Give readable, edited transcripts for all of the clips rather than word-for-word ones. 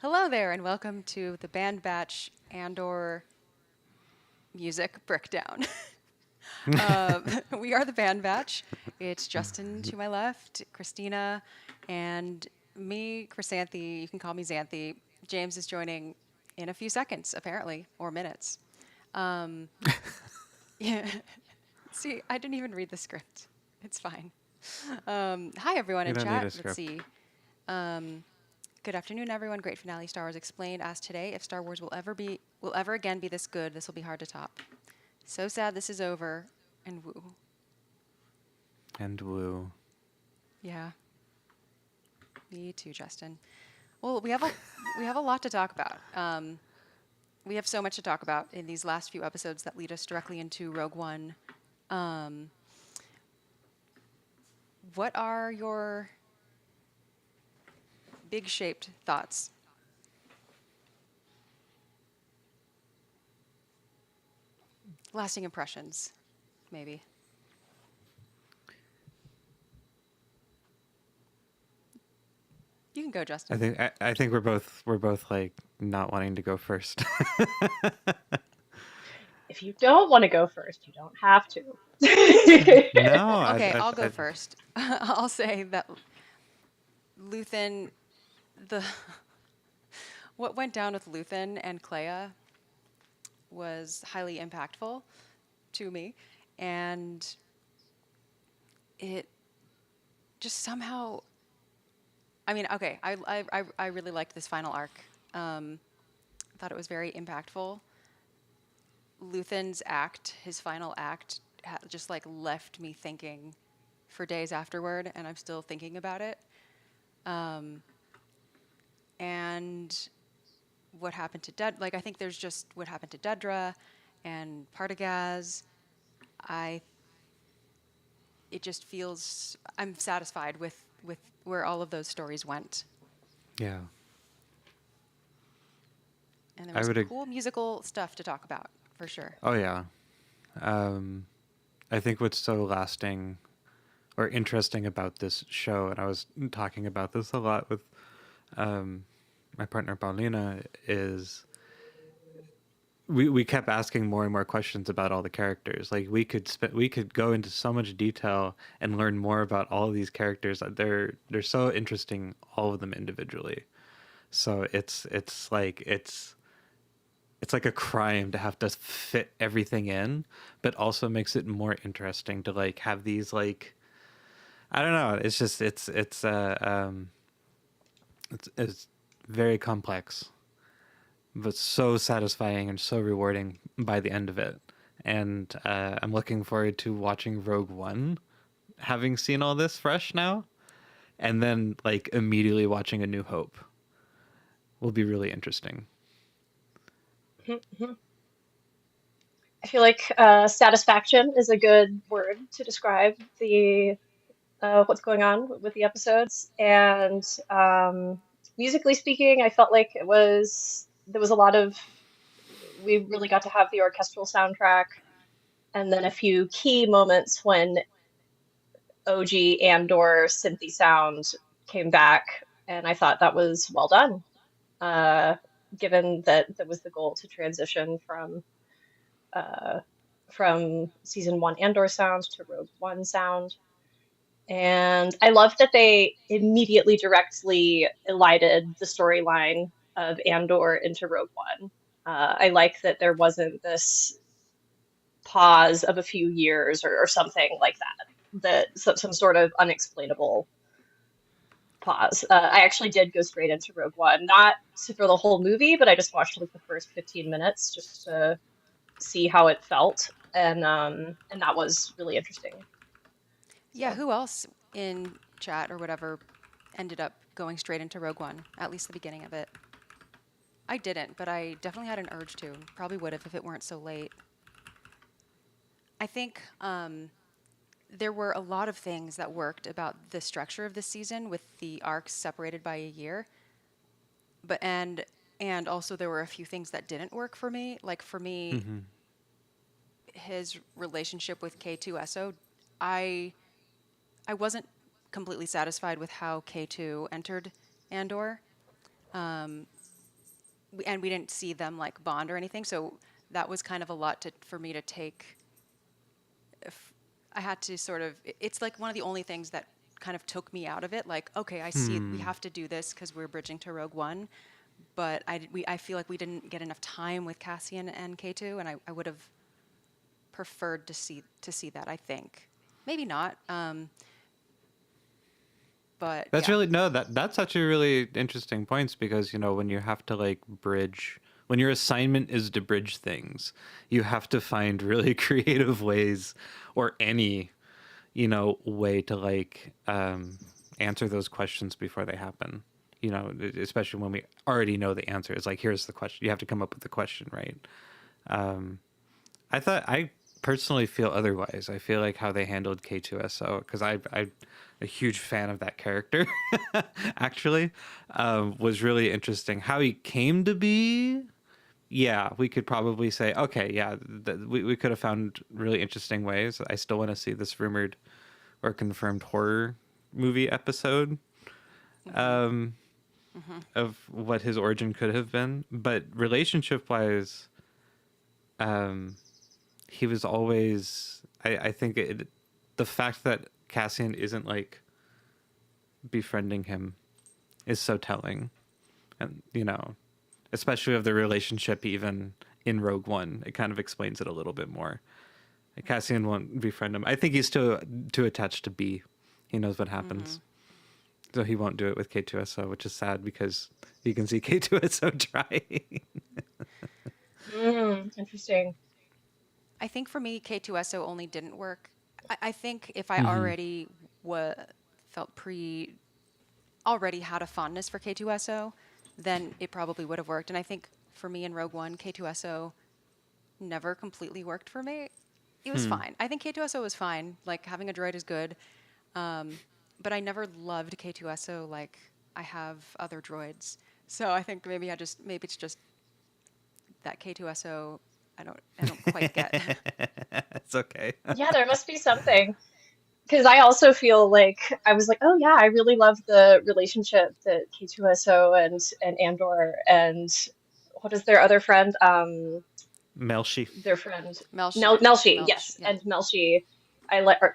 Hello there, and welcome to the Band Batch Andor music breakdown. um, we are the Band Batch. It's Justin to my left, Christina, and me, Chrysanthi. You can call me Xanthi. James is joining in a few seconds, apparently, or minutes. Um, yeah. See, I didn't even read the script. It's fine. Hi, everyone You in don't need chat. a Let's script. see. Um, Good afternoon, everyone. Great finale. Star Wars Explained asked today if Star Wars will ever again be this good. This will be hard to top. So sad this is over, and woo. And woo. Yeah, me too, Justin. Well, we have a lot to talk about. We have so much to talk about in these last few episodes that lead us directly into Rogue One. Um, what are your big shaped thoughts? Lasting impressions, maybe. You can go, I Justin. think I, I think we're both like not wanting to go first. If you don't want to go first, you don't have to. No, Okay, I'll go first. I'll say that Luthen, the what went down with Luthen and Clea was highly impactful to me, and it just somehow. I mean, okay, I really liked this final arc. I thought it was very impactful. Luthen's act, his final act, just like left me thinking for days afterward, and I'm still thinking about it. Um, and what happened to I think there's just what happened to Dedra and Partagaz. I it just feels I'm satisfied with where all of those stories went, yeah, and there I was would. cool musical stuff to talk about for sure. Oh yeah. Um, I think what's so lasting or interesting about this show, and I was talking about this a lot with um, my partner Paulina, is we kept asking more and more questions about all the characters. Like we could go into so much detail and learn more about all of these characters. They're so interesting, all of them individually. So it's like a crime to have to fit everything in, but also makes it more interesting to like have these like I don't know. It's just it's very complex, but so satisfying and so rewarding by the end of it. And I'm looking forward to watching Rogue One, having seen all this fresh now, and then like immediately watching A New Hope will be really interesting. I feel like satisfaction is a good word to describe the what's going on with the episodes. And musically speaking, I felt like there was a lot of we really got to have the orchestral soundtrack, and then a few key moments when OG Andor synthy sound came back, and I thought that was well done. Uh, Given that that was the goal to transition uh, from season one Andor sound to Rogue One sound. And I love that they immediately directly elided the storyline of Andor into Rogue One. I like that there wasn't this pause of a few years or something like that, some sort of unexplainable pause. I actually did go straight into Rogue One, not for the whole movie, but I just watched like the first 15 minutes just to see how it felt, and that was really interesting. Yeah, So who else in chat or whatever ended up going straight into Rogue One? At least the beginning of it. I didn't, but I definitely had an urge to. Probably would have if it weren't so late. I think there were a lot of things that worked about the structure of this season with the arcs separated by a year, but and also there were a few things that didn't work for me. Like for me, Hmm. his relationship with K2SO, I I wasn't completely satisfied with how K2 entered Andor. and we didn't see them like bond or anything. So that was kind of a lot for me to take. If I had to sort of, it's like one of the only things that kind of took me out of it. Like, okay, I see we have to do this because we're bridging to Rogue One, but I feel like we didn't get enough time with Cassian and K2, and I would have preferred to see that. I think maybe not, but That's yeah. really no, that's actually really interesting points because when you have to like bridge, when your assignment is to bridge things, you have to find really creative ways, or any way to like answer those questions before they happen. Especially when we already know the answer. It's like, here's the question. You have to come up with the question, right? I personally feel otherwise. I feel like how they handled K2SO, because I'm a huge fan of that character. Actually, was really interesting. How he came to be, yeah, we could probably say, okay, yeah, we could have found really interesting ways. I still want to see this rumored or confirmed horror movie episode of what his origin could have been. But relationship wise, he was always, I think the fact that Cassian isn't like befriending him is so telling. And especially of the relationship even in Rogue One, it kind of explains it a little bit more. Like, Cassian won't befriend him. I think he's too attached to B. He knows what happens. So he won't do it with K2SO, which is sad because you can see K2SO trying. Interesting. I think for me, K2SO only didn't work. I think if I Mm-hmm. already felt already had a fondness for K2SO, then it probably would have worked. And I think for me in Rogue One, K2SO never completely worked for me. It was fine. I think K2SO was fine. Like, having a droid is good. But I never loved K2SO like I have other droids. So I think maybe it's just that K2SO I don't quite get. It's okay. Yeah, there must be something. Because I also feel like I was like, oh yeah, I really love the relationship that K2SO and Andor and what is their other friend? Melshi. Their friend Melshi. Melshi, Melshi, yes, yeah. and Melshi.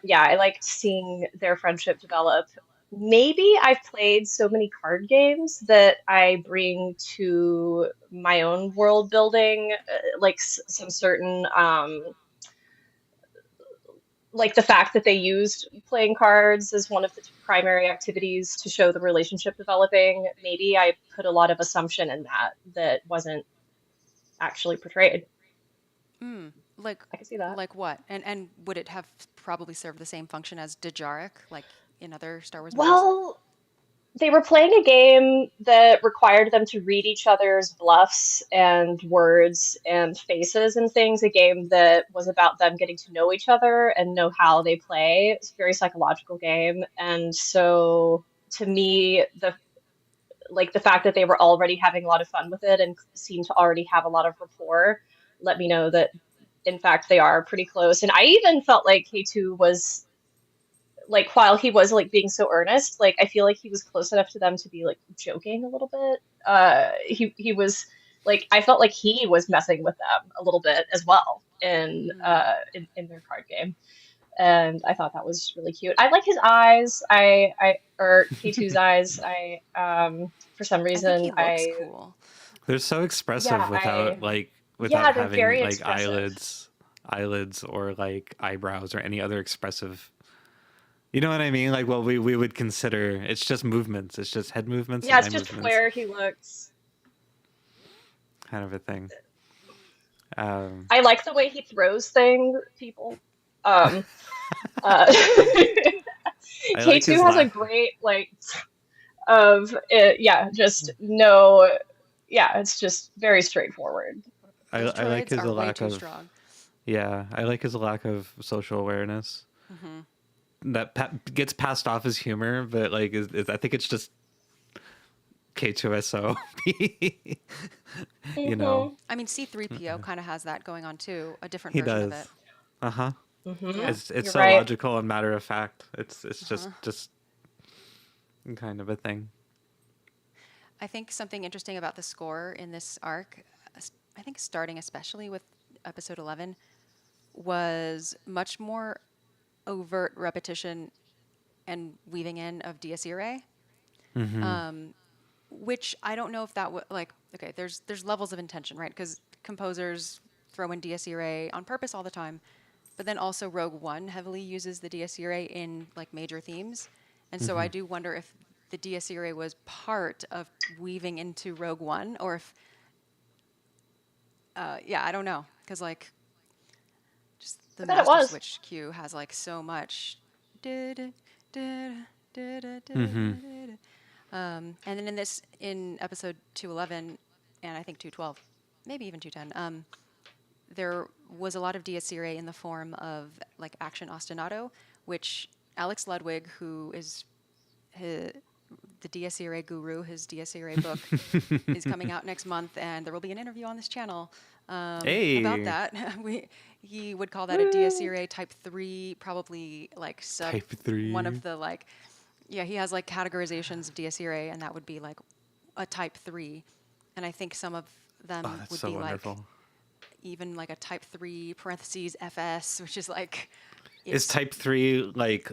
Yeah, I liked seeing their friendship develop. Maybe I've played so many card games that I bring to my own world building, like some certain like the fact that they used playing cards as one of the primary activities to show the relationship developing. Maybe I put a lot of assumption in that wasn't actually portrayed. Like I can see that. like what? And would it have probably served the same function as Dejarik, like in other Star Wars movies? Well, they were playing a game that required them to read each other's bluffs and words and faces and things, a game that was about them getting to know each other and know how they play. It's a very psychological game. And so to me, the fact that they were already having a lot of fun with it and seemed to already have a lot of rapport let me know that in fact they are pretty close. And I even felt like K2 was like while he was like being so earnest, like I feel like he was close enough to them to be like joking a little bit. He was like I felt like he was messing with them a little bit as well in their card game. And I thought that was really cute. I like his eyes. I or K2's eyes. For some I think reason he looks cool. They're so yeah, expressive I without yeah, they're having very like expressive. eyelids or like eyebrows or any other expressive. You know what I mean? Like what we would consider, it's just movements. It's just head movements and Yeah, eye it's just movements, where he looks. kind of a thing. Um, I like the way he throws things, people. Um, I like K2 his has a lack. great like of it, yeah, just no, yeah, it's just very straightforward. Those I like droids his are way lack too of. strong. Yeah, I like his lack of social awareness. That gets passed off as humor, but like I think it's just K2SO. you know, Hmm. I mean, C3PO kind of has that going on too, a different he version of it. does. Uh huh. Hmm. Yeah. It's You're so right. logical and matter of fact. It's just kind of a thing. I think something interesting about the score in this arc, I think starting especially with episode 11, was much more overt repetition and weaving in of Dies Irae, Mm-hmm. which I don't know if that would like. Okay, there's levels of intention, right? Because composers throw in Dies Irae on purpose all the time, but then also Rogue One heavily uses the Dies Irae in like major themes, and so Mm-hmm. I do wonder if the Dies Irae was part of weaving into Rogue One, or if yeah, I don't know, because like just the I bet it master was. switch cue has like so much. Did, did, did, Mm-hmm. and then in episode 211, and I think 212, maybe even 210, there was a lot of Dies Irae in the form of like action ostinato, which Alex Ludwig, who is the Dies Irae guru, his Dies Irae book is coming out next month, and there will be an interview on this channel about Hey, that. He would call that a Dies Woo! Irae Type 3, probably like type one 3. of the like, yeah, he has like categorizations of Dies Irae, and that would be like a Type 3. And I think some of Oh, them that's would so be like wonderful. even like a Type 3 parentheses FS, which is like, Is it's, type 3 like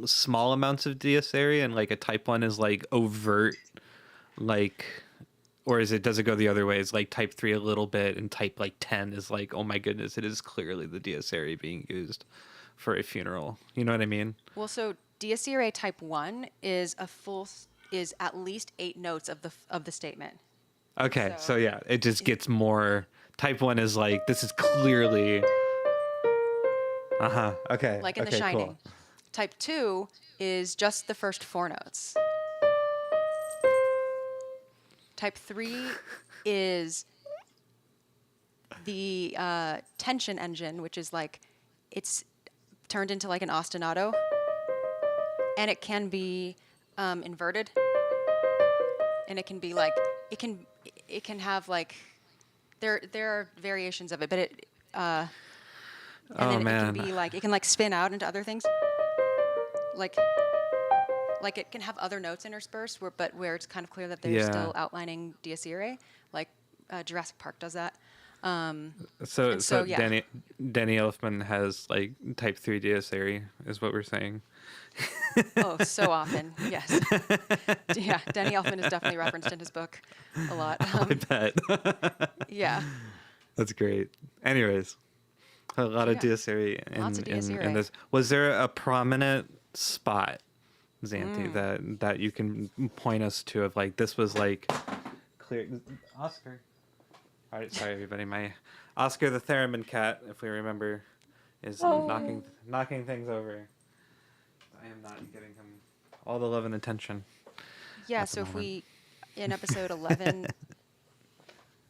small amounts of DS area and like a type 1 is like overt, like, or does it go the other way? Is like type 3 a little bit and type like 10 is like, oh my goodness, it is clearly the DS area being used for a funeral. You know what I mean? well, so Dies Irae Type 1 is is at least 8 notes of the statement. Okay, so So, yeah, it just it, gets more. Type 1 is like, this is clearly. Uh huh. Okay, like in The okay, cool. Shining. Type 2 is just the first 4 notes. Type 3 is the tension engine, which is like it's turned into like an ostinato, and it can be inverted, and it can be like it can it can have like there are variations of it, but it and Oh then it can man. be like it can like spin out into other things, like it can have other notes interspersed, where it's kind of clear that they're Yeah. still outlining Dies Irae, like Jurassic Park does that. So And so yeah, Danny Elfman has like type 3 DS area is what we're saying. oh, so often, yes. Yeah, Danny Elfman is definitely referenced in his book a lot. I bet. Yeah, That's great. Anyways, a lot of yeah, DS area lots of Dies in Irae. this. Was there a prominent spot, Xanthi, that you can point us to of like this was like clear Oscar. All right, sorry everybody. My Oscar the theremin cat, if we remember, is Oh, knocking things over. I am not giving him all the love and attention Yeah, at the so if moment. we, in episode 11,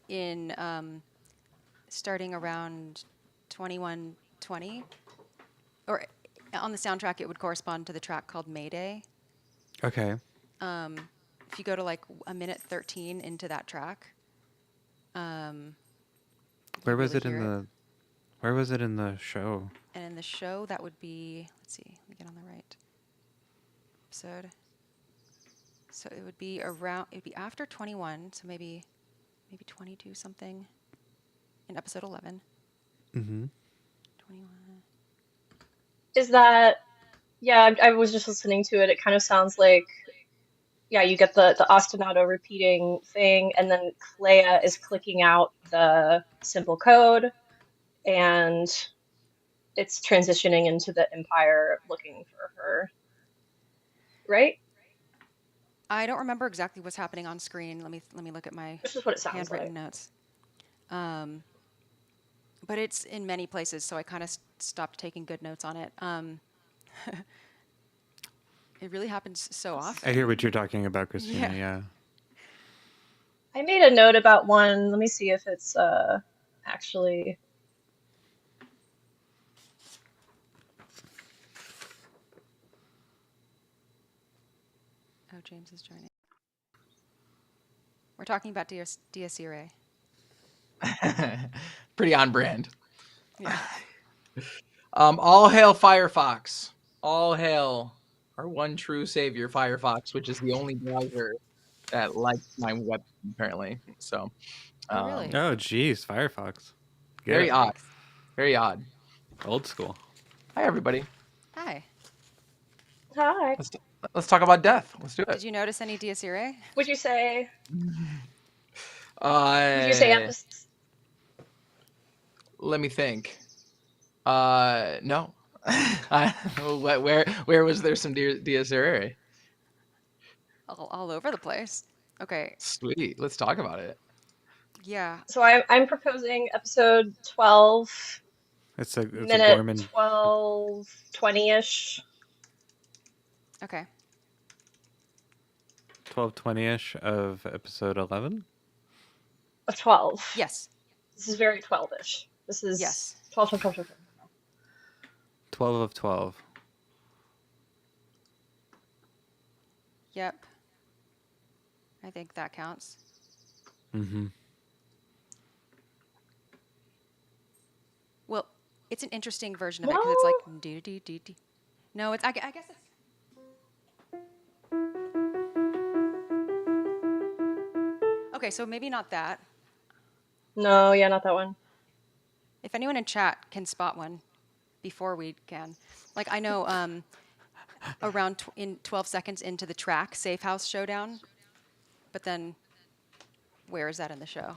in starting around 2120, or on the soundtrack, it would correspond to the track called Mayday. Okay. If you go to like a minute 13 into that track, Where you was really it in hear it. the Where was it in the show? And in the show, that would be, let's see, let me get on the right episode. So it would be after 21, so maybe 22 something in episode 11. Mm-hmm. 21. is that? Yeah, I was just listening to it. It kind of sounds like, yeah, you get the ostinato repeating thing, and then Clea is clicking out the simple code, and it's transitioning into the Empire looking for her, right? I don't remember exactly what's happening on screen. Let me look at my This is what it sounds handwritten like. notes. Um, but it's in many places, so I kind of stopped taking good notes on it. It really happens so I hear often. what you're talking about, Christina. Yeah. Yeah. I made a note about one. Let me see if it's actually. Oh, James is joining. We're talking about Dies Irae. Pretty on brand. Yeah. All hail Firefox. All hail our one true savior, Firefox, which is the only browser that liked my weapon apparently. So Oh, really? Oh, geez, Firefox. Get very it. odd. Yikes. Very odd. Old school. Hi everybody. Hi. Hi. Let's let's talk about death. Let's do Did it. you notice any Dies Irae? Would you say? Would you say Uh, episode? let me think. No. Where was there some Dies Irae? All over the place. Okay. Sweet. Let's talk about it. Yeah. So I'm proposing episode 12, It's a minute Gorman 12, 20-ish. Okay. 12:20ish of episode 11. Of 12. Yes. This is very 12-ish. This is Yes. 12, 12, 12, 12. 12 of 12. Yep. I think that counts. Mm-hmm. Well, it's an interesting version of it because it's like Well, do do do do. No, it's I guess it's. Okay, so maybe not that. no, yeah, not that one. If anyone in chat can spot one before we can, like I know around in 12 seconds into the track, Safe House Showdown, but then where is that in the show?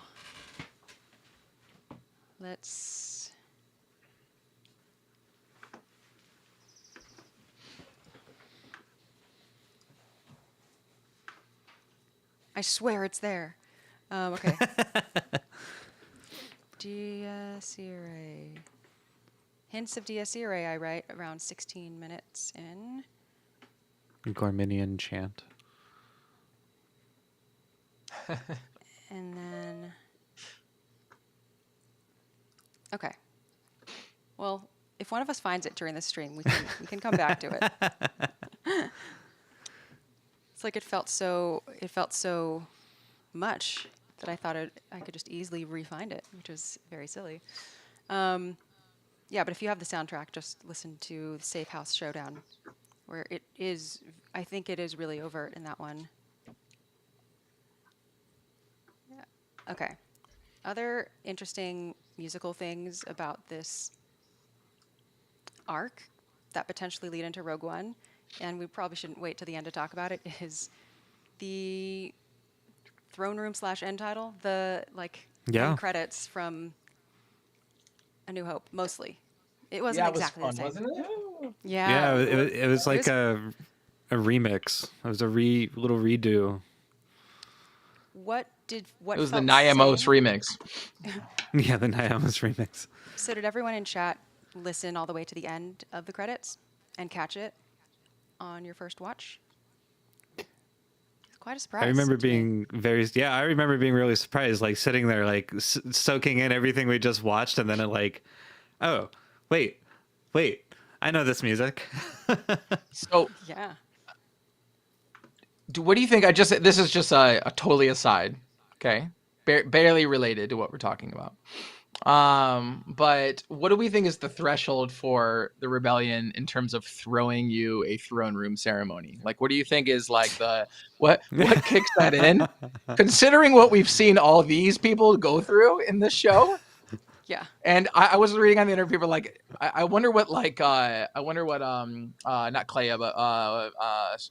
Let's. I swear it's there. Okay. Dies Irae. Hints of Dies Irae I write around 16 minutes in. Gorminian chant. And then. Okay. Well, if one of us finds it during the stream, we can come back to it. It's like it felt so much that I thought I could just easily re-find it, which was very silly. Yeah, but if you have the soundtrack, just listen to Safe House Showdown, where it is. I think it is really overt in that one. Yeah. Okay. Other interesting musical things about this arc that potentially lead into Rogue One, and we probably shouldn't wait till the end to talk about it, is the throne room / end title, the Yeah. end credits from A New Hope, mostly. It wasn't Yeah, it was exactly fun, the same. wasn't it? Yeah. Yeah, it was like was- a remix. It was a little redo. What It was the felt Nyamos same? remix. Yeah, the Nyamos remix. So did everyone in chat listen all the way to the end of the credits and catch it on your first watch? It's quite a surprise. I remember to me. being I remember being really surprised, like sitting there, like soaking in everything we just watched, and then it like, oh, wait, I know this music. So, Yeah. what do you think? This is just a totally aside, okay? Barely related to what we're talking about. But what do we think is the threshold for the rebellion in terms of throwing you a throne room ceremony? Like, what do you think is like what kicks that in? Considering what we've seen all these people go through in this show. Yeah. And I was reading on the internet, people like, I wonder what not Clea, but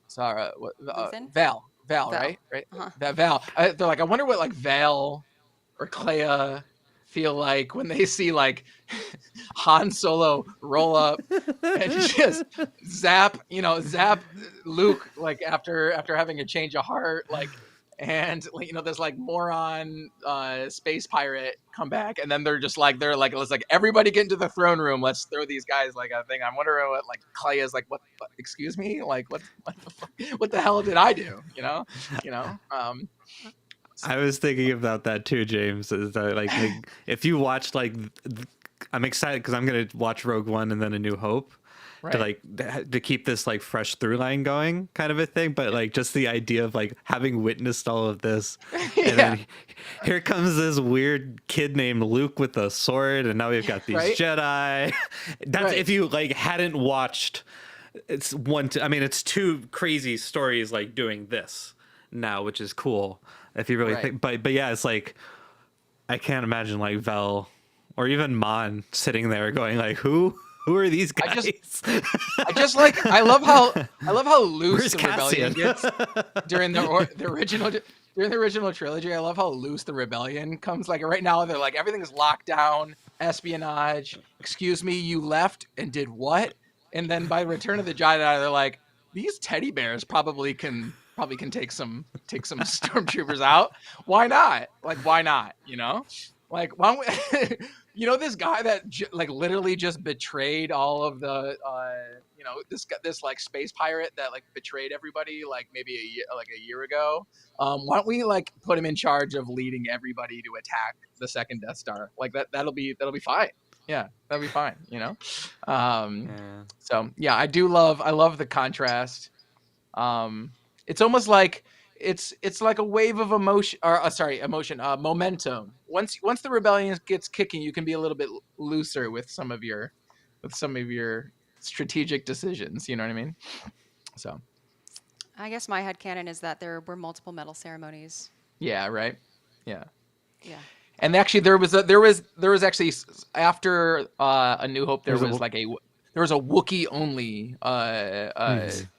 Sarah, Luthen? Val, Val. right, Uh-huh. that Val. They're like, I wonder what like Val or Clea feel like when they see like Han Solo roll up and just zap Luke like after having a change of heart, like. And there's like moron space pirate come back, and then they're like let's like everybody get into the throne room. Let's throw these guys like a thing. I'm wondering what like Clay is like. What excuse me? Like what the hell did I do? I was thinking about that too, James. Is that like if you watch I'm excited because I'm gonna watch Rogue One and then A New Hope. Right. To keep this like fresh through line going, kind of a thing. But like just the idea of like having witnessed all of this, and then here comes this weird kid named Luke with a sword, and now we've got these Right. Jedi. That's Right. if you like hadn't watched. It's two crazy stories like doing this. now, which is cool if you really Right. think. But yeah, it's like I can't imagine like Vel or even Mon sitting there going like, who are these I guys? just I just like I love how loose Where's the rebellion Cassian? gets during the original trilogy. I love how loose the rebellion comes. Like right now, they're like everything's locked down, espionage. Excuse me, you left and did what? And then by Return of the Jedi, they're like, these teddy bears probably can take some stormtroopers out. Why not? Like why not? You know, like why don't we, you know this guy that like literally just betrayed all of the you know this like space pirate that like betrayed everybody like maybe a year ago. Why don't we like put him in charge of leading everybody to attack the second Death Star? Like that'll be fine. Yeah, that'll be fine. You know. Yeah. So yeah, I love the contrast. It's almost like it's like a wave of emotion or emotion momentum. Once the rebellion gets kicking, you can be a little bit looser with some of your strategic decisions, you know what I mean? So I guess my headcanon is that there were multiple medal ceremonies. yeah, right. Yeah. Yeah. And actually there was actually after A New Hope there was like there was a Wookiee only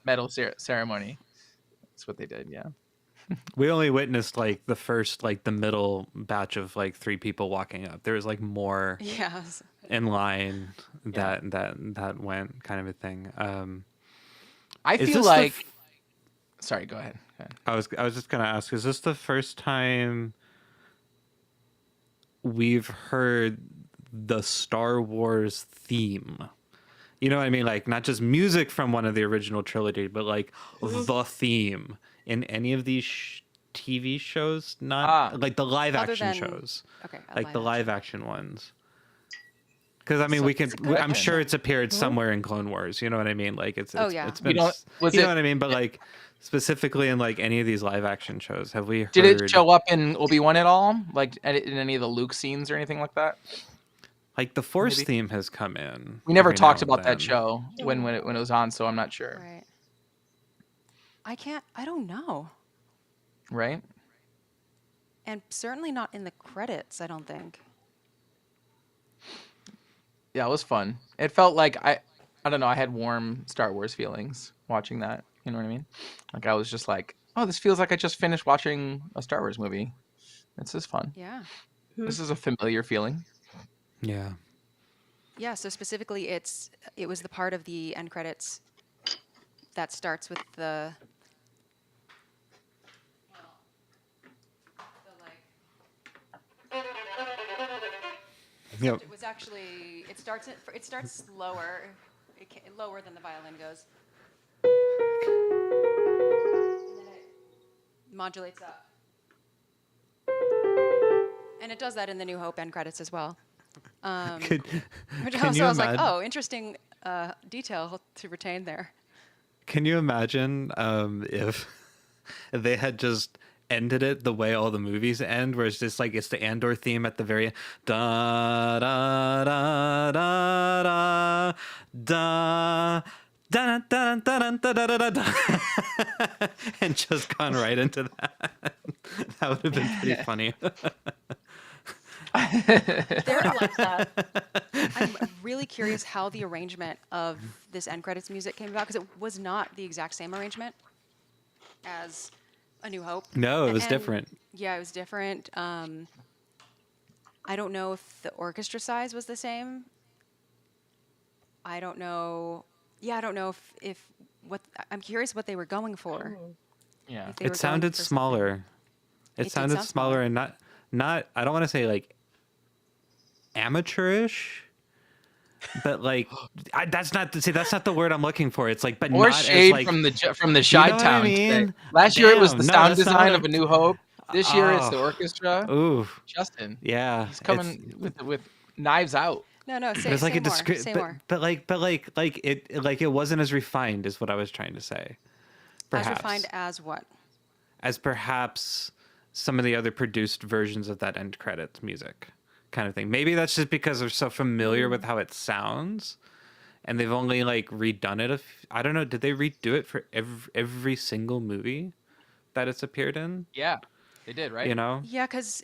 medal ceremony. That's what they did, yeah. We only witnessed like the first, like the middle batch of like 3 people walking up. There was like more Yes. in line that went kind of a thing. I Is feel this like sorry, go ahead. I was just gonna ask, is this the first time we've heard the Star Wars theme? You know what I mean? Like not just music from one of the original trilogy, but like the theme in any of these TV shows. Not like the live Other action than- shows, Okay. like the live action ones. Because I mean, So we it's can. a good I'm sure question. it's appeared somewhere in Clone Wars. You know what I mean? Like it's Oh, yeah. it's been. know What I mean? But like specifically in like any of these live action shows, have we heard? Did it show up in Obi-Wan at all? Like in any of the Luke scenes or anything like that? Like the Force Maybe. theme has come in. We never every talked now and about that then. show when it was on, so I'm not sure. Right. I don't know. Right? And certainly not in the credits, I don't think. Yeah, it was fun. It felt like I don't know, I had warm Star Wars feelings watching that. You know what I mean? Like I was just like, oh, this feels like I just finished watching a Star Wars movie. This is fun. Yeah. This is a familiar feeling. Yeah. Yeah, so specifically it was the part of the end credits that starts with the Yep. It was actually it starts lower, lower than the violin goes, and then it modulates up, and it does that in the New Hope end credits as well. Could, Which can also you I was like, imagine? oh, interesting detail to retain there. Can you imagine if they had just ended it the way all the movies end, where it's just like it's the Andor theme at the very end, da da da da da da. Da, da, da, da, da, da, da, da, and just gone right into that. That would have been pretty funny. I like that. I'm really curious how the arrangement of this end credits music came about, because it was not the exact same arrangement as A New Hope. No, it was And- different. Yeah, it was different. I don't know if the orchestra size was the same. I don't know. Yeah, I don't know if what I'm curious what they were going for. Yeah. If they were It going sounded for something. smaller. It did sounded sound smaller smaller. and not. I don't want to say like amateurish, but like that's not the word I'm looking for. It's like, but Or not shade as like from the you know Chi what I Town. mean? Last year it was the Damn, no, sound that's not design what of A New Hope. This year it's the Oh. orchestra. Ooh, Justin, yeah. he's coming with knives out. No, say, It's like say a more. discrete, Say but, more. but like it wasn't as refined as what I was trying to say. Perhaps As refined as what? as perhaps some of the other produced versions of that end credits music kind of thing. Maybe that's just because they're so familiar with how it sounds, and they've only like redone it. I don't know. Did they redo it for every single movie that it's appeared in. Yeah, they did, right? You know, Yeah, because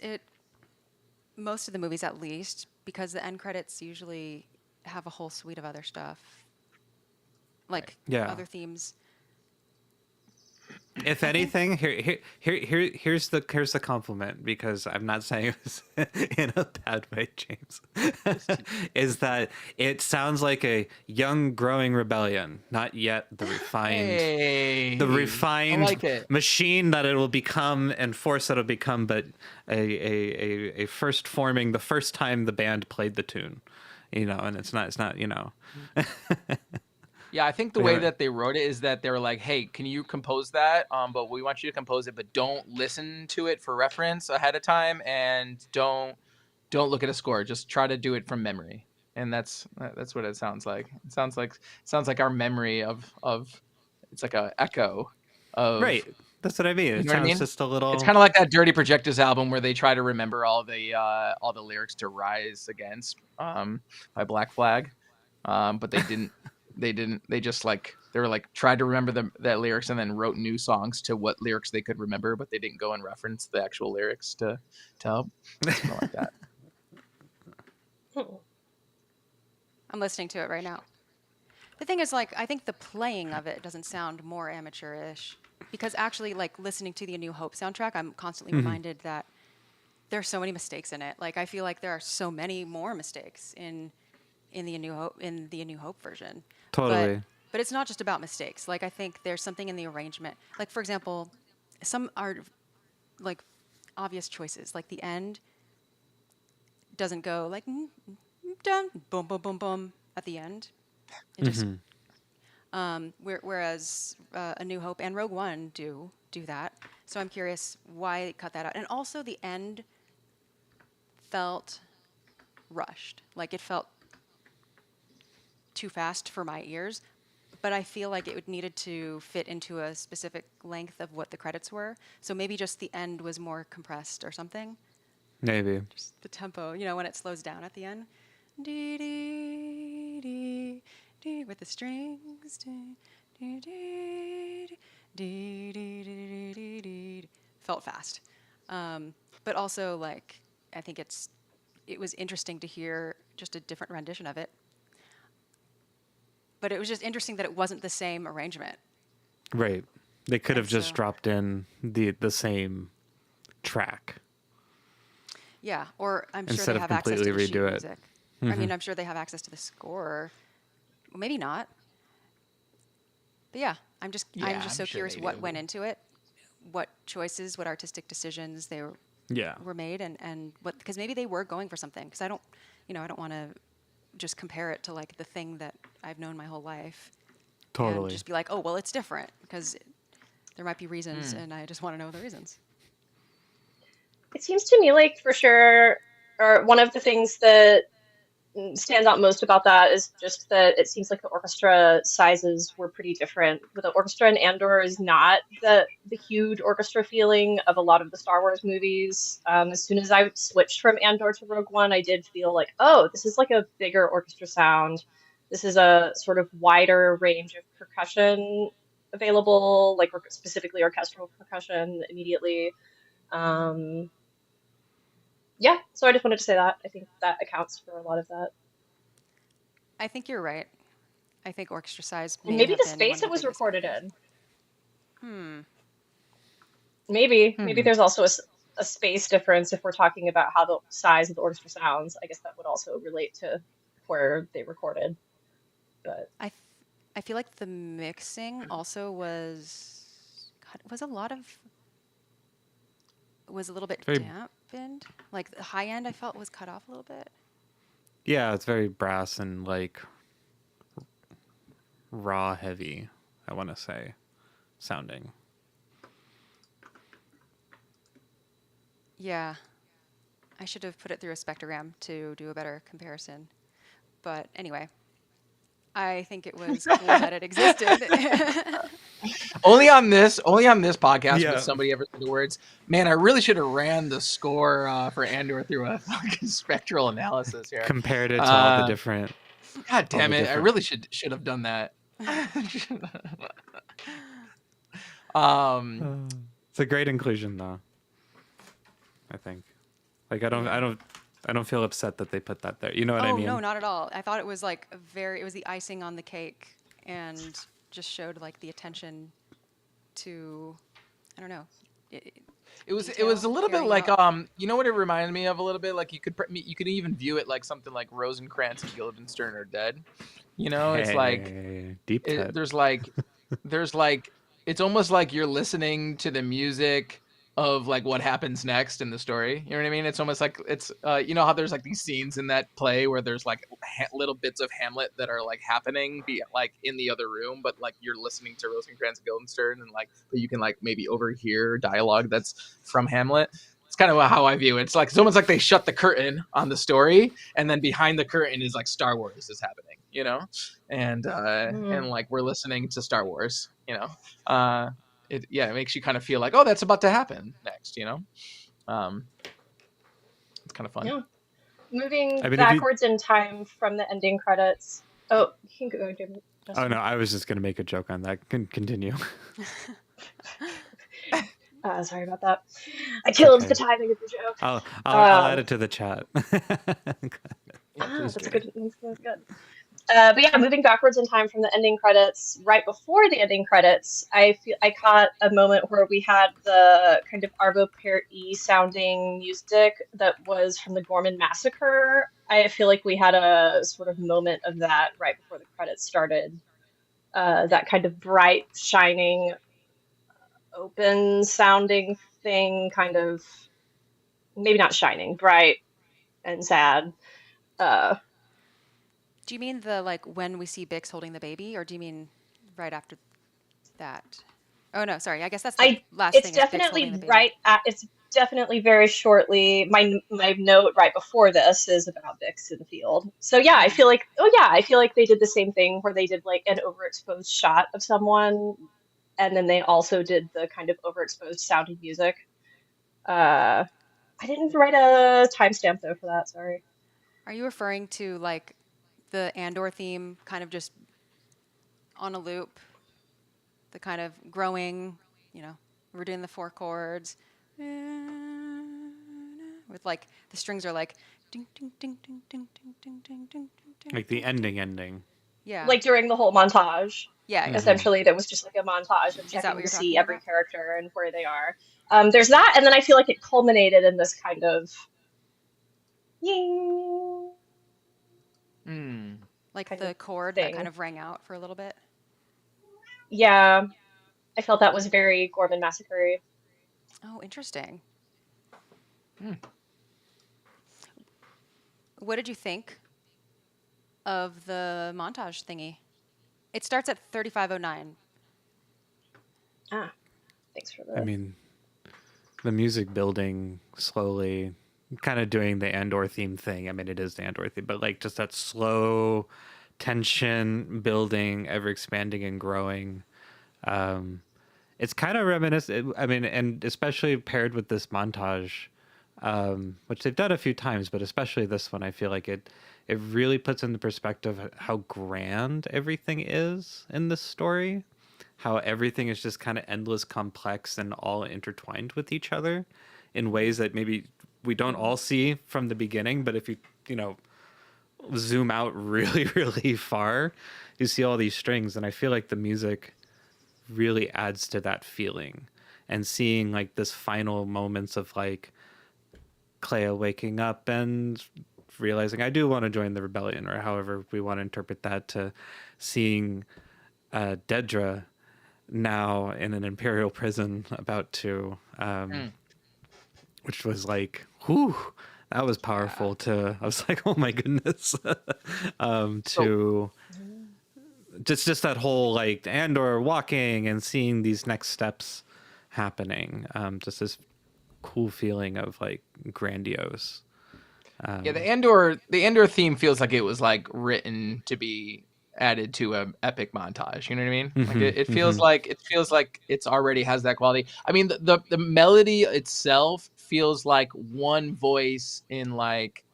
most of the movies at least, because the end credits usually have a whole suite of other stuff, like yeah. other themes. If I think anything, here's the compliment, because I'm not saying this in a bad way, James. Just to- Is that it sounds like a young growing rebellion, not yet the Hey, I refined like it. machine that it will become and force that it'll become, but a first forming the first time the band played the tune, and it's not Yeah, I think the we way haven't. that they wrote it is that they were like, "Hey, can you compose that? But we want you to compose it, but don't listen to it for reference ahead of time, and don't look at a score. Just try to do it from memory." And that's what it sounds like. It sounds like our memory of it's like a echo of, Right, that's what I mean. you It know what I sounds mean? just a It's little. kind of like that Dirty Projectors album where they try to remember all the lyrics to Rise Against by Black Flag, but they didn't. They didn't. They just they were tried to remember that lyrics and then wrote new songs to what lyrics they could remember, but they didn't go and reference the actual lyrics to help. Something like that. Hmm. I'm listening to it right now. The thing is, like, I think the playing of it doesn't sound more amateurish because actually, like, listening to the A New Hope soundtrack, I'm constantly reminded that there's so many mistakes in it. Like, I feel like there are so many more mistakes in the A New Hope version. But Totally. but it's not just about mistakes. Like, I think there's something in the arrangement. Like, for example, some are like obvious choices. Like the end doesn't go like dun boom boom boom boom at the end. It just whereas A New Hope and Rogue One do that. So I'm curious why they cut that out. And also the end felt rushed. Like it felt too fast for my ears. But I feel like it would needed to fit into a specific length of what the credits were. So maybe just the end was more compressed or something. Maybe. Just the tempo, when it slows down at the end. Dee, dee, dee, dee, with the strings. Dee, dee, dee, dee, dee, dee, dee, dee. Felt fast. But also, like, I think it was interesting to hear just a different rendition of it. But it was just interesting that it wasn't the same arrangement. Right. They could And have just so, dropped in the same track yeah, or I'm sure instead they of have access to completely the sheet redo it. music. I mean, I'm sure they have access to the score. Well, maybe not. But yeah, I'm just Yeah, I'm so sure curious they what do. went into it, what choices, what artistic decisions Yeah. were made, and what, because maybe they were going for something. Because I don't want to just compare it to like the thing that I've known my whole life, and Totally. just be like, oh well, it's different because there might be reasons, and I just want to know the reasons. It seems to me like for sure, or one of the things that stands out most about that is just that it seems like the orchestra sizes were pretty different. With the orchestra in Andor is not the huge orchestra feeling of a lot of the Star Wars movies. As soon as I switched from Andor to Rogue One, I did feel like, oh, this is like a bigger orchestra sound. This is a sort of wider range of percussion available, like specifically orchestral percussion immediately. Um, yeah, so I just wanted to say that. I think that accounts for a lot of that. I think you're right. I think orchestra size And may maybe have the been one space of it the was biggest recorded factors. in. Maybe Hmm. there's also a space difference if we're talking about how the size of the orchestra sounds. I guess that would also relate to where they recorded. But I, th- I feel like the mixing also was a lot of was a little bit Very. dampened. Like the high end, I felt was cut off a little bit. Yeah, it's very brass and like raw heavy, I want to say, sounding. Yeah, I should have put it through a spectrogram to do a better comparison. But anyway, I think it was cool that it existed. Only on this podcast would Yeah. somebody ever say the words, "Man, I really should have ran the score for Andor through a fucking spectral analysis here." Compared it to Uh, God all the damn it! I different. really should have done that. um, It's a great inclusion, though. I think. Like, I don't feel upset that they put that there. You know what I Oh mean? no, not at all. I thought it was like it was the icing on the cake, and just showed like the attention to, I don't know, It was detail a little bit carrying like out. you know what it reminded me of a little bit, like you could even view it like something like Rosencrantz and Guildenstern are dead. You know, it's like Hey, deep cut. there's like it's almost like you're listening to the music of like what happens next in the story. You know what I mean? It's almost like it's you know how there's like these scenes in that play where there's like little bits of Hamlet that are like happening like in the other room, but like you're listening to Rosencrantz and Guildenstern, and like but you can like maybe overhear dialogue that's from Hamlet. It's kind of how I view it. It's almost like they shut the curtain on the story, and then behind the curtain is like Star Wars is happening, you know, and like we're listening to Star Wars, you know. It makes you kind of feel like, oh, that's about to happen next, you know. It's kind of fun. Yeah. Moving I mean, if you. backwards in time from the ending credits. Oh, you can go, Justin. Oh no, I was just gonna make a joke on that. Continue. Sorry about that. I killed okay. the timing of the joke. I'll add it to the chat. Please That's do. a good. That's good. But yeah, moving backwards in time from the ending credits, right before the ending credits, I caught a moment where we had the kind of Arvo Pärt-y sounding music that was from the Gorman Massacre. I feel like we had a sort of moment of that right before the credits started. That kind of bright, shining, open sounding thing, kind of maybe not shining, bright and sad. Uh, Do you mean the like when we see Bix holding the baby, or do you mean right after that? Oh no, sorry. I guess that's the I last it's thing is Bix holding the definitely baby. it's definitely very shortly. My note right before this is about Bix in the field. So yeah, I Mhm. feel like I feel like they did the same thing where they did like an overexposed shot of someone, and then they also did the kind of overexposed sounding music. I didn't write a timestamp though for that. Sorry. Are you referring to like the Andor theme kind of just on a loop, the kind of growing, you know, we're doing the four chords with like the strings are like ding ding ding ding ding ding ding ding ding ding Like the ding ding. ending. Yeah. Like during the whole montage. Yeah, yeah. Mm-hmm. Essentially, there was just like a montage of Is that checking what to you're see talking every about? character and where they are. There's that, and then I feel like it culminated in this kind of ying Like kind the of chord that kind thing. of rang out for a little bit. Yeah, I felt that was very Gorman Massacre. Oh, interesting. Hmm. What did you think of the montage thingy? It starts at 3509. Ah, thanks for I the. mean, the music building slowly, kind of doing the Andor theme thing. I mean, it is the Andor theme, but like just that slow tension building, ever expanding and growing. Um, it's kind of reminiscent. I mean, and especially paired with this montage, which they've done a few times, but especially this one, I feel like it really puts into perspective how grand everything is in this story, how everything is just kind of endless, complex, and all intertwined with each other in ways that maybe we don't all see from the beginning, but if you know zoom out really really far, you see all these strings, and I feel like the music really adds to that feeling, and seeing like this final moments of like Clea waking up and realizing I do want to join the rebellion, or however we want to interpret that, to seeing Dedra now in an imperial prison about to which was like whew, that was Yeah. powerful. To I was like, oh my goodness. So To just that whole like Andor walking and seeing these next steps happening, just this cool feeling of like grandiose. yeah, the Andor theme feels like it was like written to be added to a epic montage. You know what I mean? Like Mm-hmm, it mm-hmm. feels like it's already has that quality. I mean, the melody itself feels like one voice in like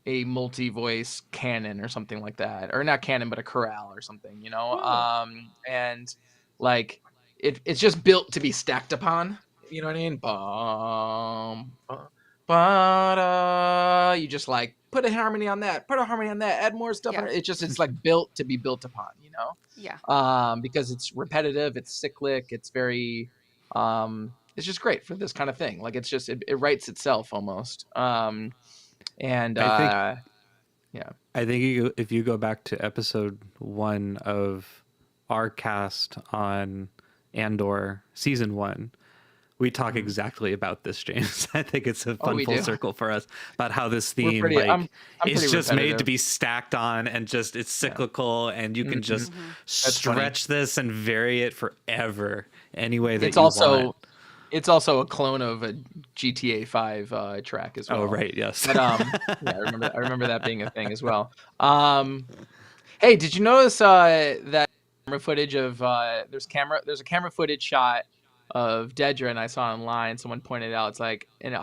a multi-voice canon or something like that, or not canon, but a chorale or something. You know, Hmm. and like it's just built to be stacked upon. You know what I mean? Ba-da. You just like put a harmony on that, put a harmony on that, add more stuff on Yeah. it. It's like built to be built upon, Yeah. because it's repetitive, it's cyclic, it's very, it's just great for this kind of thing. Like it's just it writes itself almost. And I think yeah. I think if you go back to episode 1 of our cast on Andor season 1, we talk exactly about this, James. I think it's a Oh, fun we full do. circle for us about how this We're theme, pretty. like, I'm it's pretty just made to repetitive. be stacked on, and just it's Yeah. cyclical, and you can just That's funny. stretch this and vary it forever any way that It's you also want. it's also a clone of a GTA 5 track as well. Oh, right, yes. But yeah, I remember that being a thing as well. Hey, did you notice that camera footage of there's a camera footage shot of Dedra, and I saw online someone pointed out it's like, and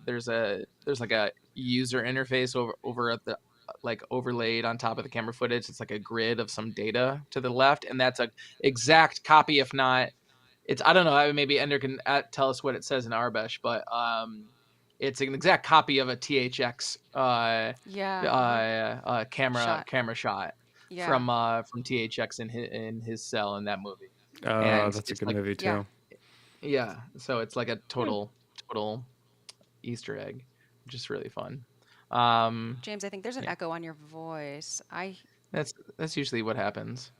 there's like a user interface over at the, like, overlaid on top of the camera footage. It's like a grid of some data to the left, and that's a exact copy, if not, it's, I don't know, maybe Ender can tell us what it says in Arbesh, but it's an exact copy of a THX Yeah. camera shot Yeah. from THX in his cell in that movie. Oh, And that's a it's good like, movie Yeah. too. yeah, so it's like a total Easter egg, which is really fun. James, I think there's an Yeah. echo on your voice. That's usually what happens.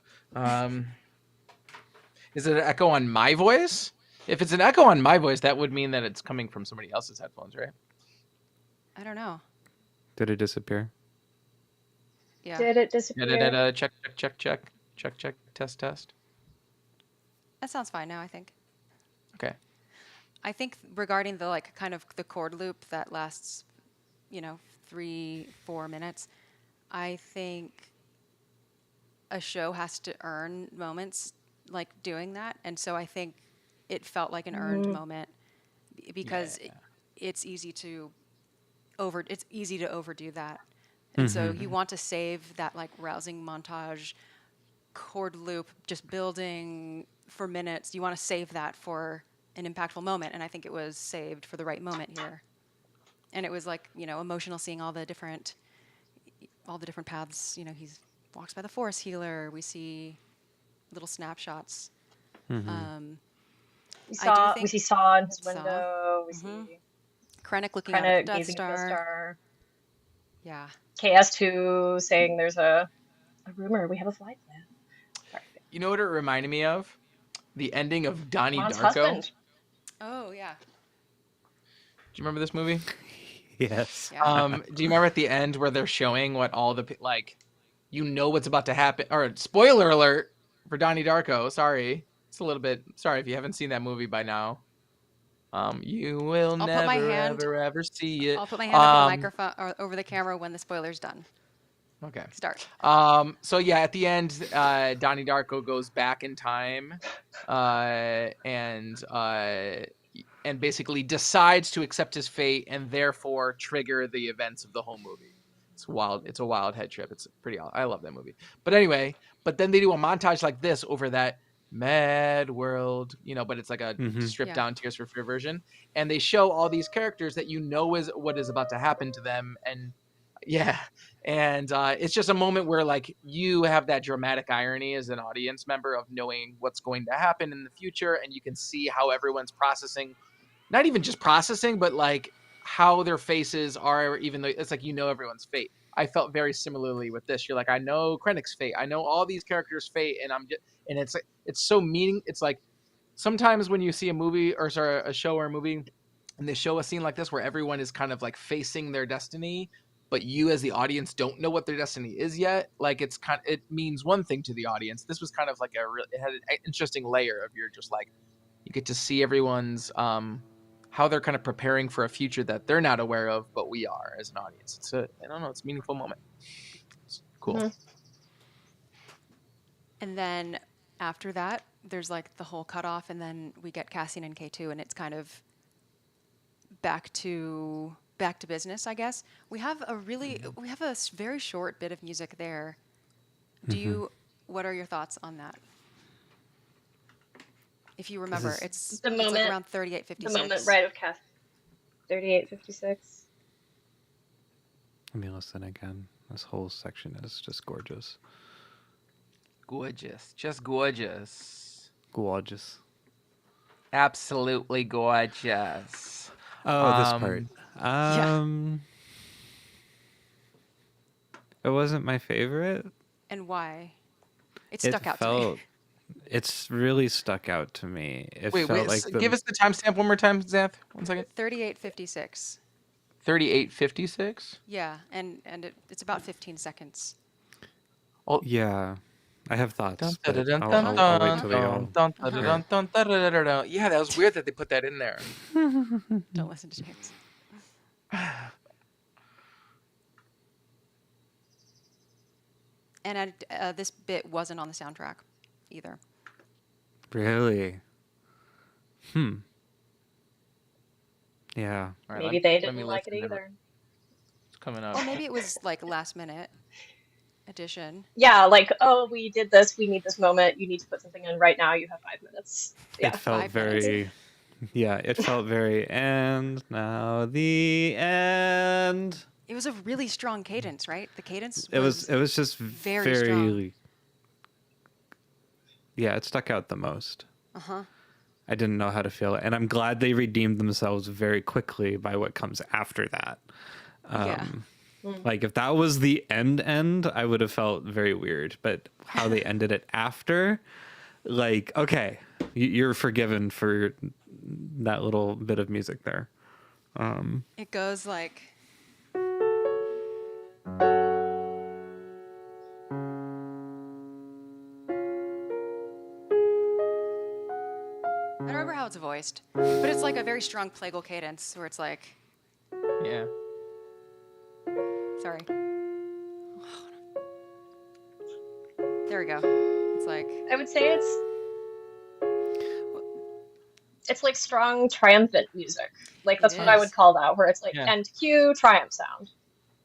Is it an echo on my voice? If it's an echo on my voice, that would mean that it's coming from somebody else's headphones, right? I don't know. Did it disappear? Yeah. Did it disappear? Check, test. That sounds fine now, I think. Okay. I think regarding the like kind of the chord loop that lasts, 3-4 minutes, I think a show has to earn moments like doing that, and so I think it felt like an earned moment because Yeah. it's easy to overdo that, and so you want to save that like rousing montage chord loop just building for minutes. You want to save that for an impactful moment, and I think it was saved for the right moment here. And it was like, emotional, seeing all the different paths. He walks by the forest healer. We see little snapshots. Um, I do We think see Saw in his Saw. window. We see Krennic looking out at the Krennic Death gazing at the Death Star. Star. Yeah. KS2 saying there's a rumor we have a flight plan. Sorry. You know what it reminded me of? The ending of Donnie Ron's Darko. husband. Oh, yeah. Do you remember this movie? Yes. Yeah. Do you remember at the end where they're showing what all the like, what's about to happen? Or spoiler alert for Donnie Darko. Sorry, it's a little bit. Sorry if you haven't seen that movie by now. You will I'll put my never hand- ever see it. I'll put my hand over the microphone or over the camera when the spoiler's done. Okay. Start. So yeah, at the end, Donnie Darko goes back in time, and basically decides to accept his fate and therefore trigger the events of the whole movie. It's wild. It's a wild head trip. It's pretty. I love that movie. But anyway, then they do a montage like this over that mad world, but it's like a stripped down Tears for Fear version, and they show all these characters that is what is about to happen to them, and yeah, and it's just a moment where like you have that dramatic irony as an audience member of knowing what's going to happen in the future, and you can see how everyone's processing, not even just processing, but like how their faces are, even though it's like everyone's fate. I felt very similarly with this. You're like, I know Krennic's fate, I know all these characters' fate, and it's like it's so meaning. It's like sometimes when you see a movie or sorry, a show or a movie, and they show a scene like this where everyone is kind of like facing their destiny, but you as the audience don't know what their destiny is yet. Like it means one thing to the audience. This was kind of like it had an interesting layer of you're just like, you get to see everyone's how they're kind of preparing for a future that they're not aware of, but we are as an audience. It's I don't know, it's a meaningful moment. It's cool. Mm-hmm. And then after that, there's like the whole cutoff, and then we get Cassian and K2, and it's kind of back to business, I guess. We have a very short bit of music there. What are your thoughts on that? If you remember, is- it's The like moment, around the moment 38:56. right of Cass 38:56. Let me listen again. This whole section is just gorgeous. Gorgeous. Just gorgeous. Gorgeous. Absolutely gorgeous. Oh, this part. Yeah. It wasn't my favorite. And why? It It stuck out to me. felt. It's really stuck out to me. It Wait, felt like give the. us the timestamp one more time, Xanth. 1 second. 38:56. 38:56. Yeah, and it's about 15 seconds. Oh, Yeah, I have thoughts, dun, but dun, dun, I'll, dun, I'll, Uh-huh. I'll wait Uh-huh. till we all. dun, dun, Uh-huh. dun, dun, dun, dun, dun, dun. Yeah, that was weird that they put that in there. Don't listen to James. And this bit wasn't on the soundtrack either. Really? Yeah. All right, Maybe they let me didn't like it listen to either. It's coming up. Or maybe it was like last minute addition. Yeah, like, oh, we did this. We need this moment. You need to put something in right now. You have 5 minutes. It Yeah. felt 5 minutes. very. Yeah, it felt very. And now the end. It was a really strong cadence, right? The cadence It was. It was just very strong. Yeah, it stuck out the most. Uh-huh. I didn't know how to feel it, and I'm glad they redeemed themselves very quickly by what comes after that. Yeah. Like if that was the end, I would have felt very weird. But how they ended it after, like, okay, you're forgiven for that little bit of music there. It goes like I don't remember how it's voiced, but it's like a very strong plagal cadence where it's like, Yeah. sorry. There we go. It's like, I would say it's like strong triumphant music. Like that's It what I is. would call that, where it's like Yeah. end cue, triumph sound.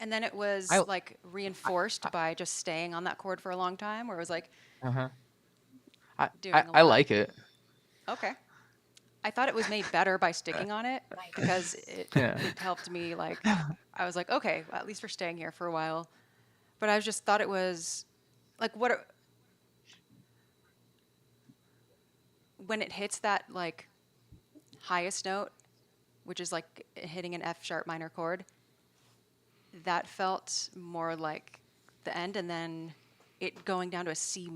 and then it was I- like reinforced by just staying on that chord for a long time, where it was like, Uh-huh. Doing a I lot. like it. okay. I thought it was made better by sticking on it because Yeah. it helped me. Like, I was like, okay, well, at least we're staying here for a while. But I just thought it was like when it hits that like highest note, which is like hitting an F sharp minor chord, that felt more like the end, and then it going down to a C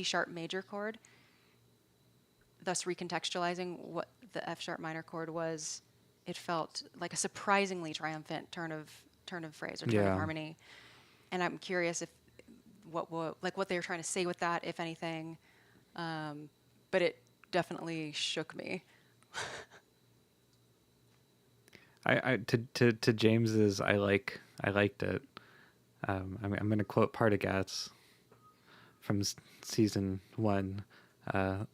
sharp major chord, thus recontextualizing what the F sharp minor chord was. It felt like a surprisingly triumphant turn of phrase or turn of Yeah. harmony, and I'm curious if what they were trying to say with that, if anything. But it definitely shook me. To James's, I liked it. I'm going to quote Partagatz from season 1.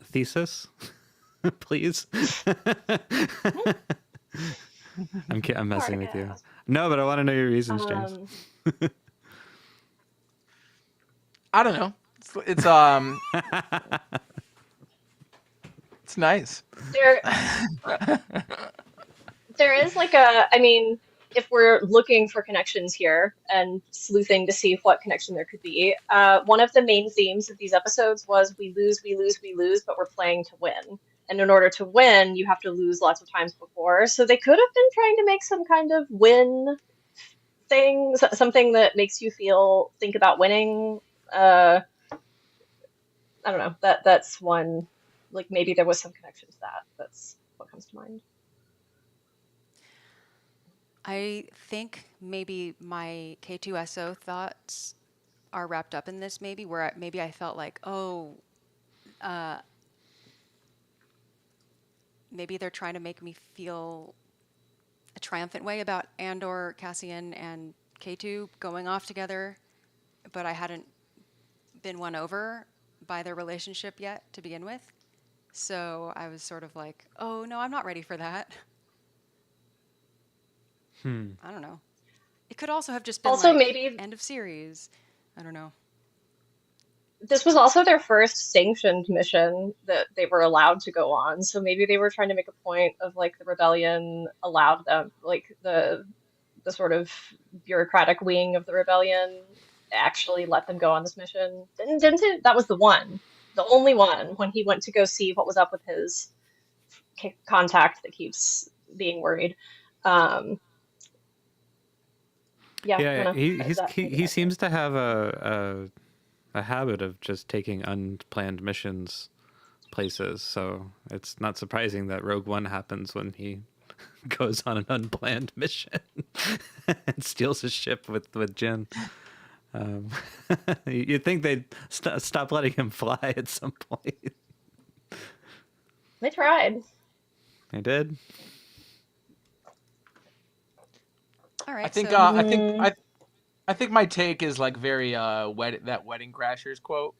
Thesis, please. I'm messing with you. Partagatz. No, but I want to know your reasons, James. I don't know. It's it's nice. There is like I mean, if we're looking for connections here and sleuthing to see what connection there could be, one of the main themes of these episodes was we lose, we lose, we lose, but we're playing to win. And in order to win, you have to lose lots of times before. So they could have been trying to make some kind of win thing, something that makes you think about winning. I don't know. That's one. Like maybe there was some connection to that. That's what comes to mind. I think maybe my K2SO thoughts are wrapped up in this, maybe, where maybe I felt like, oh, maybe they're trying to make me feel a triumphant way about Andor, Cassian, and K2 going off together, but I hadn't been won over by their relationship yet to begin with. So I was sort of like, oh, no, I'm not ready for that. I don't know. It could also have just been Also, like maybe end of series. I don't know. this was also their first sanctioned mission that they were allowed to go on. So maybe they were trying to make a point of like the rebellion allowed them, like the sort of bureaucratic wing of the rebellion actually let them go on this mission. Didn't it? That was the one, the only one when he went to go see what was up with his contact that keeps being worried. Um, yeah, I don't Yeah, know. That maybe he that's it. seems to have a habit of just taking unplanned missions places, so it's not surprising that Rogue One happens when he goes on an unplanned mission and steals a ship with Jin. Um, you'd think they'd stop letting him fly at some point. They tried. They did. All I right, think so I think my take is like very that Wedding Crashers quote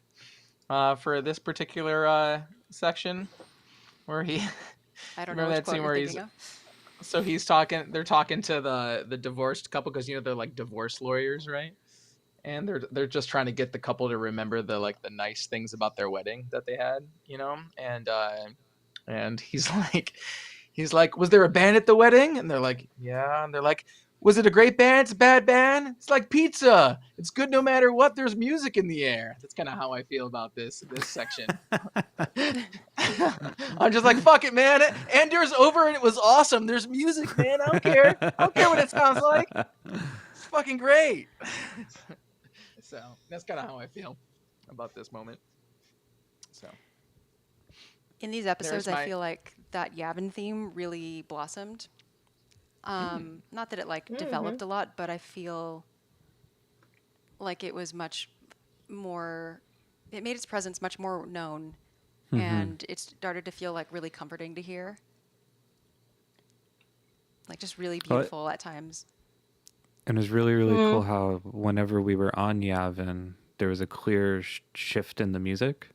for this particular section where he I don't know remember which that quote scene you're where he's thinking of. so they're talking to the divorced couple because they're like divorce lawyers, right? And they're just trying to get the couple to remember the like the nice things about their wedding that they had, and he's like, was there a band at the wedding? And they're like, yeah. And they're like, was it a great band? It's a bad band? It's like pizza. It's good no matter what. There's music in the air. That's kind of how I feel about this section. I'm just like, fuck it, man. Andor's over and it was awesome. There's music, man. I don't care. I don't care what it sounds like. It's fucking great. So that's kind of how I feel about this moment. So In these there's episodes, I my feel like that Yavin theme really blossomed. Not that it like Hmm. developed a lot, but I feel like it was much more. It made its presence much more known, and it started to feel like really comforting to hear. Like just really Well, beautiful at times. and it was really, really cool Mm. how whenever we were on Yavin, there was a clear shift in the music.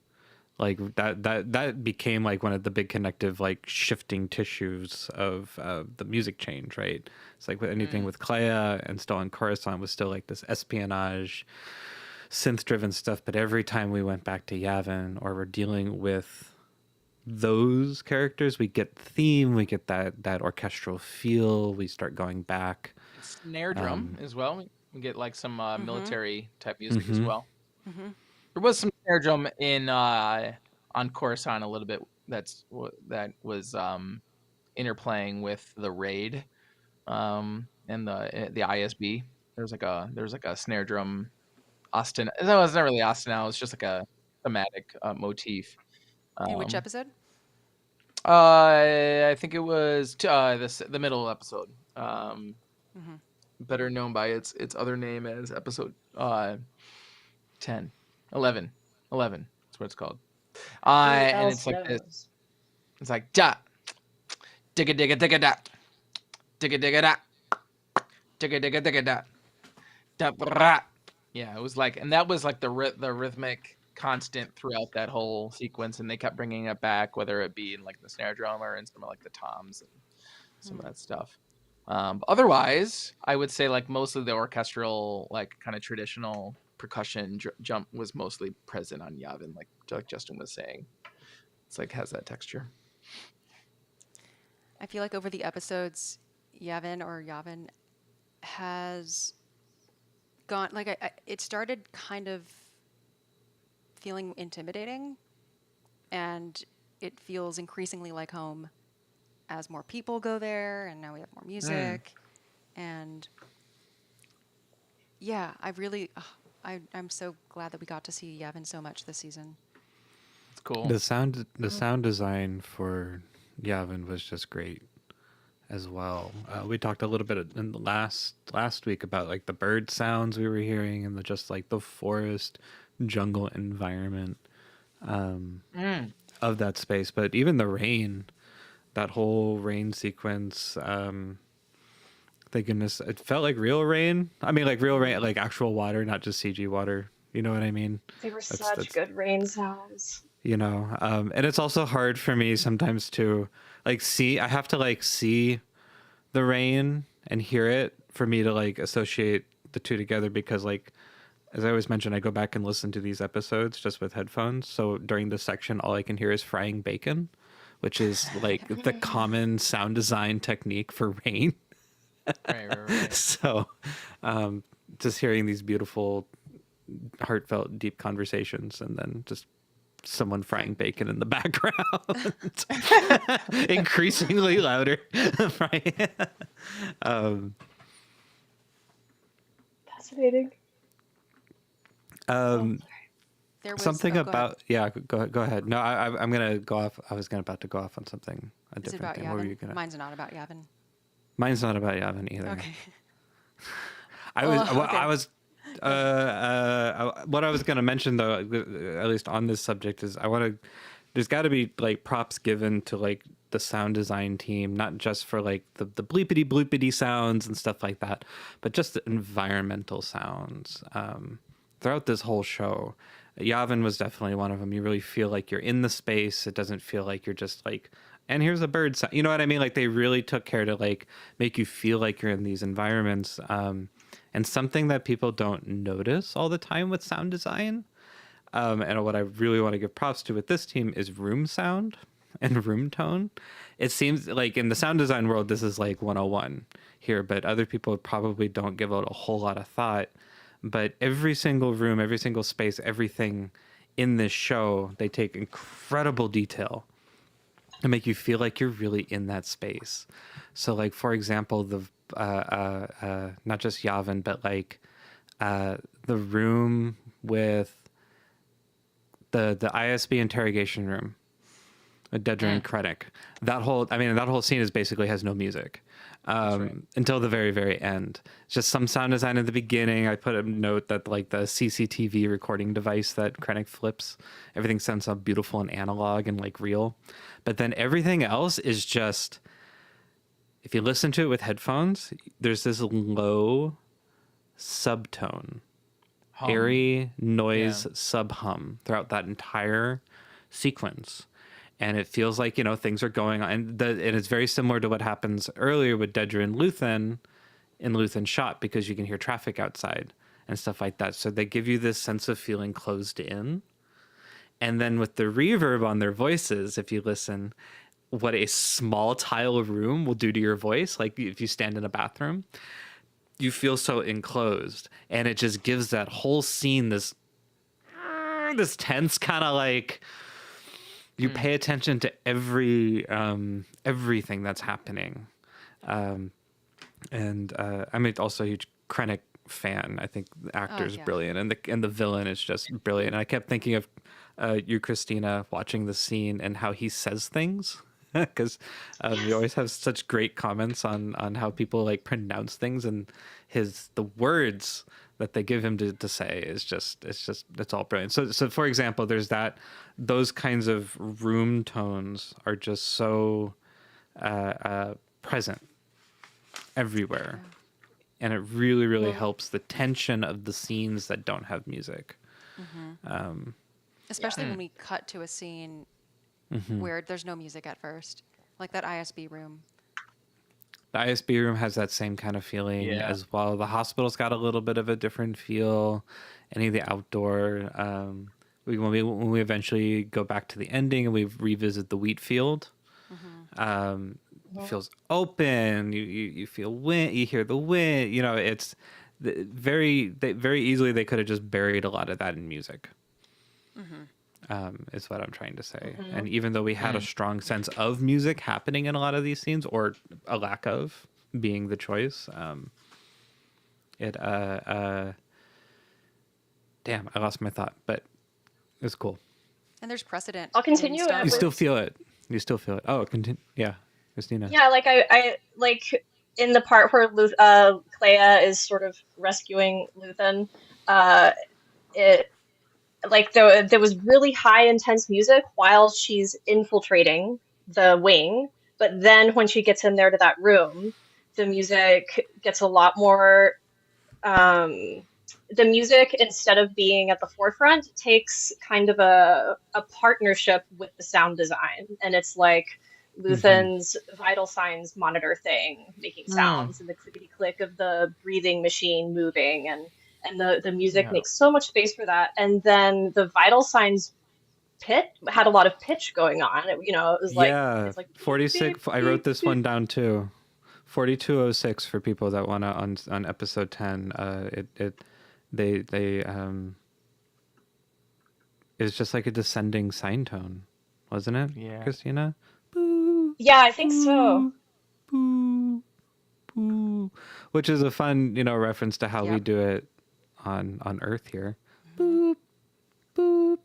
Like that became like one of the big connective like shifting tissues of the music change, right? It's like with anything with Clea and still on Coruscant was still like this espionage, synth-driven stuff. But every time we went back to Yavin or we're dealing with those characters, we get the theme, we get that orchestral feel. We start going back. snare drum as well. We get like some military type music as Mm-hmm. well. There was some snare drum in on Coruscant a little bit. That was interplaying with the raid and the ISB. There's like a snare drum Austin. No, it's not really Austin. Now it's just like a thematic motif. In which Um, episode? I think it was the middle episode. Better known by its other name as episode 10, 11, 11. That's what it's called. Who And it's else like this. knows? It's like da digga digga digga da digga digga da digga digga digga da da bra. Yeah, it was like, and that was like the rhythmic constant throughout that whole sequence, and they kept bringing it back, whether it be in like the snare drum or in some of like the toms and some of that stuff. But otherwise, I would say like most of the orchestral, like kind of traditional percussion jump was mostly present on Yavin, like Justin was saying. It's like has that texture. I feel like over the episodes, Yavin has gone like it started kind of feeling intimidating, and it feels increasingly like home as more people go there, and now we have more music, and yeah, I really, I'm so glad that we got to see Yavin so much this season. It's cool. The sound design for Yavin was just great as well. We talked a little bit in the last week about like the bird sounds we were hearing and just like the forest jungle environment of that space. But even the rain, that whole rain sequence, thank goodness, it felt like real rain. I mean, like real rain, like actual water, not just CG water. You know what I mean? They were That's such good rain sounds. and it's also hard for me sometimes to like see. I have to like see the rain and hear it for me to like associate the two together, because like as I always mention, I go back and listen to these episodes just with headphones. So during this section, all I can hear is frying bacon, which is like the common sound design technique for rain. Right. So just hearing these beautiful, heartfelt, deep conversations, and then just someone frying bacon in the background, increasingly louder. Fascinating. There was Something oh, go ahead. about go ahead. No, I'm gonna go off. I was about to go off on something a Is it different about thing. What were you Yavin? gonna? Mine's not about Yavin. Mine's not about Yavin either. Okay. What I was going to mention though, at least on this subject, is there's got to be like props given to like the sound design team, not just for like the bleepity bloopity sounds and stuff like that, but just the environmental sounds throughout this whole show. Yavin was definitely one of them. You really feel like you're in the space. It doesn't feel like you're just like, and here's a bird sound. You know what I mean? Like they really took care to like make you feel like you're in these environments. And something that people don't notice all the time with sound design, and what I really want to give props to with this team is room sound and room tone. It seems like in the sound design world, this is like 101 here, but other people probably don't give it a whole lot of thought. But every single room, every single space, everything in this show, they take incredible detail to make you feel like you're really in that space. So like, for example, the not just Yavin, but like the room with the ISB interrogation room with Dedra and Krennic. That whole scene is basically has no music until the very, very end. It's just some sound design at the beginning. I put a note that like the CCTV recording device that Krennic flips, everything sounds so beautiful and analog and like real. But then everything else is just, if you listen to it with headphones, there's this low subtone, airy noise sub hum throughout that entire sequence. And it feels like, things are going on. And it's very similar to what happens earlier with Dedra and Luthen in Luthen Shot, because you can hear traffic outside and stuff like that. So they give you this sense of feeling closed in. And then with the reverb on their voices, if you listen, what a small tile room will do to your voice, like if you stand in a bathroom, you feel so enclosed. And it just gives that whole scene this tense kind of like, you pay attention to everything that's happening. I'm also a huge Krennic fan. I think the actor's brilliant, and the villain is just brilliant. And I kept thinking of you, Christina, watching the scene and how he says things, because you always have such great comments on how people like pronounce things, and the words that they give him to say is it's all brilliant. So for example, there's those kinds of room tones are just so present everywhere. And it really, really helps the tension of the scenes that don't have music. Especially when we cut to a scene where there's no music at first, like that ISB room. The ISB room has that same kind of feeling as well. The hospital's got a little bit of a different feel. Any of the outdoor, when we eventually go back to the ending and we revisit the wheat field, it feels open. You feel wind. You hear the wind. It's very easily they could have just buried a lot of that in music. Is what I'm trying to say. And even though we had a strong sense of music happening in a lot of these scenes, or a lack of being the choice, damn, I lost my thought, but it's cool. And there's precedent. I'll continue. You still feel it. Oh, continue. Yeah, Christina. Yeah, like I like in the part where Clea is sort of rescuing Luthen, it like there was really high intense music while she's infiltrating the wing, but then when she gets in there to that room, the music gets a lot more. The music, instead of being at the forefront, takes kind of a partnership with the sound design, and it's like Luthen's vital signs monitor thing making sounds, and the clickety click of the breathing machine moving, and the music Yeah. makes so much space for that. And then the vital signs pitch had a lot of pitch going on. It, it was like Yeah, it's like beep, beep, 46. I wrote beep, this beep. one down too. 4206 for people that want to on episode 10. They it's just like a descending sine tone, wasn't it? Yeah. Christina? Boo, Yeah, I think so. boo, boo. Which is a fun, reference to how we Yep. do it on Earth here. Mm-hmm. Boop, boop,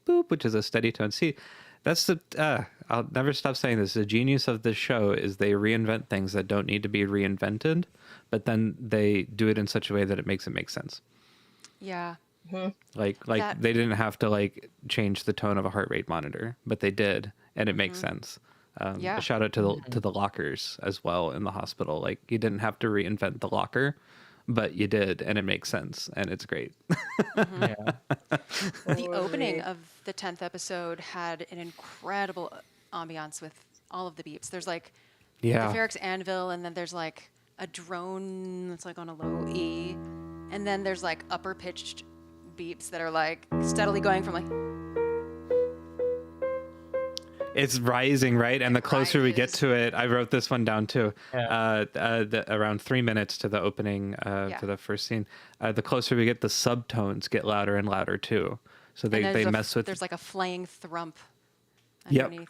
boop, which is a steady tone. See, that's I'll never stop saying this. The genius of this show is they reinvent things that don't need to be reinvented, but then they do it in such a way that it makes sense. Yeah. Like That- they didn't have to like change the tone of a heart rate monitor, but they did, and it makes sense. Yeah. A shout out to the lockers as well in the hospital. Like you didn't have to reinvent the locker, but you did, and it makes sense, and it's great. Yeah. The opening of the 10th episode had an incredible ambiance with all of the beeps. There's like Yeah. the Ferrex anvil, and then there's like a drone that's like on a low E, and then there's like upper pitched beeps that are like steadily going from like It's rising, right? And the closer we get rises. to it, I wrote this one down too. Yeah. Around 3 minutes to the opening, Yeah. to the first scene. The closer we get, the subtones get louder and louder too. So and they there's mess with there's like a flaying thrump Yep. underneath.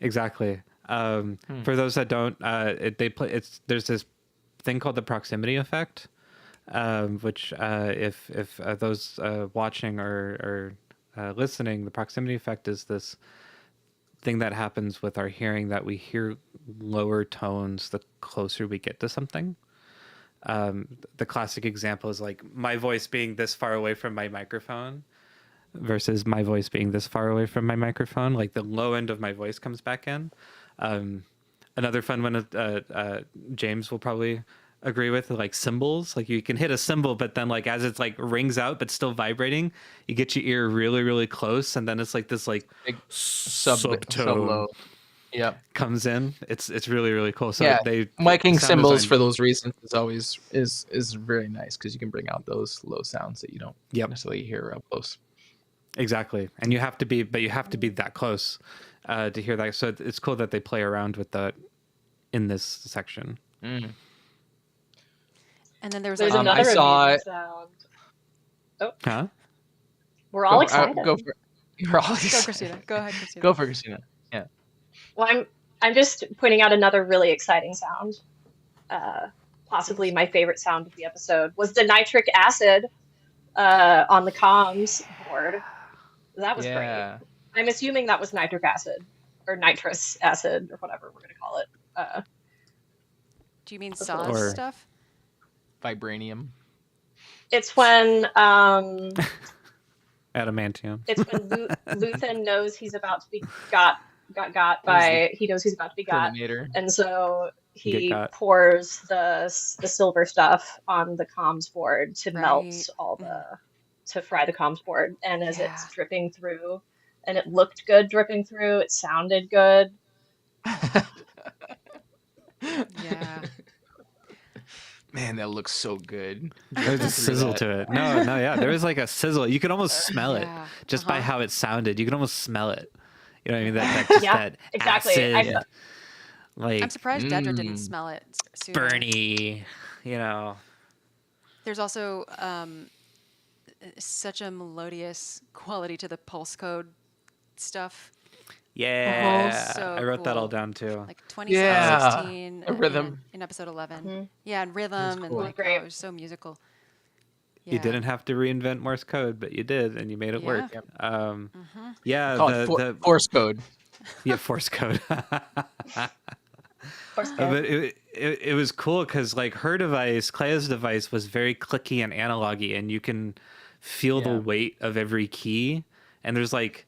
exactly. For those that don't, there's this thing called the proximity effect, which if those watching or listening, the proximity effect is this thing that happens with our hearing that we hear lower tones the closer we get to something. The classic example is like my voice being this far away from my microphone versus my voice being this far away from my microphone. Like the low end of my voice comes back in. Another fun one, James will probably agree with, like cymbals. Like you can hit a cymbal, but then like as it's like rings out but still vibrating, you get your ear really really close, and then it's like this like Big subtone sub-low. Yep. comes in. It's really really cool. So Yeah, they miking sound cymbals design- for those reasons is always is really nice because you can bring out those low sounds that you don't Yep. necessarily hear up close. Exactly, and you have to be that close to hear that. So it's cool that they play around with that in this section. Mm. And then there's There's like another I saw amazing it. sound. Huh? We're all Go- excited. Go for it. You're all go excited. Christina. Go ahead, Christina. Go for it, Christina. Yeah. Well, I'm just pointing out another really exciting sound. Possibly my favorite sound of the episode was the nitric acid on the comms board. That was great. Yeah. I'm assuming that was nitric acid or nitrous acid or whatever we're going to call it. Do you mean Or- sauce stuff? Vibranium. It's when Adamantium. Luthen knows he's about to be got by. He knows he's about to be got, Terminator. and so he Get got. pours the silver stuff on the comms board to melt Right. all to fry the comms board. And as Yeah. it's dripping through, and it looked good dripping through, it sounded good. Yeah. Man, that looks so good. There's a sizzle to it. No, yeah. There was like a sizzle. You could almost smell it Yeah. just by Uh-huh. how it sounded. You could almost smell it. You know what I mean? That just Yeah, that exactly. acid, like I'm surprised Dedra didn't Mm. smell it sooner. Bernie. You know. There's also such a melodious quality to the pulse code stuff. Yeah. so I wrote that all cool. down too. Like Yeah, 2016 a rhythm. in episode 11. Mhm. Yeah, and rhythm and cool. like Great. it was so musical. You Yeah. didn't have to reinvent Morse code, but you did, and you made it work. Yeah. Yeah, Call it force code. yeah, Force code. Of course, But it was cool because like her device, Clea's device, was very clicky and analog-y, and you can feel the Yeah. weight of every key. And there's like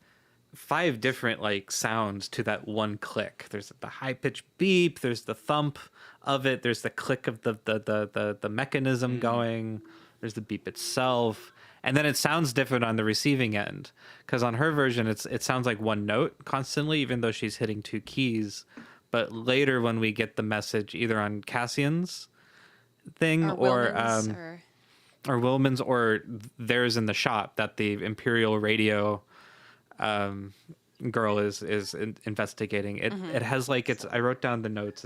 5 different like sounds to that one click. There's the high pitched beep. There's the thump of it. There's the click of the mechanism going. There's the beep itself. And then it sounds different on the receiving end because on her version, it sounds like one note constantly, even though she's hitting 2 keys. But later, when we get the message either on Cassian's thing Or or Wilman's, or or Wilman's or theirs in the shop that the Imperial Radio girl is investigating. It has like I wrote down the notes.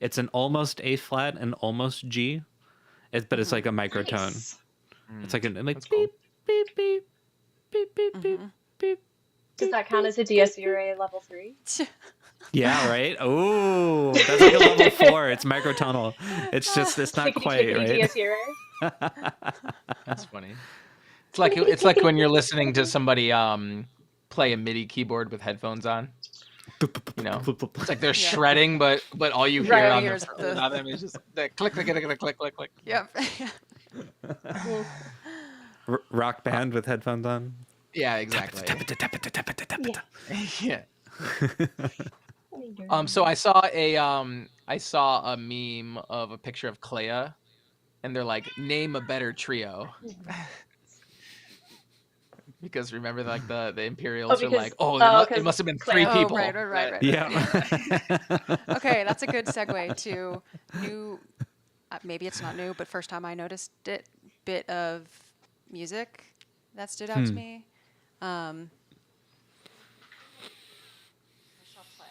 It's an almost A flat and almost G, but it's like a microtone. Nice. It's like like That's cool. beep beep beep beep beep beep. Does that count as a DSURA level 3? Yeah, right. Oh, that's like a level 4. It's microtonal. It's not Clickety quite clickety right. DSURA. That's funny. It's like when you're listening to somebody play a MIDI keyboard with headphones on. You know, it's like they're shredding, but all you hear Right, on here's the- them is just the click, click, click, click, click, click, click. Yep. Rock band with headphones on. Yeah, exactly. Yeah. Yeah. So I saw a meme of a picture of Clea, and they're like, name a better trio. Because remember, like the Imperials are like, it must have been 3 Clea. people. Right. Yeah. Okay, that's a good segue to new. Maybe it's not new, but first time I noticed it. Bit of music that stood out to me. I shall play.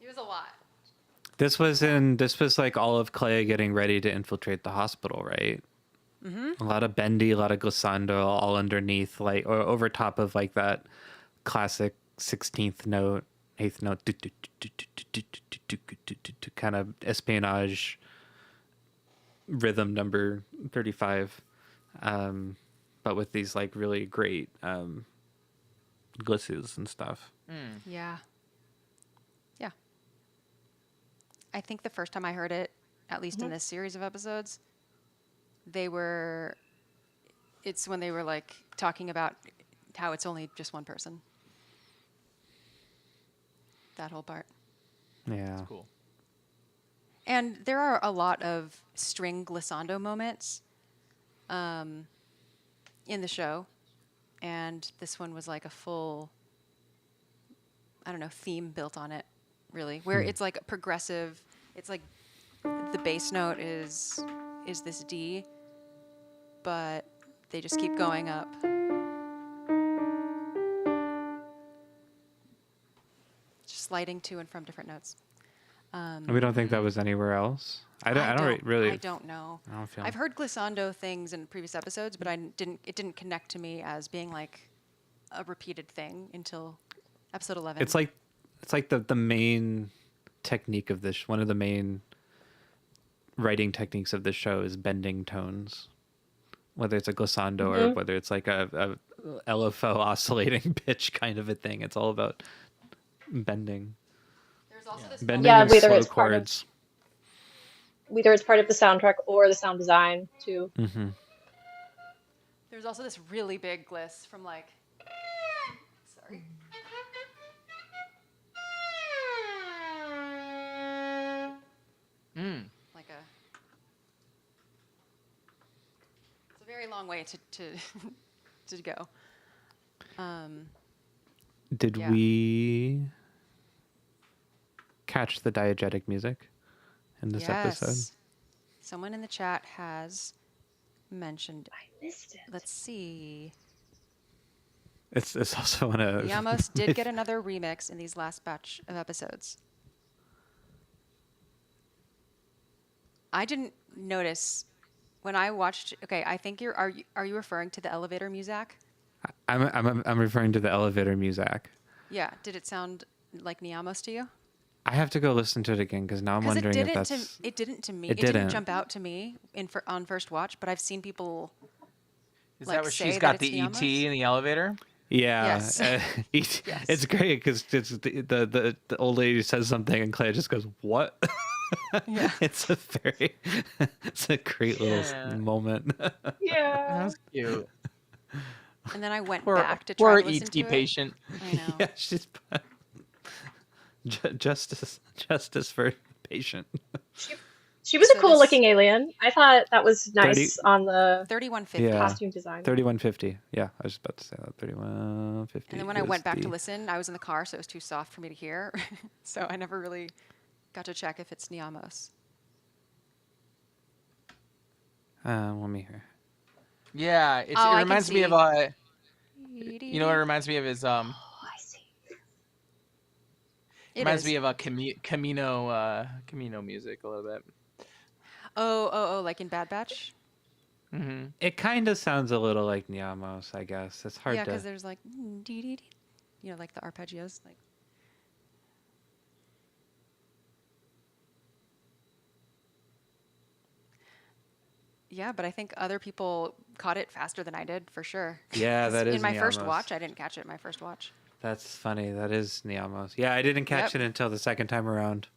It was a lot. This was like all of Clea getting ready to infiltrate the hospital, right? A lot of bendy, a lot of glissando, all underneath, like, or over top of like that classic 16th note, 8th note, kind of espionage rhythm number 35, but with these like really great glisses and stuff. Yeah. Yeah. I think the first time I heard it, at least in this series of episodes, it's when they were like talking about how it's only just one person. That whole part. Yeah. That's cool. And there are a lot of string glissando moments in the show. And this one was like a full, I don't know, theme built on it, really. Where it's like a progressive, it's like the bass note is this D, but they just keep going up. Just sliding to and from different notes. We don't think that was anywhere else. I don't really. I don't know. I don't feel. I've heard glissando things in previous episodes, but it didn't connect to me as being like a repeated thing until episode 11. It's like the main technique of this. One of the main writing techniques of this show is bending tones, whether it's a glissando or whether it's like a LFO oscillating pitch kind of a thing. It's all about bending. There's also this Bending Yeah, and whether slow it's part of- chords. Whether it's part of the soundtrack or the sound design, too. There's also this really big gliss from like. Sorry. Like it's a very long way to go. Did yeah. we catch the diegetic music in this episode? Someone in the chat has mentioned. I missed it. Let's see. It's also one of. We almost did get another remix in these last batch of episodes. I didn't notice when I watched. Okay, I think are you referring to the elevator music? I'm referring to the elevator music. Yeah. Did it sound like Niamos to you? I have to go listen to it again because now I'm Because wondering if that's. it didn't to me. It It didn't didn't. jump out to me on first watch, but I've seen people. Is Like, that where say she's that got it's the ET Niamos? in the elevator? Yeah, Yes. it's Yes. great because the old lady says something and Claire just goes, "What?" Yeah. it's a great little Yeah. moment. Yeah. That's cute. And then I went Poor, back to try poor to listen ET to it. patient. I know. Yeah, she's. Justice for patient. She, she was a So cool this looking alien. I thought that was 30. nice on the 3150. Yeah. costume design. 3150. Yeah, I was about to say that. 3150. And then when I is went back to the- listen, I was in the car, so it was too soft for me to hear. So I never really got to check if it's Niamos. Let me hear. Yeah, it Oh, I can reminds me of see. you know what it reminds me of is Oh, I see. It reminds is. me of a Camino music a little bit. Oh, like in Bad Batch? Mm-hmm. It kind of sounds a little like Niamos, I guess. It's hard Yeah, to. because there's like, dee, you know, like the arpeggios. Like, yeah, but I think other people caught it faster than I did, for sure. Yeah, 'Cause that is in my first Niamos. watch, I didn't catch it in my first watch. That's funny. That is Niamos. Yeah, I didn't catch Yep. it until the second time around.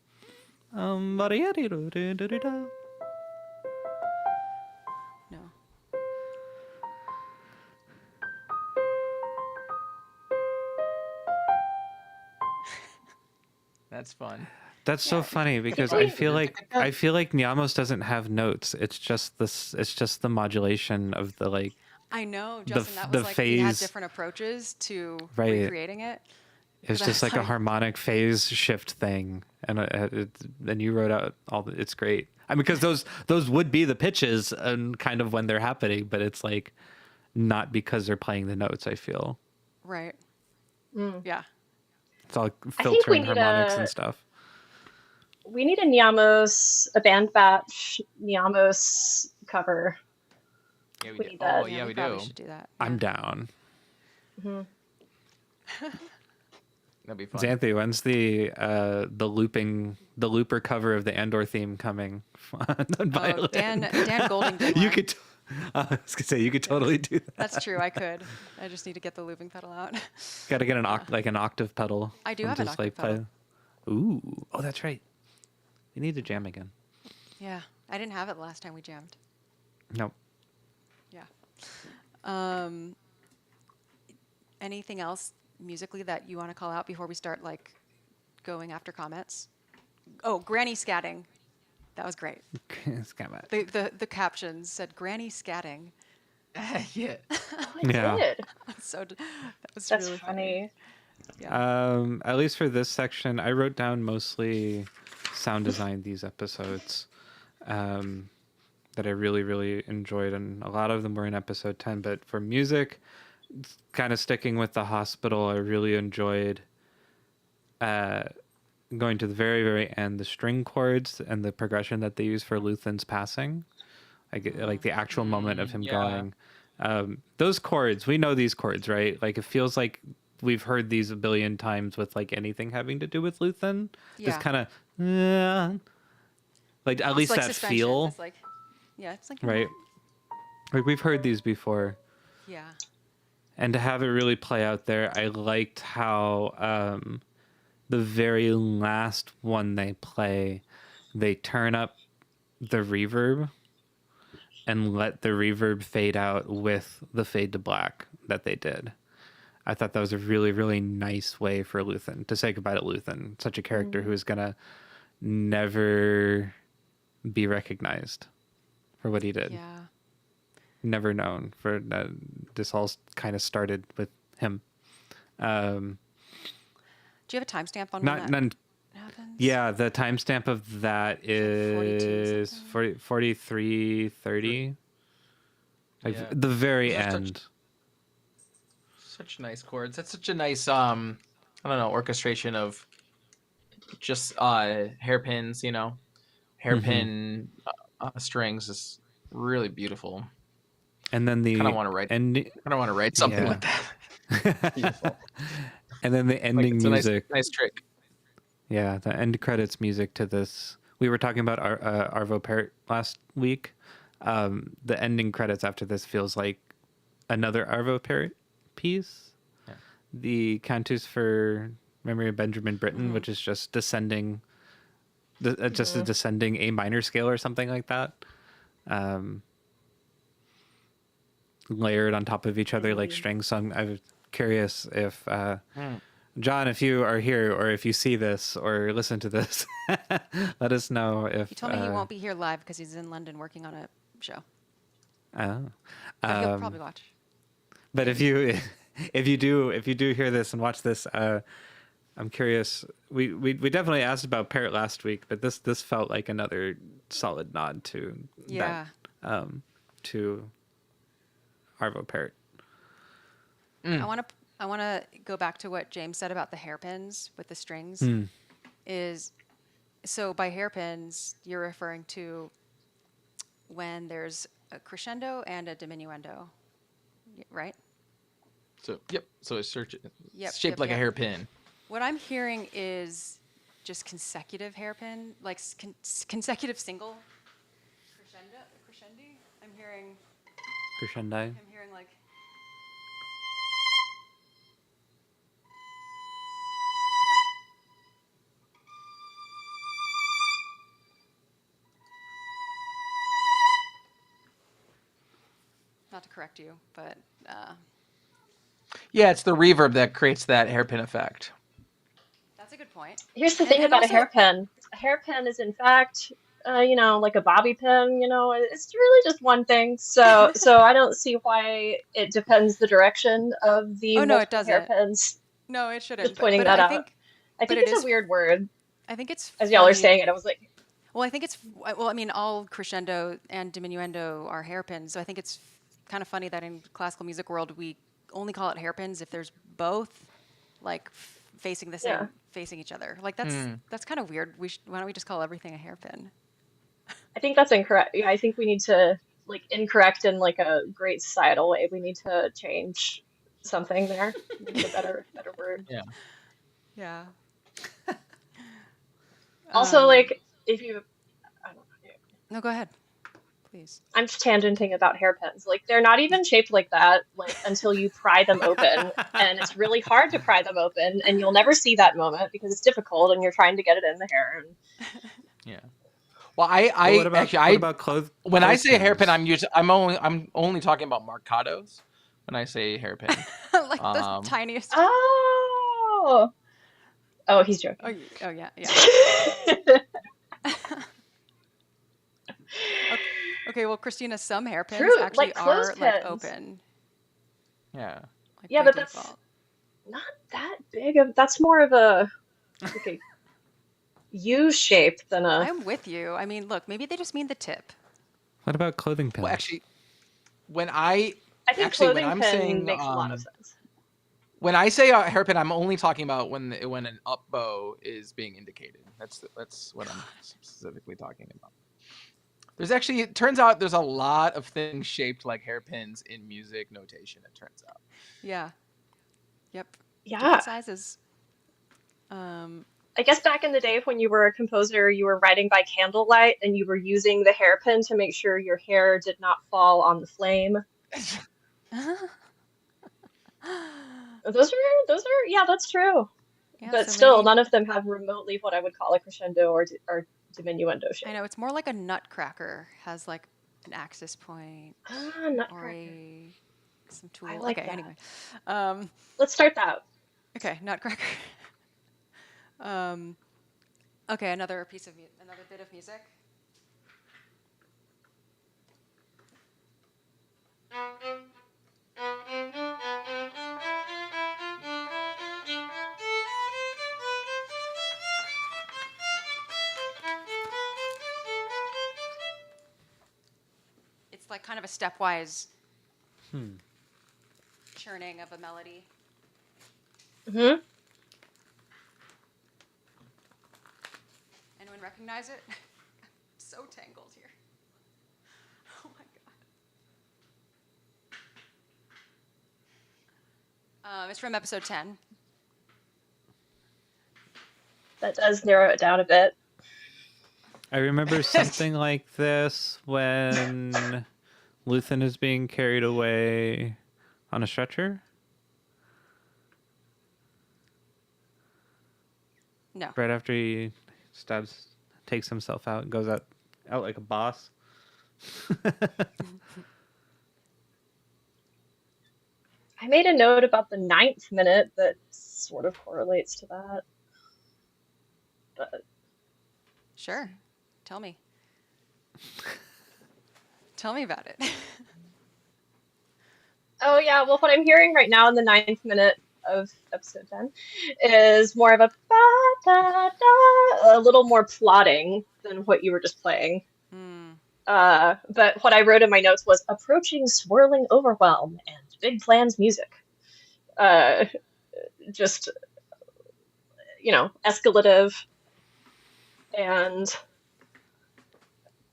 Ba-da-ya-dee-doo-doo-doo-doo-doo. No. That's fun. That's so Yeah. funny because Typically- I feel like Niamos doesn't have notes. It's just this. It's just the modulation of the like. I know, The Justin, that f- was the like, we had phase- different approaches to Right. recreating it. It's But just I was like a like- harmonic phase shift thing, and and you wrote out all. It's great. I mean, because those would be the pitches and kind of when they're happening, but it's like not because they're playing the notes. I feel Right. Mm. Yeah. it's all we filtering need harmonics a- and stuff. We need a Niamos, a band batch Niamos cover. Yeah, we We do. need Oh, that. yeah, we probably do. should do that. I'm yeah. down. Mhm. That'd be fun. Xanthi, when's the looper cover of the Andor theme coming? On Oh, violin? Dan Golding did You one. could. I was gonna say you could totally do that. That's true. I could. I just need to get the looping pedal out. Got to get an an octave pedal. I do and have an just, octave pedal. Ooh, oh, that's right. We need to jam again. Yeah. I didn't have it the last time we jammed. Nope. Yeah. Anything else musically that you want to call out before we start like going after comments? Oh, granny scatting. That was great. It's got that. The captions said granny scatting. Yeah. Oh, I Yeah. did. That was That's really funny. Yeah. At least for this section, I wrote down mostly sound design these episodes that I really, really enjoyed, and a lot of them were in episode 10. But for music, kind of sticking with the hospital, I really enjoyed going to the very, very end, the string chords and the progression that they use for Luthen's passing. Like the actual moment of him yeah. going. Those chords, we know these chords, right? Like it feels like we've heard these a billion times with like anything having to do with Luthen. Yeah. This kind of like at It's least like that suspension. feel, It's like, yeah, it's like right? Like we've heard these before. Yeah. And to have it really play out there, I liked how the very last one they play, they turn up the reverb and let the reverb fade out with the fade to black that they did. I thought that was a really, really nice way for Luthen to say goodbye to Luthen, such a character who is going to never be recognized for what he did. Yeah. Never known for this all kind of started with him. Do you have a timestamp on Not when that none. happens? Yeah, the timestamp of that is 42 43:30. Like Yeah. the very That's such- end. Such nice chords. That's such a nice I don't know, orchestration of just hairpins, you know. Hairpin strings is really beautiful. And then the Kind of want to write. I ending. kind of want to write something Yeah. like that. Beautiful. And then the Like, ending it's a music. nice trick. Yeah, the end credits music to this. We were talking about Arvo Pärt last week. The ending credits after this feels like another Arvo Pärt piece. Yeah. The Cantus for Memory of Benjamin Britten, which is just descending, just a descending A minor scale or something like that, layered on top of each other like strings. So I'm curious if John, if you are here or if you see this or listen to this, let us know if. He told me he won't be here live because he's in London working on a show. Oh. But he'll probably watch. But if you if you do hear this and watch this, I'm curious. We definitely asked about Parrot last week, but this felt like another solid nod to Yeah. that, to Arvo Parrot. I want to go back to what James said about the hairpins with the strings. Is so by hairpins you're referring to when there's a crescendo and a diminuendo, right? So so it's shaped Yep, like a yep. hairpin. What I'm hearing is just consecutive hairpin, like consecutive single crescendi. I'm hearing Crescendi. like. Not to correct you, but Yeah, it's the reverb that creates that hairpin effect. that's a good point. Here's the thing And about a also, hairpin. A hairpin is in fact, like a bobby pin. It's really just one thing. So I don't see why it depends the direction of the oh no, it multiple doesn't. hairpins. No, it Just shouldn't. pointing But that I out. think, I but think it it's is. a weird word. I think it's As y'all are funny. saying it, I was like, Well, I think it's well. I mean, all crescendo and diminuendo are hairpins. So I think it's kind of funny that in classical music world we only call it hairpins if there's both, like facing the same, yeah. facing each other. Like that's kind of weird. Why don't we just call everything a hairpin? I think that's incorrect. Yeah, I think we need to incorrect in a great societal way. We need to change something there. Make it a better word. Yeah. Yeah. Also, if you, I don't know. No, go ahead, please. I'm just tangenting about hairpins. They're not even shaped like that, until you pry them open, and it's really hard to pry them open, and you'll never see that moment because it's difficult, and you're trying to get it in the hair. And Yeah. Well, Well, what about when I say hairpin, clothespins? I'm only talking about marcados when I say hairpin. Like the tiniest. oh, oh, he's Oh, joking. oh yeah, yeah. Okay, well, Christina, some hairpins True, actually like are like clothespins. open. Yeah. Like Yeah, by but that's default. not that big of. That's more of a U shape than a. I'm with you. I mean, look, maybe they just mean the tip. What about clothing pins? Well, actually, when I think actually when clothing I'm pin saying makes a lot of sense. when I say a hairpin, I'm only talking about when an up bow is being indicated. That's what I'm specifically talking about. It turns out there's a lot of things shaped like hairpins in music notation, it turns out. Yeah. Yep. Yeah. Different sizes. I guess back in the day when you were a composer, you were writing by candlelight and you were using the hairpin to make sure your hair did not fall on the flame. Those are, yeah, that's true. Yeah, But so still, maybe, none of them have remotely what I would call a crescendo or diminuendo I shape. know it's more like a nutcracker has like an axis point Ah, or nutcracker. some tool. I like Okay, that. anyway. Let's start that. Okay, nutcracker. Okay, another bit of music. It's like kind of a stepwise churning of a melody. Hmm. Anyone recognize it? So tangled here. Oh my god. It's from episode 10. That does narrow it down a bit. I remember something like this when Luthen is being carried away on a stretcher. No. Right after he takes himself out and goes out like a boss. I made a note about the 9th minute that sort of correlates to that. But Sure. Tell me. Tell me about it. oh yeah, well, what I'm hearing right now in the 9th minute of episode 10 is more of a a little more plotting than what you were just playing. Hmm. But what I wrote in my notes was approaching swirling overwhelm and big plans music. Uh, just, escalative and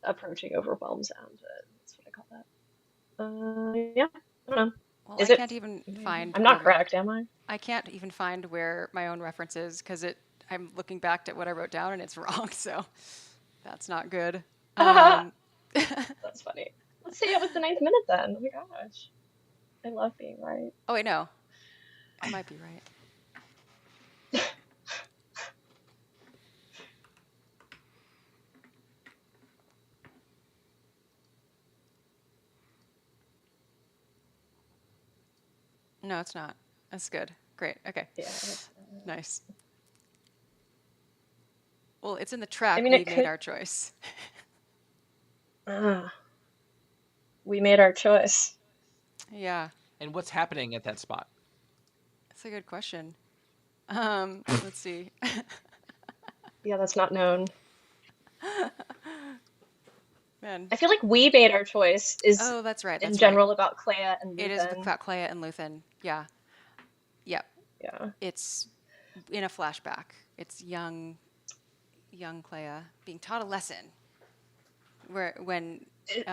approaching overwhelm sound. That's what I call that. Yeah, I don't know. Well, I Is it? can't even find I'm where not correct, am I? I can't even find where my own reference is because I'm looking back at what I wrote down and it's wrong. So that's not good. Um, That's funny. Let's say it was the 9th minute then. Oh my gosh. I love being right. oh wait, no, I might be right. No, it's not. That's good. Great. Okay. Yeah. Nice. Well, it's in the I track. mean, We it made could. our choice. We made our choice. Yeah, And what's happening at that spot? that's a good question. Let's see. Yeah, that's not known. Man. I feel like we made our choice is Oh, that's right. in That's right. general about Clea and It is Luthen. about Clea and Luthen. Yeah. Yep. Yeah. It's in a flashback. It's young Clea being taught a lesson. When It-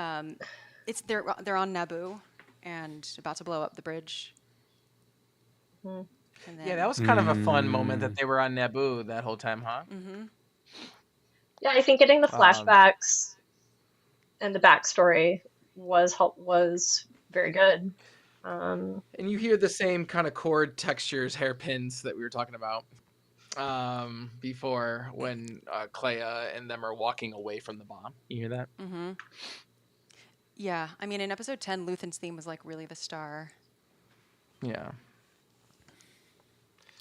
it's they're on Naboo and about to blow up the bridge. Mhm. And then, Yeah, that was kind of a fun moment Mm. that they were on Naboo that whole time, huh? Mm-hmm. Yeah, I think getting the Um, flashbacks and the backstory was very good. And you hear the same kind of chord textures, hairpins that we were talking about before when Clea and them are walking away from the bomb. You hear that? Mm-hmm. Yeah, I mean, in episode 10, Luthen's theme was like really the star. Yeah.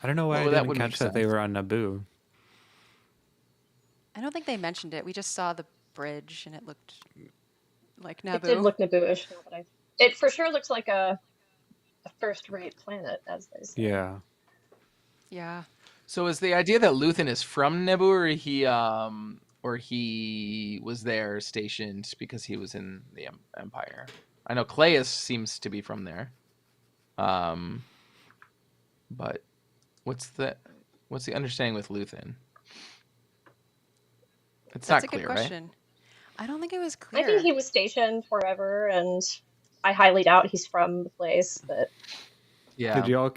I don't know why Well, I that didn't would make catch that they sense. were on Naboo. I don't think they mentioned it. We just saw the bridge and it looked like It did Naboo. look Naboo-ish now that it for sure looks like a first-rate planet, as they say. Yeah. Yeah. So is the idea that Luthen is from Naboo, or he was there stationed because he was in the Empire? I know Cleus seems to be from there. But what's the understanding with Luthen? It's That's not a clear, good right? question. I don't think it was Maybe clear. he was stationed forever, and I highly doubt he's from the place. But Yeah. Did you all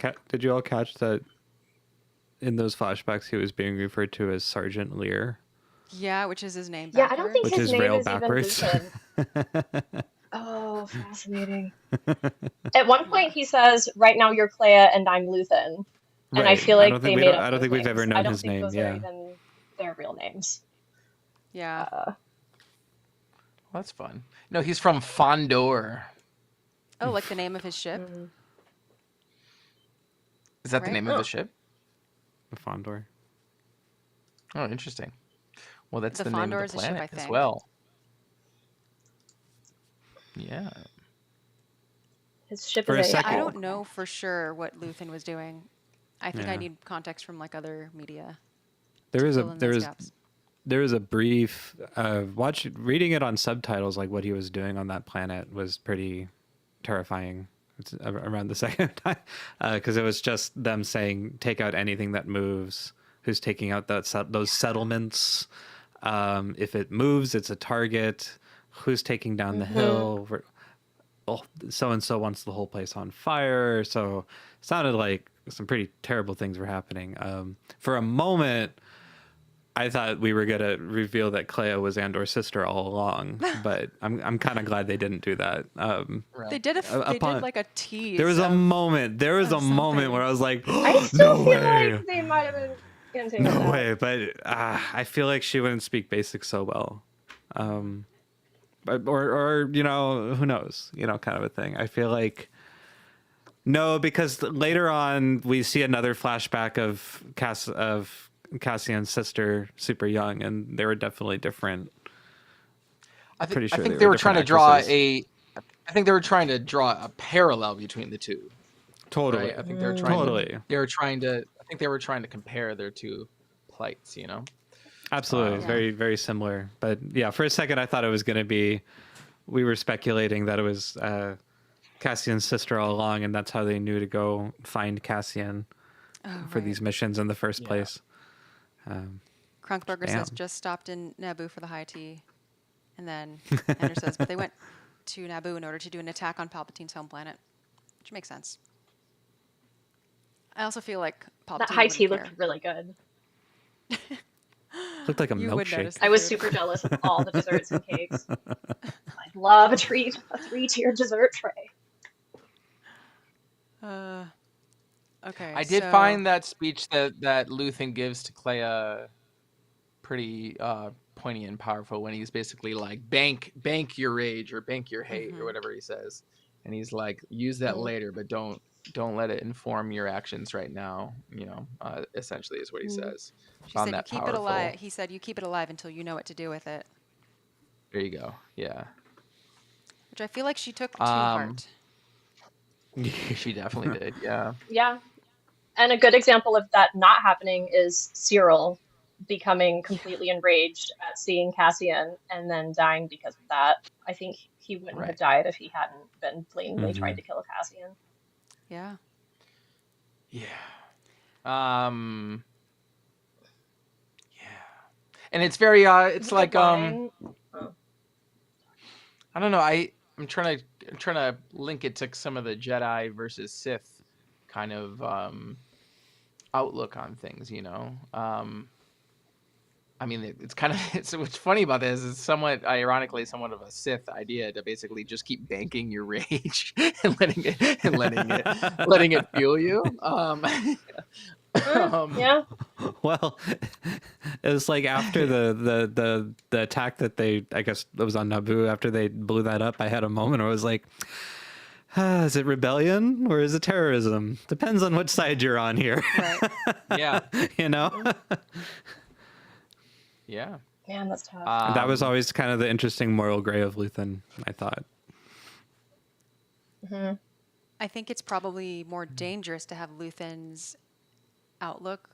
catch that in those flashbacks he was being referred to as Sergeant Lear, Yeah, which is his name yeah, I don't think which his is name rail is even backwards? Luthen. Oh, fascinating. At one point, he says, "Right now, you're Clea, and I'm Luthen." And I Right. feel I like don't they think made up I don't those think we've ever names. I known don't his think name. those are Yeah. even their real names. Yeah. Uh, Well, that's fun. No, he's from Fondor. Oh, like the name of his ship, mm. Is that the right? name of Oh, the ship? The Fondor. Oh, interesting. Well, that's The the name Fondor of is the a ship, I planet as think. well. Yeah. his ship For is a a Yeah, I second. don't know for sure what Luthen was doing. I think I Yeah. need context from like other media There to is a fill in those gaps. there was a brief reading it on subtitles, like what he was doing on that planet was pretty terrifying. It's around the second time because it was just them saying take out anything that moves. Who's taking out those settlements? If it moves, it's a target. Who's taking down the hill? So and so wants the whole place on fire. So it sounded like some pretty terrible things were happening. For a moment, I thought we were gonna reveal that Clea was Andor's sister all along, but I'm kind of glad they didn't do that. Right. They did they did upon like a tease. there was a of moment. There was of a moment something. where I was like, I still "No feel way, like they might have been hinting at no that. way!" But I feel like she wouldn't speak basic so well, or who knows, kind of a thing. I feel like No, because later on we see another flashback of Cassian's sister, super young, and they were definitely different. Pretty I sure think they they were were different trying to draw actresses. I think they were trying to draw a parallel between the two. Totally, Right. I think totally, I think they were trying to compare their two plights, you know. absolutely, Yeah. very very similar. But yeah, for a second I thought it was going to be. We were speculating that it was Cassian's sister all along, and that's how they knew to go find Cassian Oh, for right. these missions in the first Yeah. place. Krunkberger says Damn. just stopped in Naboo for the high tea, and then Ender says, but they went to Naboo in order to do an attack on Palpatine's home planet, which makes sense. I also feel like That Palpatine high tea wouldn't looked care. really good. Looked like a You would notice milkshake. the I was food. super jealous of all the desserts and cakes. I love a three-tier dessert tray. Okay, I did so find that speech that Luthen gives to Clea pretty poignant and powerful when he's basically like bank your rage or bank your hate or whatever he says, and he's like use that Mm. later, but don't let it inform your actions right now. You know, essentially is what he Mm. says. she Found said you that keep it powerful. alive. He said you keep it alive until you know what to do with it, There you go. Yeah. which I feel like she took to Um, heart. She definitely did. Yeah. Yeah. And a good example of that not happening is Cyril becoming completely enraged at seeing Cassian and then dying because of that. I think he wouldn't have Right. died if he hadn't been blatantly Mhm. trying to kill Cassian. Yeah. Yeah. Yeah. And it's very it's The like line. Oh. I don't know. I'm trying to link it to some of the Jedi versus Sith kind of outlook on things, you know. I mean, it's kind of it's what's funny about this is somewhat ironically somewhat of a Sith idea to basically just keep banking your rage and letting it fuel you. Um, Yeah. Well, it was like after the attack that they, I guess it was on Naboo, after they blew that up, I had a moment where I was like, is it rebellion or is it terrorism? Depends on which side you're on here. Right. yeah, You know? yeah. Man, that's tough. That was Um, always kind of the interesting moral gray of Luthen, I thought. Hmm. I think it's probably more dangerous to have Luthen's outlook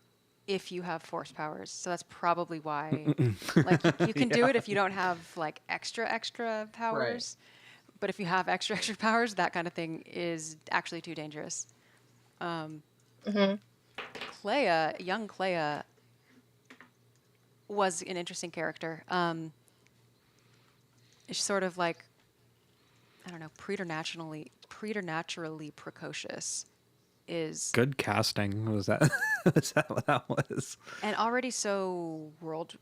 if you have force powers. So that's probably why, like, you can do it if you don't have like extra powers. But if you have extra powers, that kind of thing is actually too dangerous. Hmm. Young Clea, was an interesting character. She's sort of like, I don't know, preternaturally precocious is, Good casting. Was that was that what that was? and already so world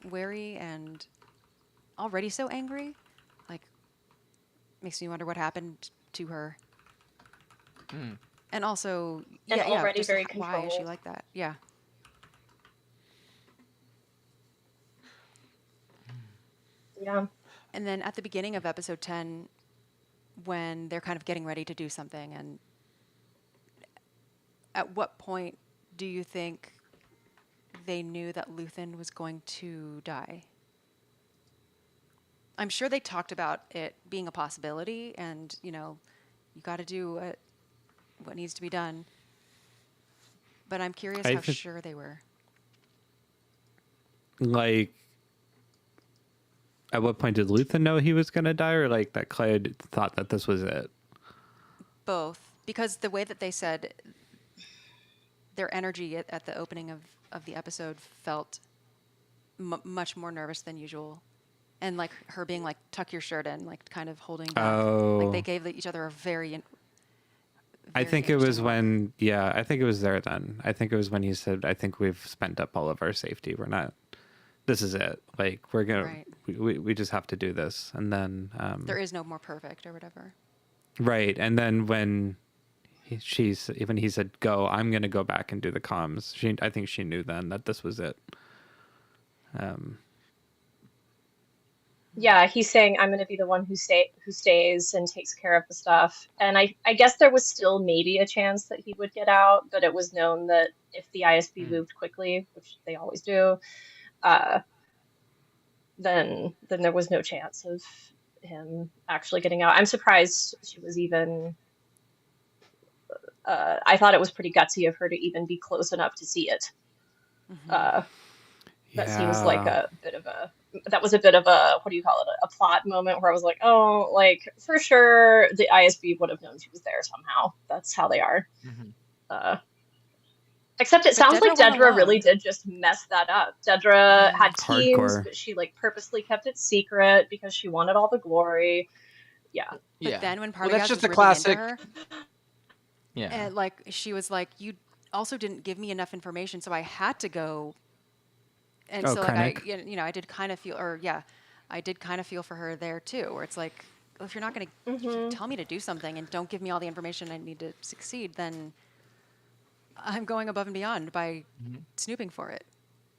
weary and already so angry. Like, makes me wonder what happened to her. And also, And yeah, already just very why is she controlled. like that? Yeah. Yeah. And then at the beginning of episode 10, when they're kind of getting ready to do something, and at what point do you think they knew that Luthen was going to die? I'm sure they talked about it being a possibility, and, you got to do what needs to be done. But I'm curious I how think- sure they were. Like, at what point did Luthen know he was going to die, or like that Clea thought that this was it? Both. Because the way that they said their energy at the opening of the episode felt much more nervous than usual. And like her being like, tuck your shirt in, like kind of holding back. Like they Oh. gave each other a very I think it interesting was look. when, yeah, I think it was there then. I think it was when he said, I think we've spent up all of our safety. We're not, this is it. Like, we're going Right. to, we just have to do this. And then, There is no more perfect or whatever. right. And then when he said, go, I'm going to go back and do the comms. I think she knew then that this was it. Yeah, he's saying I'm going to be the one who stays and takes care of the stuff. And I guess there was still maybe a chance that he would get out, but it was known that if the ISB Mm. moved quickly, which they always do, uh, then there was no chance of him actually getting out. I'm surprised she was even. I thought it was pretty gutsy of her to even be close enough to see it. Hmm. Uh, that seems like Yeah. a bit of a that was a bit of a, what do you call it, a plot moment where I was like, oh, like for sure the ISB would have known she was there somehow. That's how they are. Mhm. Uh, except it But sounds like Dedra went Dedra really alone. did just mess that up. Dedra Mm. had teams, Hardcore. but she like purposely kept it secret because she wanted all the glory. Yeah. But Yeah. then when Well, that's Partagaz just was a ribbing into classic. her, Yeah. and like she was like, "You also didn't give me enough information, so I had to go." And Oh, so like Krennic. I did kind of feel, or yeah, I did kind of feel for her there too, where it's like, well, if you're not going to Hmm. tell me to do something and don't give me all the information I need to succeed, then I'm going above and beyond by Mhm. snooping for it.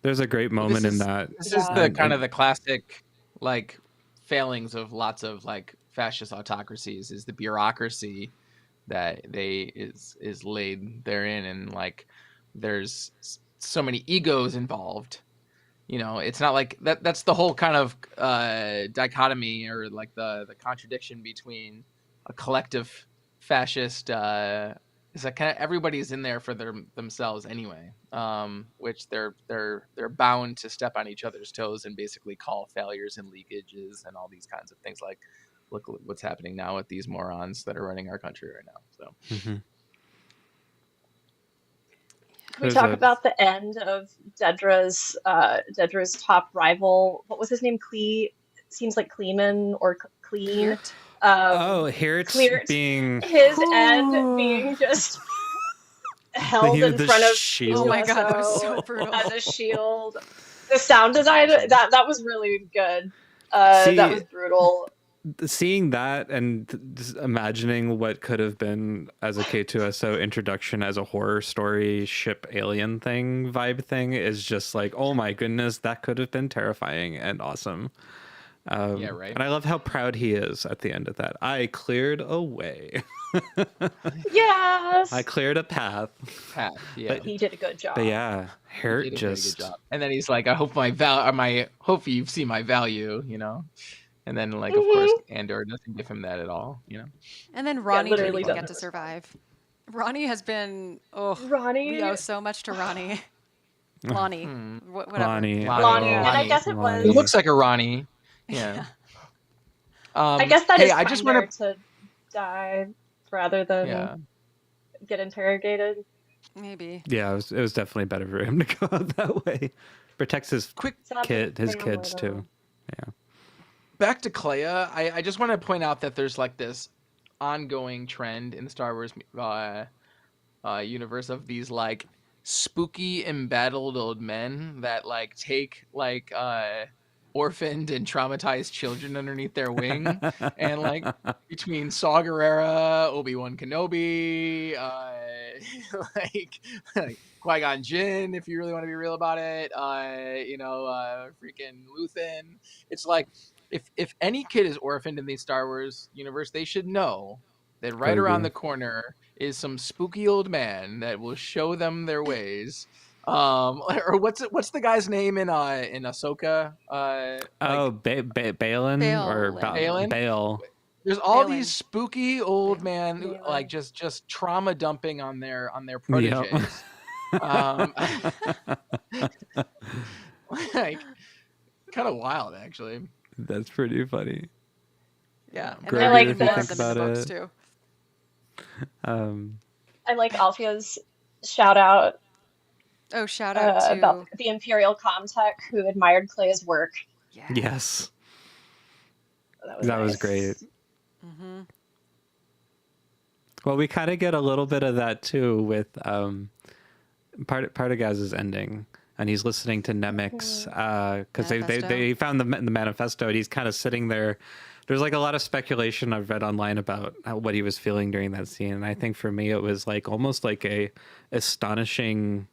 There's a great Well, this moment in is that. this is the Yeah. kind of And the classic like failings of lots of like fascist autocracies is the bureaucracy that they is laid therein, and like there's so many egos involved. You know, it's not like that's the whole kind of dichotomy, or like the contradiction between a collective fascist is that kind of everybody's in there for themselves anyway, which they're bound to step on each other's toes and basically call failures and leakages and all these kinds of things. Like look what's happening now with these morons that are running our country right now. So mhm. Can we There's talk a about the end of Dedra's top rival? What was his name? Seems like Kleeman or Cleen. Heart. oh, Um, here it's Cleart. being His end being just held in the front of Oh my shield. God, that was H2SO so as brutal. a shield. The sound design, that was really good. That See, was brutal. seeing that and just imagining what could have been as a K2SO introduction as a horror story ship alien thing vibe thing is just like, oh my goodness, that could have been terrifying and awesome. yeah, right. And I love how proud he is at the end of that. I cleared a way. I Yes, cleared a path. Path, yeah. But he did a good but job. yeah, He Hurt did a very good just job. And then he's like, I hope hope you see my value, you know? And then like of course Hmm. Andor doesn't give him that at all, you know? And then Yeah, Ronnie didn't literally even doesn't get to respond. survive. Ronnie has been, oh, we Ronnie. owe so much to Ronnie. Lonnie, Hmm. whatever. Lonnie. Lonnie. Lonnie, Oh, and I Lonnie. guess it He Lonnie. looks was. like a Ronnie. Yeah. Yeah, I guess that Hey, is I just want kinder to to die rather than yeah. get interrogated. maybe. Yeah, it was definitely better for him to go out that way. Protects his Quick Sad for the his family, kids though. too. Yeah. back to Clea. I just want to point out that there's like this ongoing trend in the Star Wars universe of these like spooky embattled old men that like take like orphaned and traumatized children underneath their wing, and like between Saw Gerrera, Obi-Wan Kenobi, like Qui-Gon Jinn, if you really want to be real about it, freaking Luthen. It's like if any kid is orphaned in the Star Wars universe, they should know that right around Grogu. the corner is some spooky old man that will show them their ways. Or what's the guy's name in Ahsoka? Oh, Like Balin or Balin. Balin. Bale. There's all these Balin. spooky old Balin. man like Balin. just trauma dumping on their Yep. proteges. Um, like kind of wild actually. That's pretty funny. Yeah, Yeah. and I there are Grogu, like even if you more of think them in the about books it. too. Um, I like Alfia's shout out Oh, shout out about to, the Imperial Comtech who admired Clea's work. yeah. yes, That was that was great. nice. Mm-hmm. Well, we kind of get a little bit of that too with Partagaz's ending, and he's listening to Nemec's because Manifesto. they found the manifesto, and he's kind of sitting there. There's like a lot of speculation I've read online about what he was feeling during that scene, and I think for me it was like almost like a astonishing,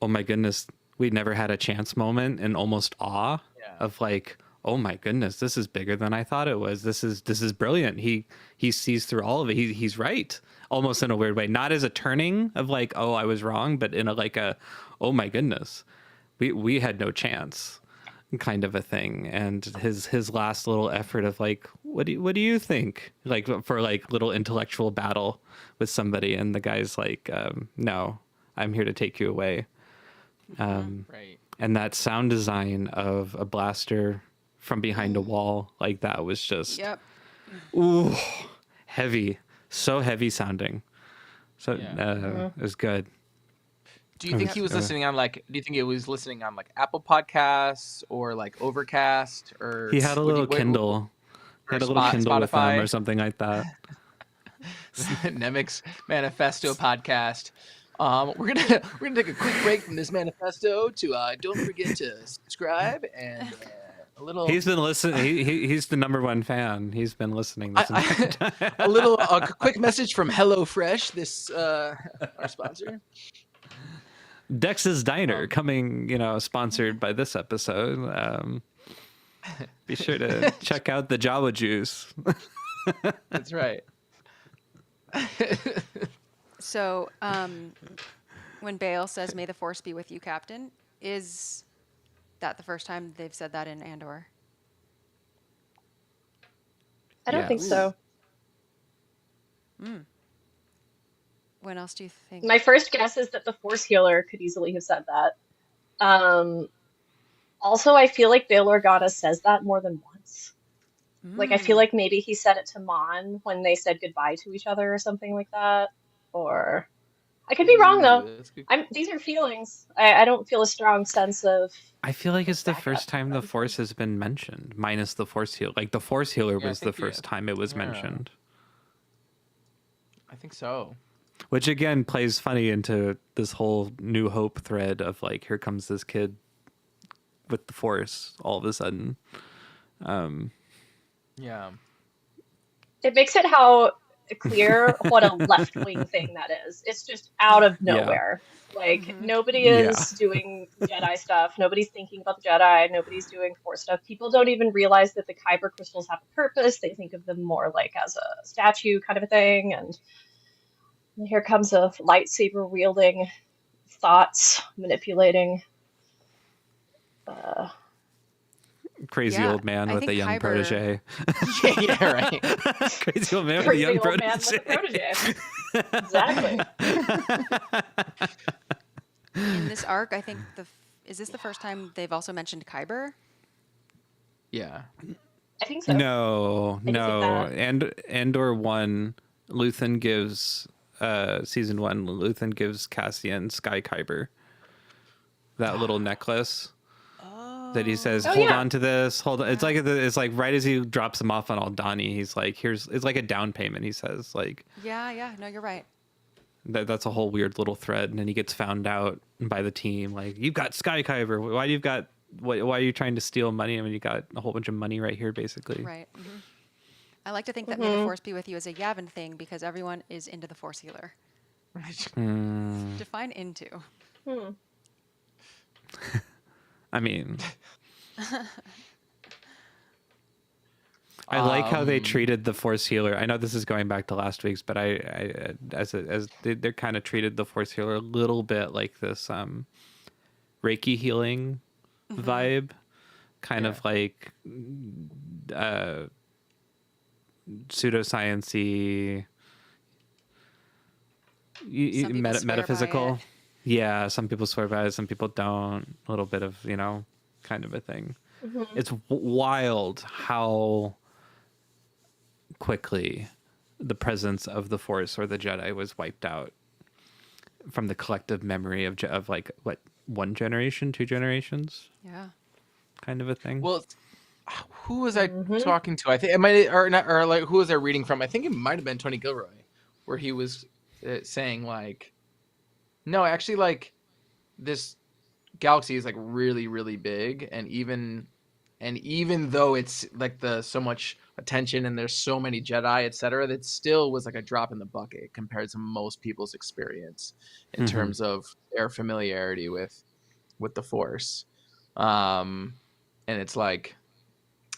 oh my goodness, we never had a chance moment, and almost awe Yeah. of like, oh my goodness, this is bigger than I thought it was. This is brilliant. He sees through all of it. He's right, almost in a weird way. Not as a turning of like, oh, I was wrong, but in a like a, oh my goodness, we had no chance, kind of a thing. And his last little effort of like, what do you think? Like for like little intellectual battle with somebody, and the guy's like, no, I'm here to take you away. Right. And that sound design of a blaster from behind a wall, like that was just Yep. ooh, heavy, so heavy sounding. So Yeah. it was good. Do you think he was listening on like? Do you think it was listening on like Apple Podcasts or like Overcast or? He had a little Kindle. He or had a little Kindle with him Spotify? or something like that. Nemec's Manifesto podcast. We're gonna take a quick break from this manifesto to don't forget to subscribe and a little. He's been listening. He's the number one fan. He's been listening this entire time. a quick message from HelloFresh. This our sponsor. Dex's Diner coming, sponsored by this episode. Be sure to check out the Java Juice. That's right. So, when Bale says, "May the Force be with you, Captain," is that the first time they've said that in Andor? I don't think so. When else do you think? My first guess is that the Force healer could easily have said that. Also, I feel like Bail Organa says that more than once. Like, I feel like maybe he said it to Mon when they said goodbye to each other or something like that. Or I could be wrong though. These are feelings. I don't feel a strong sense of. I feel like it's the backup first time the from Force has been mentioned, minus the Force healer. Like the Force healer Yeah, I was the think first time it was mentioned, I think so. which again plays funny into this whole New Hope thread of like, here comes this kid with the Force all of a sudden. Yeah. It makes it how clear what a left-wing thing that is. It's just out of nowhere. Like, nobody is doing Jedi stuff. Nobody's thinking about the Jedi. Nobody's doing Force stuff. People don't even realize that the Kyber crystals have a purpose. They think of them more like as a statue kind of a thing. And here comes a lightsaber-wielding, thoughts manipulating. Crazy Yeah, old man I with a think young Kyber- protege. Yeah, right. Crazy old man with a Crazy young old man with a protege. Exactly. In this arc, I think is this the first time they've also mentioned Kyber? Yeah. I think so. No. I can see that. And Andor 1, Luthen gives season 1, Luthen gives Cassian Sky Kyber. That little necklace. That he says, hold on to this. Hold on. It's like right as he drops him off on Aldhani, he's like, it's like a down payment. He says, like, Yeah. No, you're right. that's a whole weird little thread. And then he gets found out by the team, like, you've got Sky Kyber. Why are you trying to steal money? I mean, you got a whole bunch of money right here, basically. Right. I like to think that May the Force be with you is a Yavin thing because everyone is into the Force healer. Define into. I mean, I like how they treated the Force healer. I know this is going back to last week's, but they're kind of treated the Force healer a little bit like this Reiki healing vibe, kind of like pseudoscience-y, Some people swear by metaphysical. it. Yeah, some people swear by it, some people don't. A little bit of, kind of a thing. It's wild how quickly the presence of the Force or the Jedi was wiped out from the collective memory of like, what, one generation, 2 generations? Yeah. Kind of a thing. Well, who was I talking to? I think it might, or not, or like who was I reading from? I think it might have been Tony Gilroy, where he was saying like, no, actually, like this galaxy is like really, really big, and even though it's like so much attention and there's so many Jedi, etc., that still was like a drop in the bucket compared to most people's experience in terms of their familiarity with the Force. And it's like,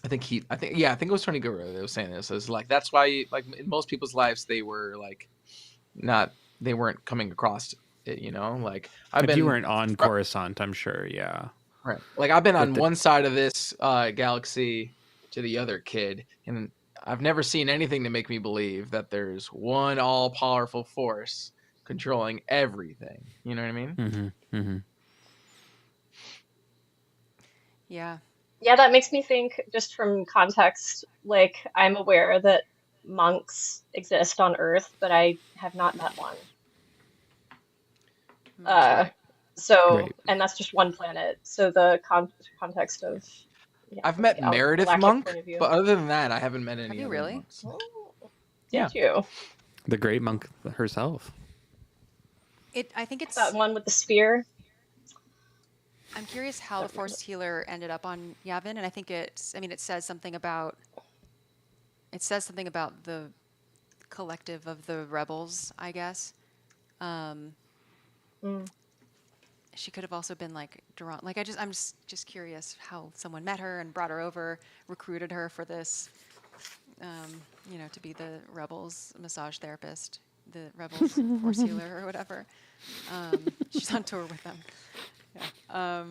I think it was Tony Guru that was saying this. It's like that's why like in most people's lives they were like they weren't coming across it, you know? Like If you weren't on Coruscant, I'm sure, yeah. right. Like I've been on But one side of this galaxy to the other, kid, and I've never seen anything to make me believe that there's one all-powerful force controlling everything. You know what I mean? Mm-hmm, mm-hmm. Yeah. Yeah, that makes me think, just from context, like I'm aware that monks exist on Earth, but I have not met one. Uh, so, Right. and that's just one planet. So the context of, yeah, I've from met the Meredith galactic Monk, point of view. but other than that, I haven't met Have any you other really? monks. Oh, Yeah. did you? The great monk herself. I think it's. That one with the spear? I'm curious how the Force Healer ended up on Yavin, and I think it's. I mean, it says something about. It says something about the collective of the rebels, I guess. Mm. She could have also been like drawn. Like I'm just curious how someone met her and brought her over, recruited her for this. To be the rebels massage therapist, the rebels Force Healer or whatever. She's on tour with them. Yeah.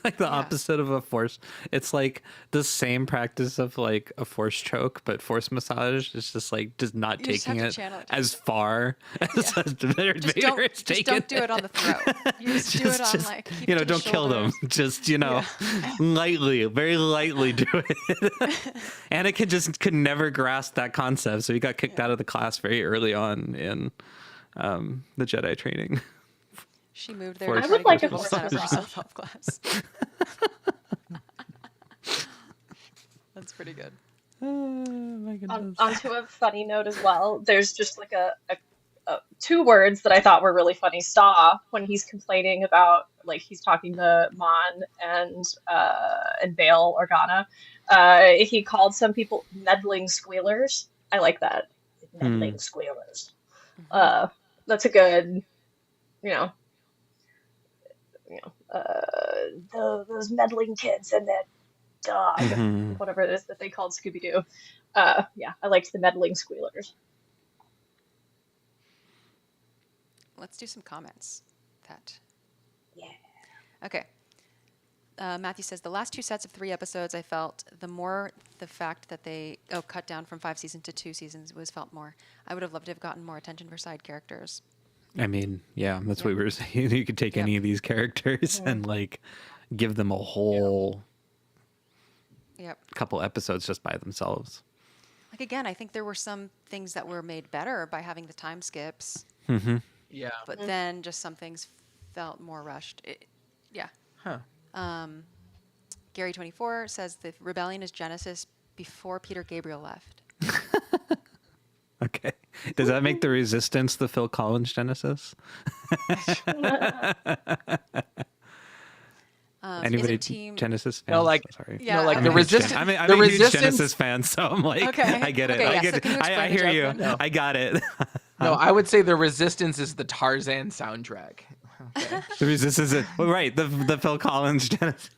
Like the Yeah. opposite of a force. It's like the same practice of like a force choke, but force massage is just like just not You just taking have it to channel it. as far as Yeah. Vader Just is taking don't do it on the throat. You just do it on like keep it to the don't kill them. shoulders. Just lightly, very lightly do it. Anakin could never grasp that concept, so he got kicked out of the class very early on in the Jedi training. She moved there Force- to I try would to like get a people to force sign up for massage. self-help class. That's pretty good. Oh my goodness. Onto a funny note as well, there's just like two words that I thought were really funny. Saw, when he's complaining about, like, he's talking to Mon and Bail Organa. He called some people meddling squealers. I like that. Meddling squealers. That's a good, you know, those meddling kids and that dog, Mhm. whatever it is that they called Scooby-Doo. Yeah, I liked the meddling squealers. Let's do some comments. Yeah. Okay. Matthew says, the last two sets of 3 episodes, I felt the fact that they cut down from 5 seasons to 2 seasons was felt more. I would have loved to have gotten more attention for side characters. I mean, yeah, that's what we were saying. You could take any of these characters and like give them a whole Yep. couple episodes just by themselves. Like again, I think there were some things that were made better by having the time skips, Mm-hmm. Yeah. but then just some things felt more rushed. Yeah. Huh. Gary24 says the rebellion is Genesis before Peter Gabriel left. Okay. Does that make the Resistance the Phil Collins Genesis? Anybody isn't team- Genesis fans? No, like Sorry. Yeah, no, like I'm the a huge resistance. I'm the a huge resistance. Genesis fan, so I'm like, Okay. I get it. Okay, I yeah, get so it. can you explain I the hear you. joke then? I got it. No, I would say the resistance is the Tarzan soundtrack. Okay. The Resistance is well, right. The Phil Collins Genesis.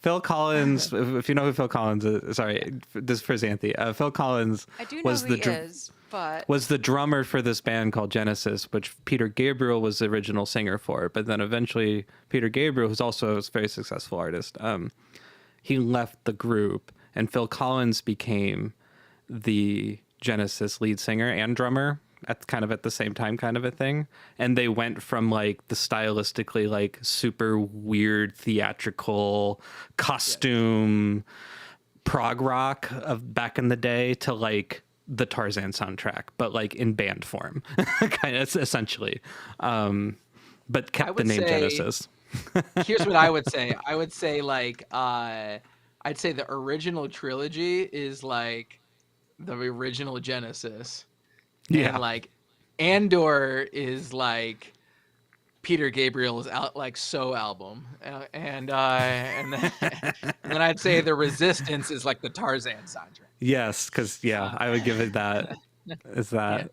Phil Collins, if you know who Phil Collins is, sorry, this is for Xanthi. Phil Collins I do know was who the he is, but was the drummer for this band called Genesis, which Peter Gabriel was the original singer for. But then eventually Peter Gabriel, who's also a very successful artist, he left the group, and Phil Collins became the Genesis lead singer and drummer at the same time, kind of a thing. And they went from like the stylistically like super weird theatrical costume prog rock of back in the day to like the Tarzan soundtrack, but like in band form, kind of essentially. But kept the would name say- Genesis. Here's what I would say. I would say like I'd say the original trilogy is like the original Genesis. Yeah. And like Andor is like Peter Gabriel's So album. And then and then I'd say the Resistance is like the Tarzan soundtrack. Yes, because I would give it that. Is that?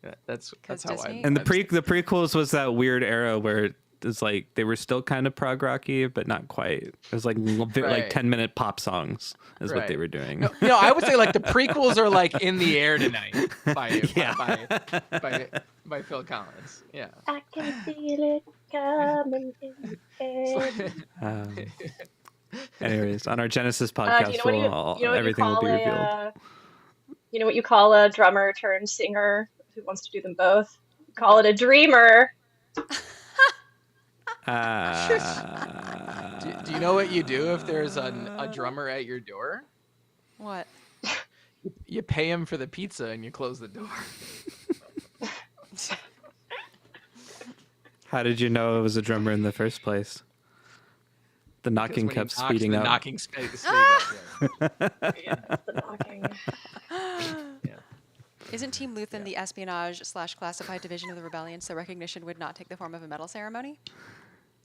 Yeah, that's 'Cause how Disney- And the I'd- prequels was that weird era where is like they were still kind of prog rocky, but not quite. It was like like Right. 10-minute pop songs is what they Right. were doing. No, I would say like the prequels are like In the Air Tonight by Yeah. by Phil Collins. Yeah. I can feel it coming in the air. Um, anyways, on our Genesis Do podcast, you know what everything will be revealed. you know what you call a drummer turned singer who wants to do them both? You call it a dreamer. Do you know what you do if there's a drummer at your door? What? You pay him for the pizza and you close the door. How did you know it was a drummer in the first place? The knocking Because when kept he knocks, speeding the up. knocking speeds up. Yeah, it's the knocking. Yeah. Isn't Team Luthen the espionage/classified division of the rebellion, so recognition would not take the form of a medal ceremony?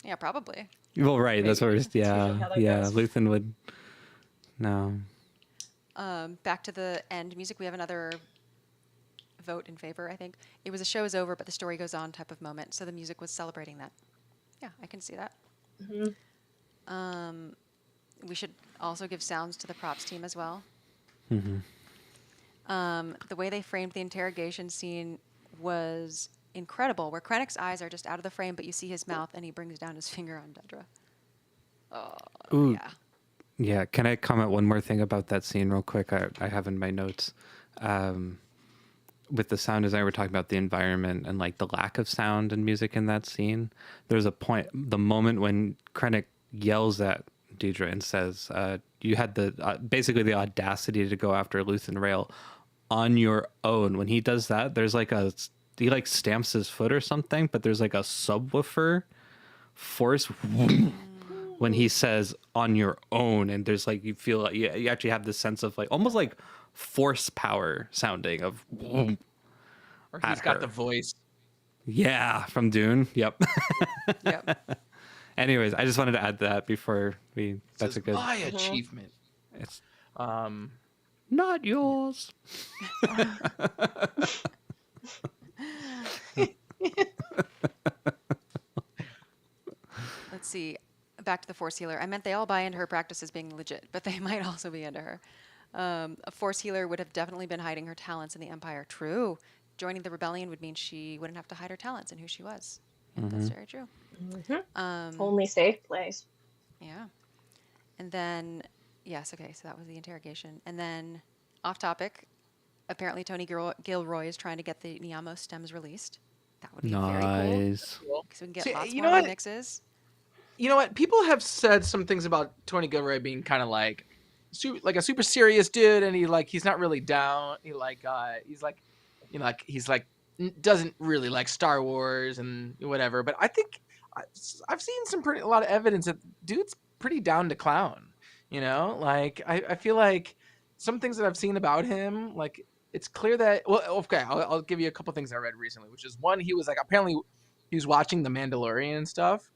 Yeah, probably. Well, right. That's what we're. usually Yeah, how that yeah. goes. Luthen would. No. Back to the end music, we have another vote in favor, I think. It was a show is over, but the story goes on type of moment, so the music was celebrating that. Yeah, I can see that. Mm-hmm. We should also give sounds to the props team as well. Mm-hmm. The way they framed the interrogation scene was incredible, where Krennic's eyes are just out of the frame, but you see his mouth, and he brings down his finger on Dedra. Oh, Ooh. yeah. Yeah. Can I comment one more thing about that scene real quick? I have in my notes. With the sound design, we're talking about the environment and like the lack of sound and music in that scene. There's a point, the moment when Krennic yells at Dedra and says, "You had the basically the audacity to go after Luthen Rail on your own." When he does that, there's like he like stamps his foot or something, but there's like a subwoofer force when he says "on your own," and there's like you feel like you actually have this sense of like almost like force power sounding of. Or he's At got her. the voice. Yeah, from Dune. Yep. Yep. Anyways, I just wanted to add that before we. That's Says, a good. my achievement. It's Um, not yours. Let's see. Back to the Force Healer. I meant they all buy into her practice as being legit, but they might also be into her. A Force Healer would have definitely been hiding her talents in the Empire. True. Joining the rebellion would mean she wouldn't have to hide her talents and who she was. That's very true. Only safe place. Yeah. And then, yes, okay, so that was the interrogation. And then, off topic, apparently Tony Gilroy is trying to get the Niamo stems released. That would be very cool. Nice. Because we can get See, lots you more know what? remixes. you know what? People have said some things about Tony Gilroy being kind of like a super serious dude, and he's not really down. He's doesn't really like Star Wars and whatever. But I think I've seen a lot of evidence that dude's pretty down to clown. You know, like I feel like some things that I've seen about him, like it's clear that I'll give you a couple things I read recently, which is one, he was like apparently he was watching The Mandalorian and stuff.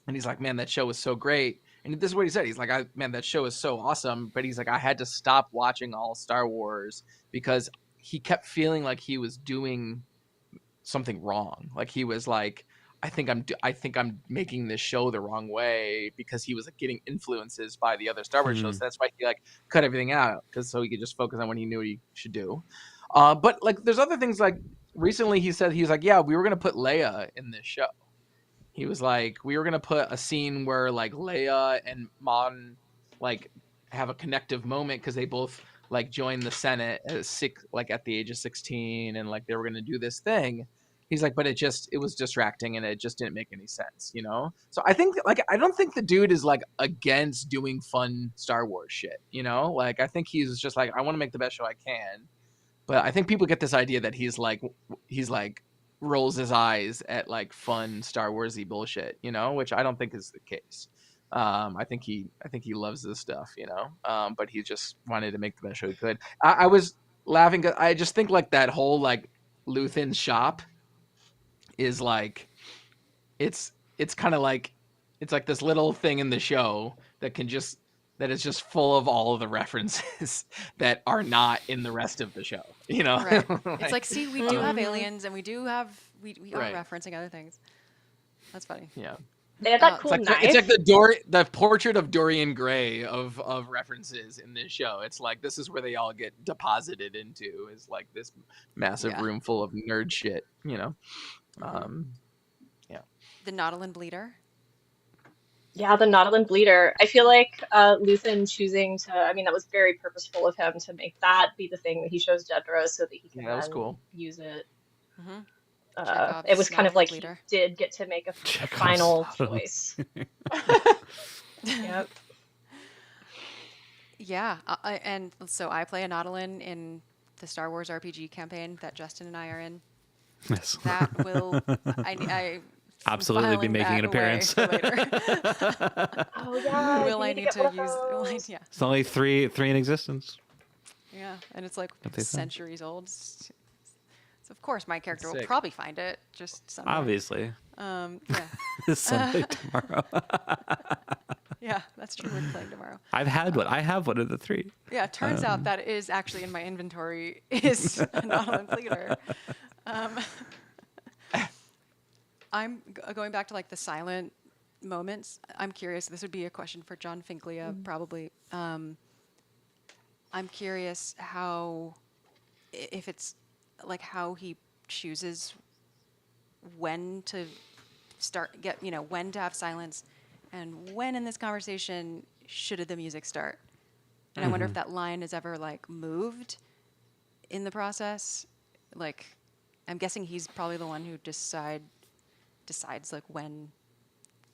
And he's like, man, that show was so great. And this is what he said. He's like, man, that show is so awesome. But he's like, I had to stop watching all Star Wars because he kept feeling like he was doing something wrong. Like he was like, I think I'm making this show the wrong way, because he was like getting influences by the other Star Wars shows. That's why he like cut everything out, so he could just focus on what he knew he should do. But like, there's other things. Like recently, he was like, yeah, we were gonna put Leia in this show. He was like, we were gonna put a scene where like Leia and Mon like have a connective moment because they both like joined the Senate at the age of 16, and like they were gonna do this thing. He's like, but it was distracting and it just didn't make any sense, you know? So I think like I don't think the dude is like against doing fun Star Wars shit, you know? Like I think he's just like, I want to make the best show I can. But I think people get this idea that he's like rolls his eyes at like fun Star Warsy bullshit, you know, which I don't think is the case. I think he loves this stuff, you know. But he just wanted to make the best show he could. I was laughing. I just think like that whole like Luthen shop is like, it's kind of like, it's like this little thing in the show that is just full of all of the references that are not in the rest of the show, you know? Right. It's like, see, we do have aliens, and we are Right. referencing other things. That's funny. Yeah. They had that It's cool It's knife. like the portrait of Dorian Gray of references in this show. It's like this is where they all get deposited into, is like this massive Yeah. room full of nerd shit, you know. Mhm. Yeah. The Nautilin Bleeder. Yeah, the Nautilin Bleeder. I feel like Luthen choosing to, I mean, that was very purposeful of him to make that be the thing that he shows Jedra so that he can Yeah, that was then cool. use it. Mm-hmm. It Chekhov's was kind of Nautilin like he Bleeder. did get to make a Chekhov's final Nautilin. choice. Yep. Yeah, and so I play a Nautilin in the Star Wars RPG campaign that Justin and I are in. Yes. That will I Absolutely be filing making that an away appearance. for later. Oh yeah, Will you I need to need get to one of use? those. Yeah, It's only three in existence. yeah, and it's like What they said. centuries old. So of course my character will Sick. probably find it just someday. Obviously. Yeah, Someday tomorrow. yeah, that's true. We're playing tomorrow. I've had one. I have one of the three. Yeah, it turns out that is actually in my inventory is a Nautilin Bleeder. Um, I'm going back to like the silent moments. I'm curious. This would be a question for John Finklia, probably. I'm curious how, if it's like how he chooses when to when to have silence, and when in this conversation should the music start. And I wonder if that line is ever like moved in the process. Like, I'm guessing he's probably the one who decides like when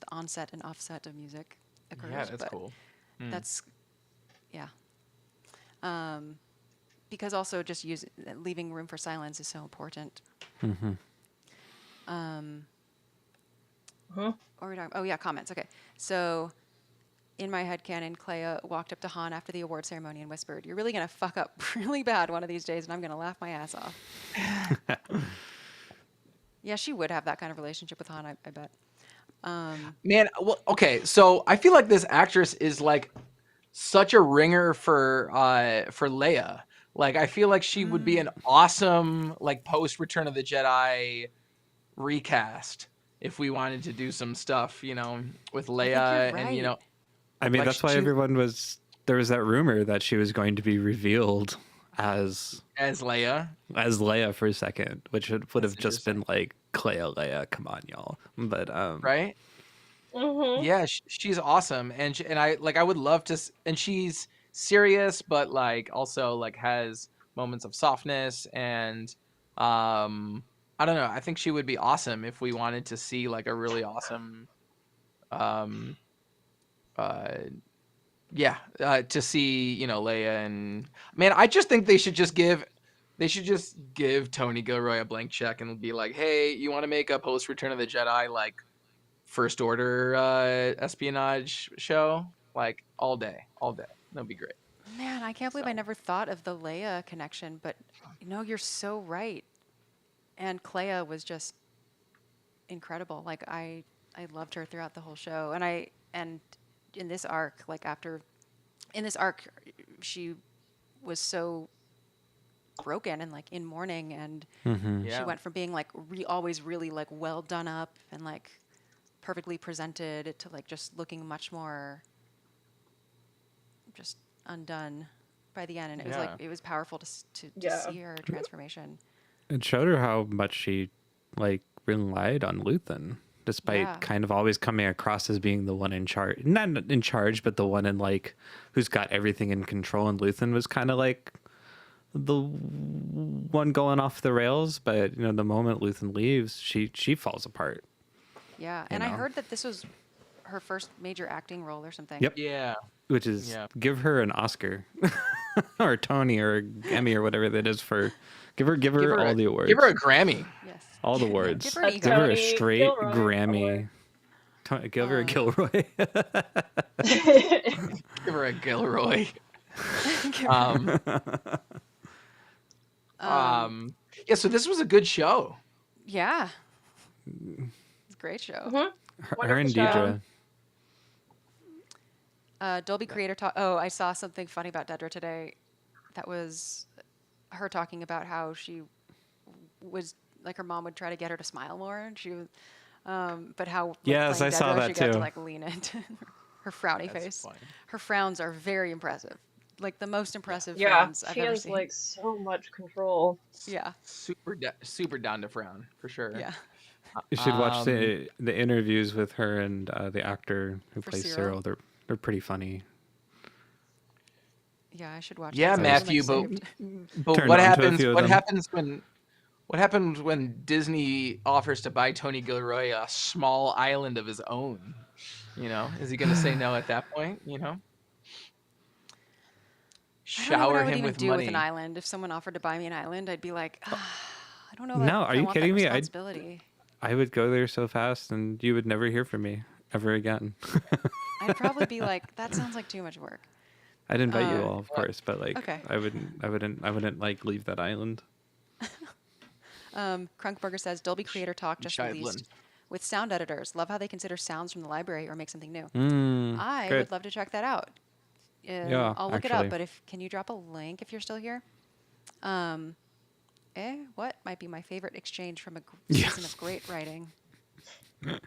the onset and offset of music occurs. Yeah, that's but cool. That's yeah. Because also just leaving room for silence is so important. Mhm. What were we talking? Oh yeah, comments. Okay, so in my headcanon, Clea walked up to Han after the award ceremony and whispered, "You're really gonna fuck up really bad one of these days, and I'm gonna laugh my ass off." Yeah, she would have that kind of relationship with Han, I bet. Man, well, okay, so I feel like this actress is like such a ringer for Leia. Like I feel like she would be an awesome like post Return of the Jedi recast if we wanted to do some stuff, you know, with I think you're Leia right. and you know, I mean, like that's why she- everyone was. There was that rumor that she was going to be revealed as as Leia. Leia for a second, which would That's have just been like Clea Leia. Come on, y'all. But Right? Mhm. Yeah, she's awesome, and I would love to, and she's serious, but like also like has moments of softness, and I don't know. I think she would be awesome if we wanted to see like a really awesome, um, uh, yeah, to see Leia and man, I just think they should just give Tony Gilroy a blank check and be like, hey, you want to make a post Return of the Jedi like First Order espionage show, like all day. That'd be great. Man, I can't believe I never thought of the Leia connection, but you're so right. And Clea was just incredible. Like I loved her throughout the whole show, and in this arc, she was so broken and like in mourning, and she Yeah. went from being like always really like well done up and like perfectly presented to like just looking much more just undone by the end, and it was like Yeah. it was powerful to Yeah. see her transformation. it showed her how much she like relied on Luthen, despite Yeah. kind of always coming across as being the one in charge. Not in charge, but the one in like who's got everything in control. And Luthen was kind of like the one going off the rails. But the moment Luthen leaves, she falls apart. Yeah, and I know? heard that this was her first major acting role or something. Yep. Yeah. Which is Yeah. give her an Oscar or a Tony or a Emmy or whatever that is for. Give her all the awards. Give her a Grammy. Yes. all the awards. Give her an A Give her a Tony straight Gilroy Grammy. Give her a Gilroy. Give her a Gilroy. Give Um, yeah, so this was a good show. Yeah. It's a great show. Mhm. Her and Wonderful show. Deidre. Dolby Creator talk. Oh, I saw something funny about Dedra today. That was her talking about how she was like her mom would try to get her to smile more, and she was But how like, Yes, playing I saw Dedra, that she got to too. like lean into her frowny That's face. funny. Her frowns are very impressive, like the most impressive Yeah, frowns I've she ever has seen. like so much control. Yeah, Super down to frown for sure. yeah, You should watch Um, the interviews with her and the actor who for plays Cyril. Cyril. They're pretty funny. Yeah, I should watch yeah, those. I have them like Matthew, but saved. Turned what on to a happens? few of What them. happens when? What happens when Disney offers to buy Tony Gilroy a small island of his own? You know, is he going to say no at that point? You know, I don't know what shower I would him even with do with an money. island. If someone offered to buy me an island, I'd be like, I don't know No, if are I you want that kidding me? responsibility. I would go there so fast, and you would never hear from me ever again. I'd probably be like, that sounds like too much work. I'd invite you Uh, all, of course, but like okay. I wouldn't like leave that island. Crunkburger says Dolby Creator Talk just Scheiblen. released with sound editors. Love how they consider sounds from the library or make something new. I Good. would love to check that out. Yeah, I'll look it actually. up, but can you drop a link if you're still here? What might be my favorite exchange from a Yeah. season of great writing? Yeah,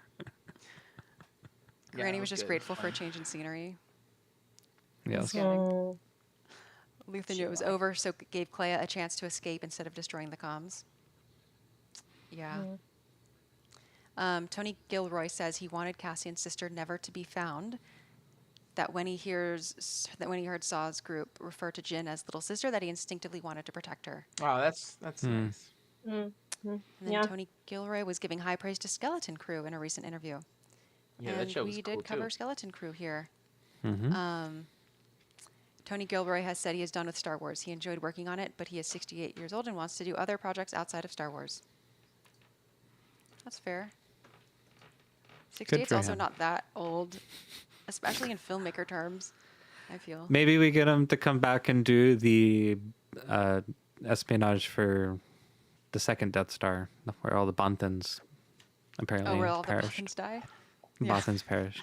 Granny that was just good. grateful for a change in scenery. Yes. Scanning. Mm, Luther knew it was over, so gave Clea a chance to escape instead of destroying the comms. Yeah. Tony Gilroy says he wanted Cassian's sister never to be found. That when he heard Saw's group refer to Jin as little sister, that he instinctively wanted to protect her. Oh, that's nice. mm, And then yeah. Tony Gilroy was giving high praise to Skeleton Crew in a recent interview. Yeah, and that show was we cool did cover too. Skeleton Crew here. Mm-hmm. Tony Gilroy has said he is done with Star Wars. He enjoyed working on it, but he is 68 years old and wants to do other projects outside of Star Wars. That's fair. 68 is for also him. not that old, especially in filmmaker terms, I feel. Maybe we get him to come back and do the espionage for the second Death Star, where all the Bothans apparently Oh, where all perished. the Bothans die? Yeah. Bothans perished.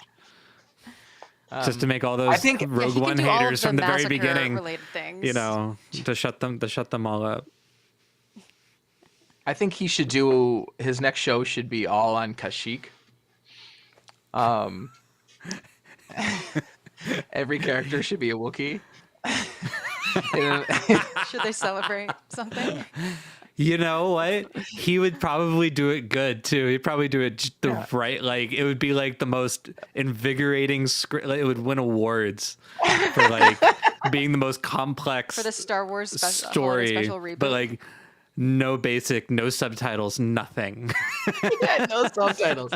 Just to make all I those think- Yeah, Rogue he One can do all of haters the from the very massacre beginning, related things. you know, to shut them all up. I think he should do his next show should be all on Kashyyyk. Every character should be a Wookiee. Should they celebrate something? You know what? He would probably do it good too. He'd probably do it just the right. Like it would be like the most invigorating script. Like, it would win awards for like being the most complex For the Star Wars story, special reboot. but like no subtitles, nothing. Yeah, no subtitles.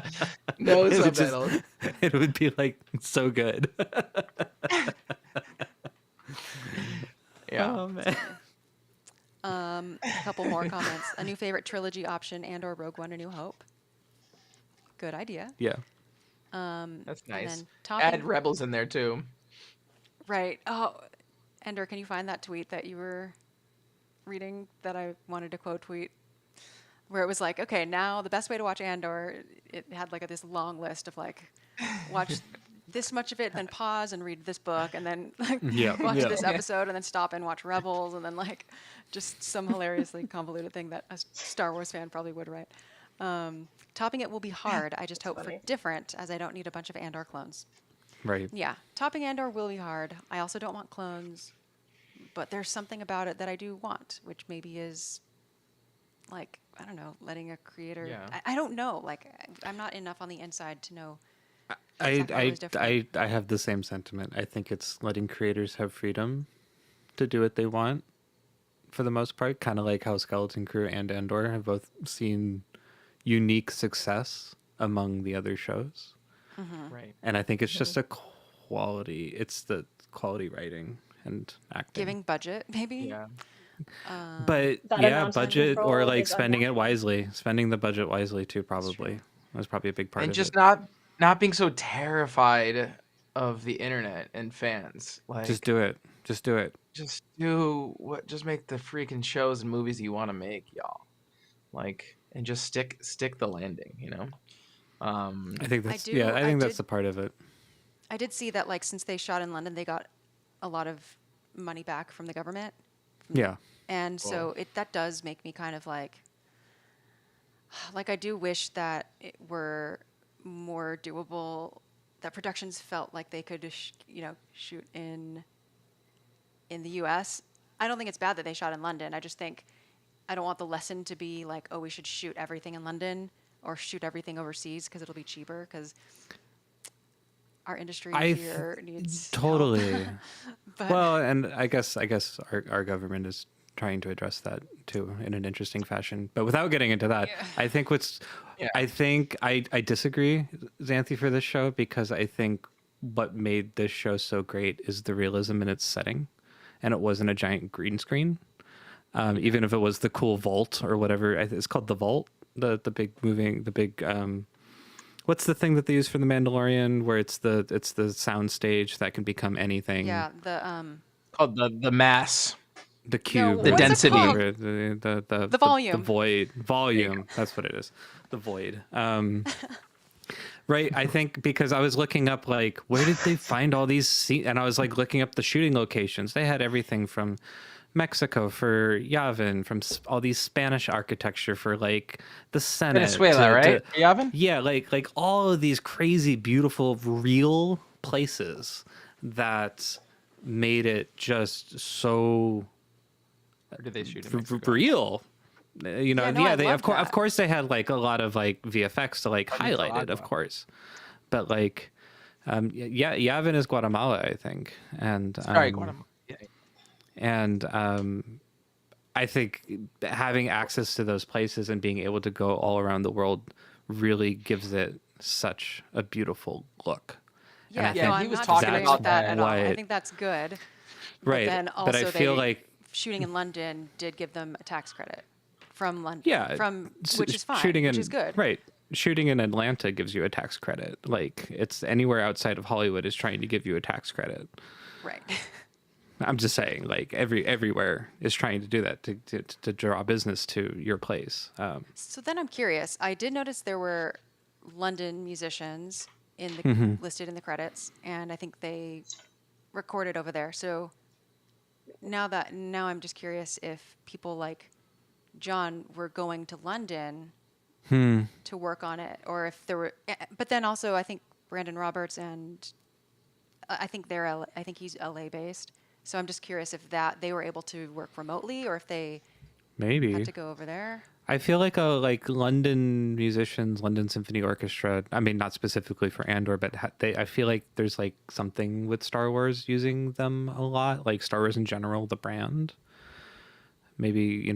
No It would just- subtitles. It would be like so good. Yeah. Oh man. A couple more comments. A new favorite trilogy option and/or Rogue One: A New Hope. Good idea. Yeah. That's nice. then topping- Add Rebels in there too. Right. Oh, Ender, can you find that tweet that you were reading that I wanted to quote tweet? Where it was like, okay, now the best way to watch Andor, it had like this long list of like, watch this much of it, then pause and read this book, and then like Yeah, watch yeah. this episode, and then stop and watch Rebels, and then like just some hilariously convoluted thing that a Star Wars fan probably would write. Topping it will be hard. I just hope funny. for different, as I don't need a bunch of Andor clones. Right. Yeah, topping Andor will be hard. I also don't want clones, but there's something about it that I do want, which maybe is like, I don't know, letting a creator. Yeah. I don't know. Like, I'm not enough on the inside to know. I exactly what was different. I have the same sentiment. I think it's letting creators have freedom to do what they want for the most part, kind of like how Skeleton Crew and Andor have both seen unique success among the other shows. Right. And I think it's just a quality. It's the quality writing and acting. Giving budget, maybe. Yeah. But That yeah, amount of budget or control like is spending it unmatched. wisely, spending the budget wisely too. Probably was probably a big part And of just it. not being so terrified of the internet and fans. Like Just do it. Just do it. just do what just make the freaking shows and movies you want to make, y'all. Like and just stick the landing, you know? I think that's do- yeah. I I think that's did- a part of it. I did see that, like, since they shot in London, they got a lot of money back from the government. Yeah. And so that does make me kind of like, Like, I do wish that it were more doable, that productions felt like they could, shoot in the U.S. I don't think it's bad that they shot in London. I just think I don't want the lesson to be like, oh, we should shoot everything in London or shoot everything overseas because it'll be cheaper. Because our industry I here needs help. totally. But Well, and I guess our government is trying to address that too in an interesting fashion. But without getting into that, yeah, I think Yeah. I think I disagree, Xanthi, for this show, because I think what made this show so great is the realism in its setting, and it wasn't a giant green screen. Even if it was the cool vault or whatever, it's called the vault, the big moving, the big what's the thing that they use for the Mandalorian, where it's the sound stage that can become anything. yeah. Called the mass. The No, cube, The what is it density. called? the volume. the void volume. That's what it is. The void. Right. I think because I was looking up like where did they find all these and I was like looking up the shooting locations. They had everything from Mexico for Yavin, from all these Spanish architecture for like the Senate, Venezuela, right? Yavin? yeah, like all of these crazy, beautiful, real places that made it just so Or did they shoot in Mexico? real. You know, Yeah, no, I they love of that. course they had like a lot of like VFX to like highlight it, of Nicaragua. course, but like, yeah, Yavin is Guatemala, I think, and Sorry, Guatemala. Yeah. and I think having access to those places and being able to go all around the world really gives it such a beautiful look. And I Yeah, think no, he I'm was not talking disagreeing about with that that. at all. I What- think that's good. Right, But then but I also feel like shooting in London did give them a tax credit from London. yeah, Which is fine, shooting which in is good. right. Shooting in Atlanta gives you a tax credit. Like it's anywhere outside of Hollywood is trying to give you a tax credit. Right. I'm just saying, like everywhere is trying to do that to draw business to your place. So then I'm curious. I did notice there were London musicians in the Mm-hmm. listed in the credits, and I think they recorded over there. So now I'm just curious if people like John were going to London to work on it, or if there were. But then also, I think Brandon Roberts and I think I think he's LA based. So I'm just curious if that they were able to work remotely, or if they Maybe had to go over there. I feel like London musicians, London Symphony Orchestra. I mean, not specifically for Andor, but I feel like there's like something with Star Wars using them a lot, like Star Wars in general, the brand. Maybe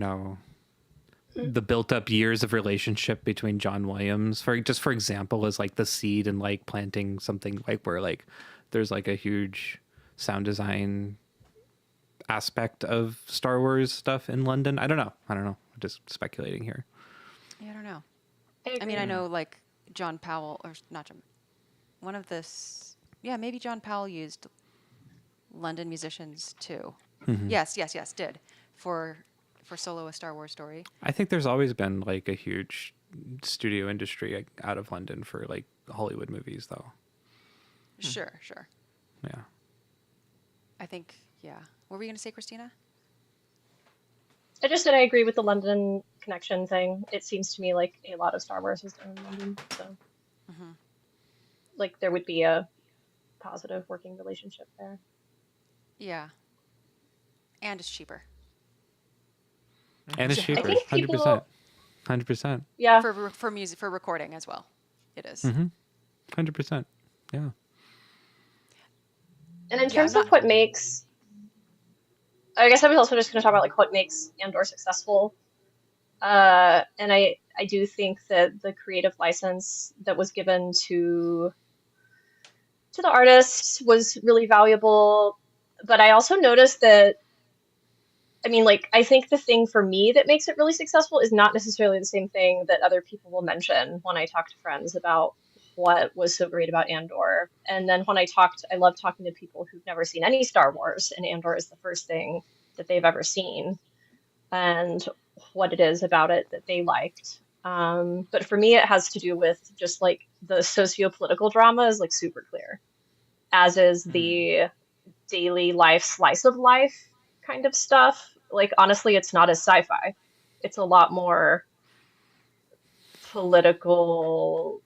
the built up years of relationship between John Williams, for example, is like the seed and like planting something like where like there's like a huge sound design aspect of Star Wars stuff in London. I don't know. I'm just speculating here. Yeah, I don't know. I I mean, I agree. know like John Powell, or not John, one of this. Yeah, maybe John Powell used London musicians too. Yes, did for Solo: A Star Wars Story. I think there's always been like a huge studio industry out of London for like Hollywood movies, though. Sure. Yeah. I think, yeah. What were you going to say, Christina? I just said I agree with the London connection thing. It seems to me like a lot of Star Wars is done in London, so like there would be a positive working relationship there. Yeah. And it's cheaper. And it's I cheaper. think 100%. people- 100%. Yeah, For music, for recording as well. It is. 100%. Yeah. and in Yeah, terms I'm of not- what makes, I guess I was also just going to talk about like what makes Andor successful. And I do think that the creative license that was given to the artist was really valuable. But I also noticed that, I mean, like, I think the thing for me that makes it really successful is not necessarily the same thing that other people will mention when I talk to friends about what was so great about Andor. And then when I love talking to people who've never seen any Star Wars, and Andor is the first thing that they've ever seen, and what it is about it that they liked. But for me, it has to do with just like the socio-political drama is like super clear, as is the daily life, slice of life kind of stuff. Like, honestly, it's not as sci-fi. It's a lot more political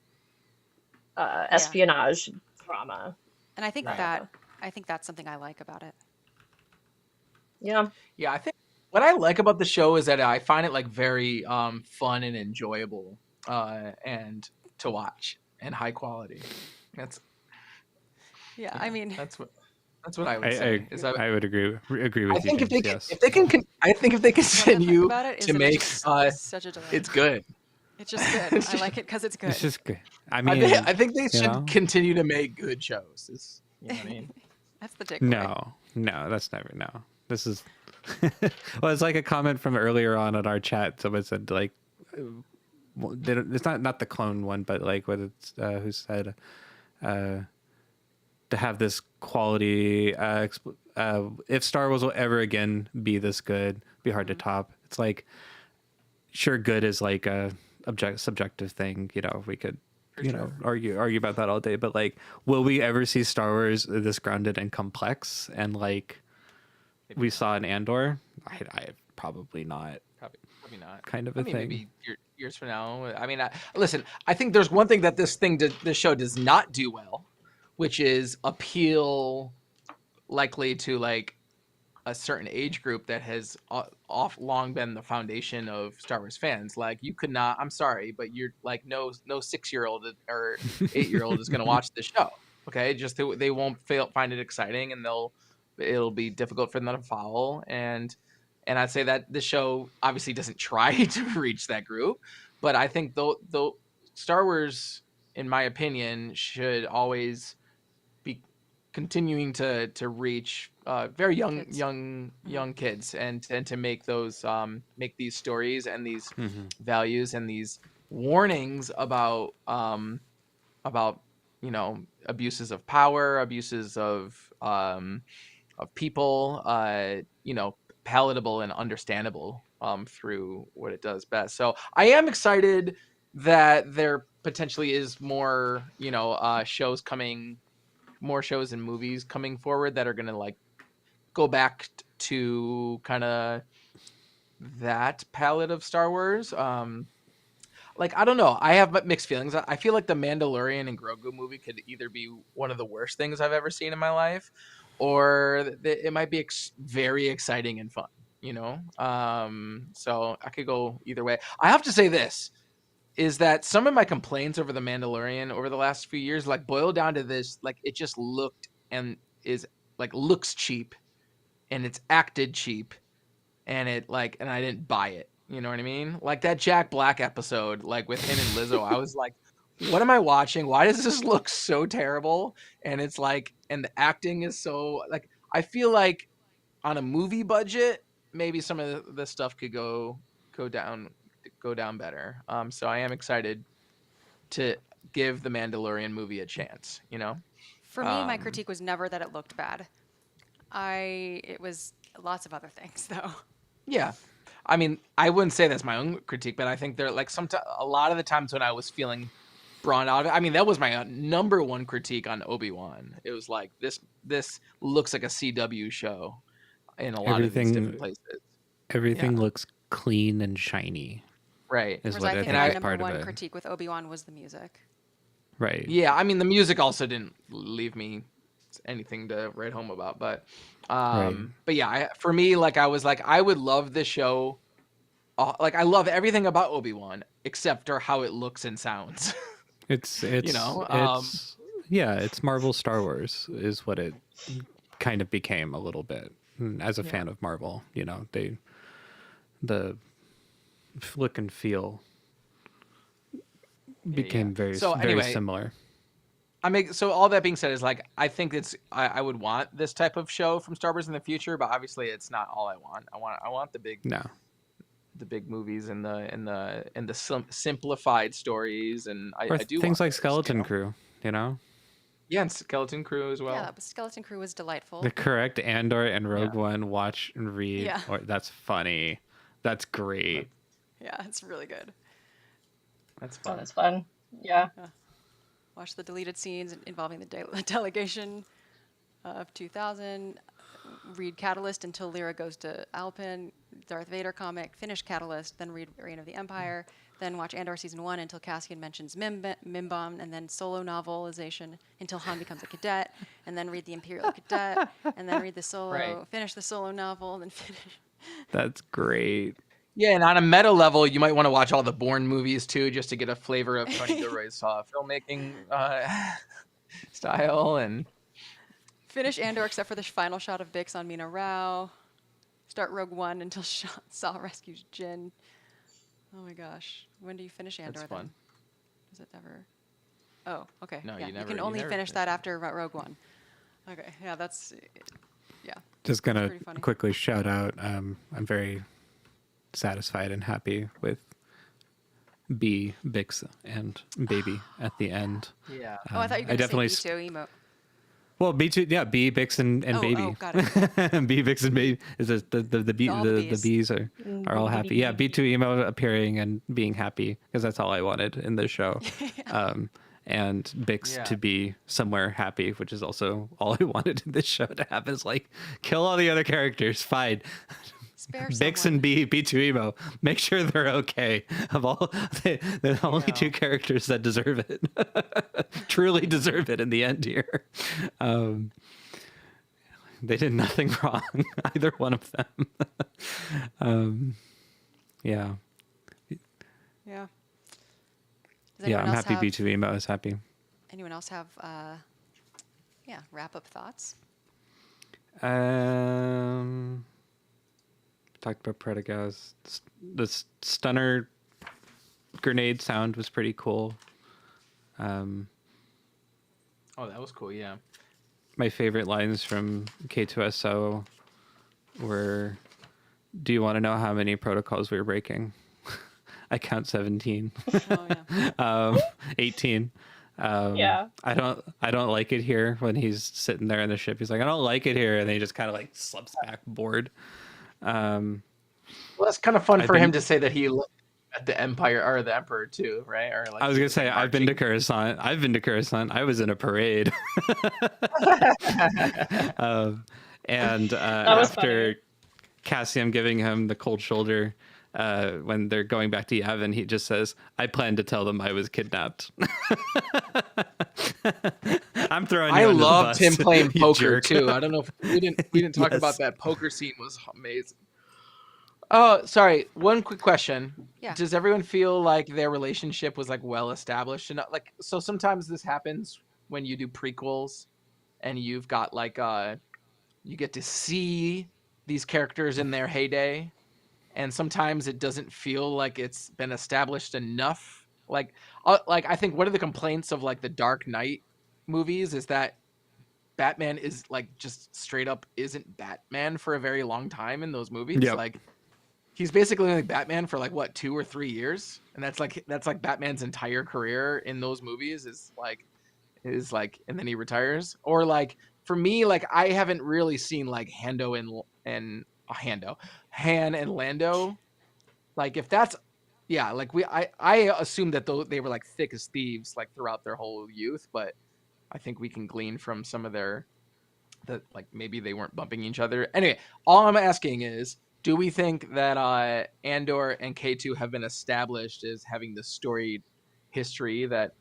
Yeah. espionage drama. And Right. I think that's something I like about it. Yeah. Yeah, I think what I like about the show is that I find it like very fun and enjoyable and to watch and high quality. That's Yeah, yeah, I mean, that's what I would I say. Is that I would agree I with you, think James. Yes. I think if they what I like continue about it is to that it's make just such a delight. it's good. It's just good. It's I just- like it because it's It's good. just good. I mean, I think they you should know, continue to make good shows. You know what I mean? That's the takeaway. no, that's never no. This is well, it's like a comment from earlier on in our chat. Someone said like, it's not the clone one, but like what it's who said to have this quality. If Star Wars will ever again be this good, be hard to top. It's like, sure, good is like a subjective thing. You know, we could argue about that all day. But like, will we ever see Star Wars this grounded and complex and like we saw in Andor? I probably not. Probably not. Kind of I a mean, thing. maybe years from now. I mean, listen. I think there's one thing that this show does not do well, which is appeal likely to like a certain age group that has long been the foundation of Star Wars fans. Like you could not. I'm sorry, but you're like no 6-year-old or 8-year-old is going to watch the show. Okay, just they won't find it exciting, and it'll be difficult for them to follow. And I'd say that the show obviously doesn't try to reach that group, but I think though Star Wars, in my opinion, should always be continuing to reach very Kids. young kids and to make those make these stories and these Mm-hmm. values and these warnings about abuses of power, abuses of people, palatable and understandable through what it does best. So I am excited that there potentially is more more shows and movies coming forward that are going to like go back to kind of that palette of Star Wars. Like I don't know, I have mixed feelings. I feel like the Mandalorian and Grogu movie could either be one of the worst things I've ever seen in my life, or it might be very exciting and fun. So I could go either way. I have to say this is that some of my complaints over the Mandalorian over the last few years like boil down to this: like it just looked and is like looks cheap, and it's acted cheap, and I didn't buy it. You know what I mean? Like that Jack Black episode, like with him and Lizzo, I was like, what am I watching? Why does this look so terrible? And it's like, and the acting is so like, I feel like on a movie budget, maybe some of the stuff could go down better. So I am excited to give the Mandalorian movie a chance. For me, my Um, critique was never that it looked bad. It was lots of other things though. yeah, I mean, I wouldn't say that's my own critique, but I think they're like sometimes a lot of the times when I was feeling brawn out of it. I mean, that was my number one critique on Obi-Wan. It was like this looks like a CW show in a lot of these different places. Everything Yeah. looks clean and shiny. Right. Is Whereas what I I think think my is number part of one it. critique with Obi-Wan was the music. Right. Yeah, I mean the music also didn't leave me anything to write home about, but Right. but yeah, for me, like I was like I would love this show. Like I love everything about Obi-Wan except for how it looks and sounds. It's you know, yeah, it's Marvel Star Wars is what it kind of became a little bit. As a Yeah. fan of Marvel, the look and feel became very So very anyway, similar. so all that being said is like I think I would want this type of show from Star Wars in the future, but obviously it's not all I want. I want the big No. movies and the simplified stories, and Or I do things want like those, Skeleton Crew, Yeah, and Skeleton Crew as well. Yeah, but Skeleton Crew was delightful. The correct Andor and Rogue One watch and read. Yeah. Or that's funny. That's great. Yeah, it's really good. That's Oh, fun. that's fun. Yeah. Watch the deleted scenes involving the delegation of 2000. Read Catalyst until Lyra goes to Alpin. Darth Vader comic, finish Catalyst, then read Reign of the Empire, then watch Andor season 1 until Cassian mentions Mimbom, and then solo novelization until Han becomes a cadet, and then read the Imperial Cadet, and then read the solo, Right. finish the solo novel, and then finish. That's great. Yeah, and on a meta level, you might want to watch all the Bourne movies too, just to get a flavor of Tony Gilroy's filmmaking style. And Finish Andor except for the final shot of Bix on Mina Rao. Start Rogue One until Saw rescues Jin. Oh my gosh. When do you finish Andor that's then? fun. Does it ever? Oh, okay. No, yeah, you never- can you only never finish finish that it. after Rogue One. Okay, yeah, that's yeah. Just gonna pretty funny. quickly shout out. I'm very satisfied and happy with B, Bix, and Baby at the end. Yeah. Oh, I thought you were I going definitely to say B2 emote. Well, B2, yeah, B, Bix, and Oh, Baby. oh, got it. B, Bix, and Baby is All the the bees. bees are all happy. Yeah, B2 emo appearing and being happy because that's all I wanted in this show. And Bix Yeah. to be somewhere happy, which is also all I wanted in this show to happen. Is like kill all the other characters, fine. Spare Bix someone. and B2 emo, make sure they're okay. Of all the only Yeah. two characters that deserve it, truly deserve it in the end here. They did nothing wrong, either one of them. Yeah, Yeah. Does yeah, anyone I'm else happy have- B2 emo is happy. Anyone else have, wrap up thoughts? Talked about Predagaz. The stunner grenade sound was pretty cool. Oh, that was cool. Yeah. My favorite lines from K2SO were, "Do you want to know how many protocols we're breaking?" I count 17. Oh, yeah. 18. Yeah. I don't like it here when he's sitting there in the ship. He's like, I don't like it here, and then he just kind of like slips back bored. Well, that's kind of fun I've for been- him to say that he looked at the Empire or the Emperor too, right? Or like I was gonna say I've been to marching. Coruscant. I've been to Coruscant. I was in a parade. And was after funny. Cassian giving him the cold shoulder when they're going back to Yavin, he just says, "I plan to tell them I was kidnapped." I'm throwing. I you under the loved bus, him playing you poker jerk. too. I don't know if we didn't talk Yes. about that poker scene was amazing. Oh, sorry. One quick question. Yeah. Does everyone feel like their relationship was like well established enough? Like, so sometimes this happens when you do prequels and you've got like you get to see these characters in their heyday, and sometimes it doesn't feel like it's been established enough. Like I think one of the complaints of like the Dark Knight movies is that Batman is like just straight up isn't Batman for a very long time in those movies. Yep. Like he's basically like Batman for like what 2 or 3 years, and that's like Batman's entire career in those movies is like, and then he retires. Or like for me, like I haven't really seen like Han and Lando. Like if that's like I assume that they were like thick as thieves like throughout their whole youth, but I think we can glean from some of that like maybe they weren't bumping each other. Anyway, all I'm asking is, do we think that Andor and K2 have been established as having the storied history that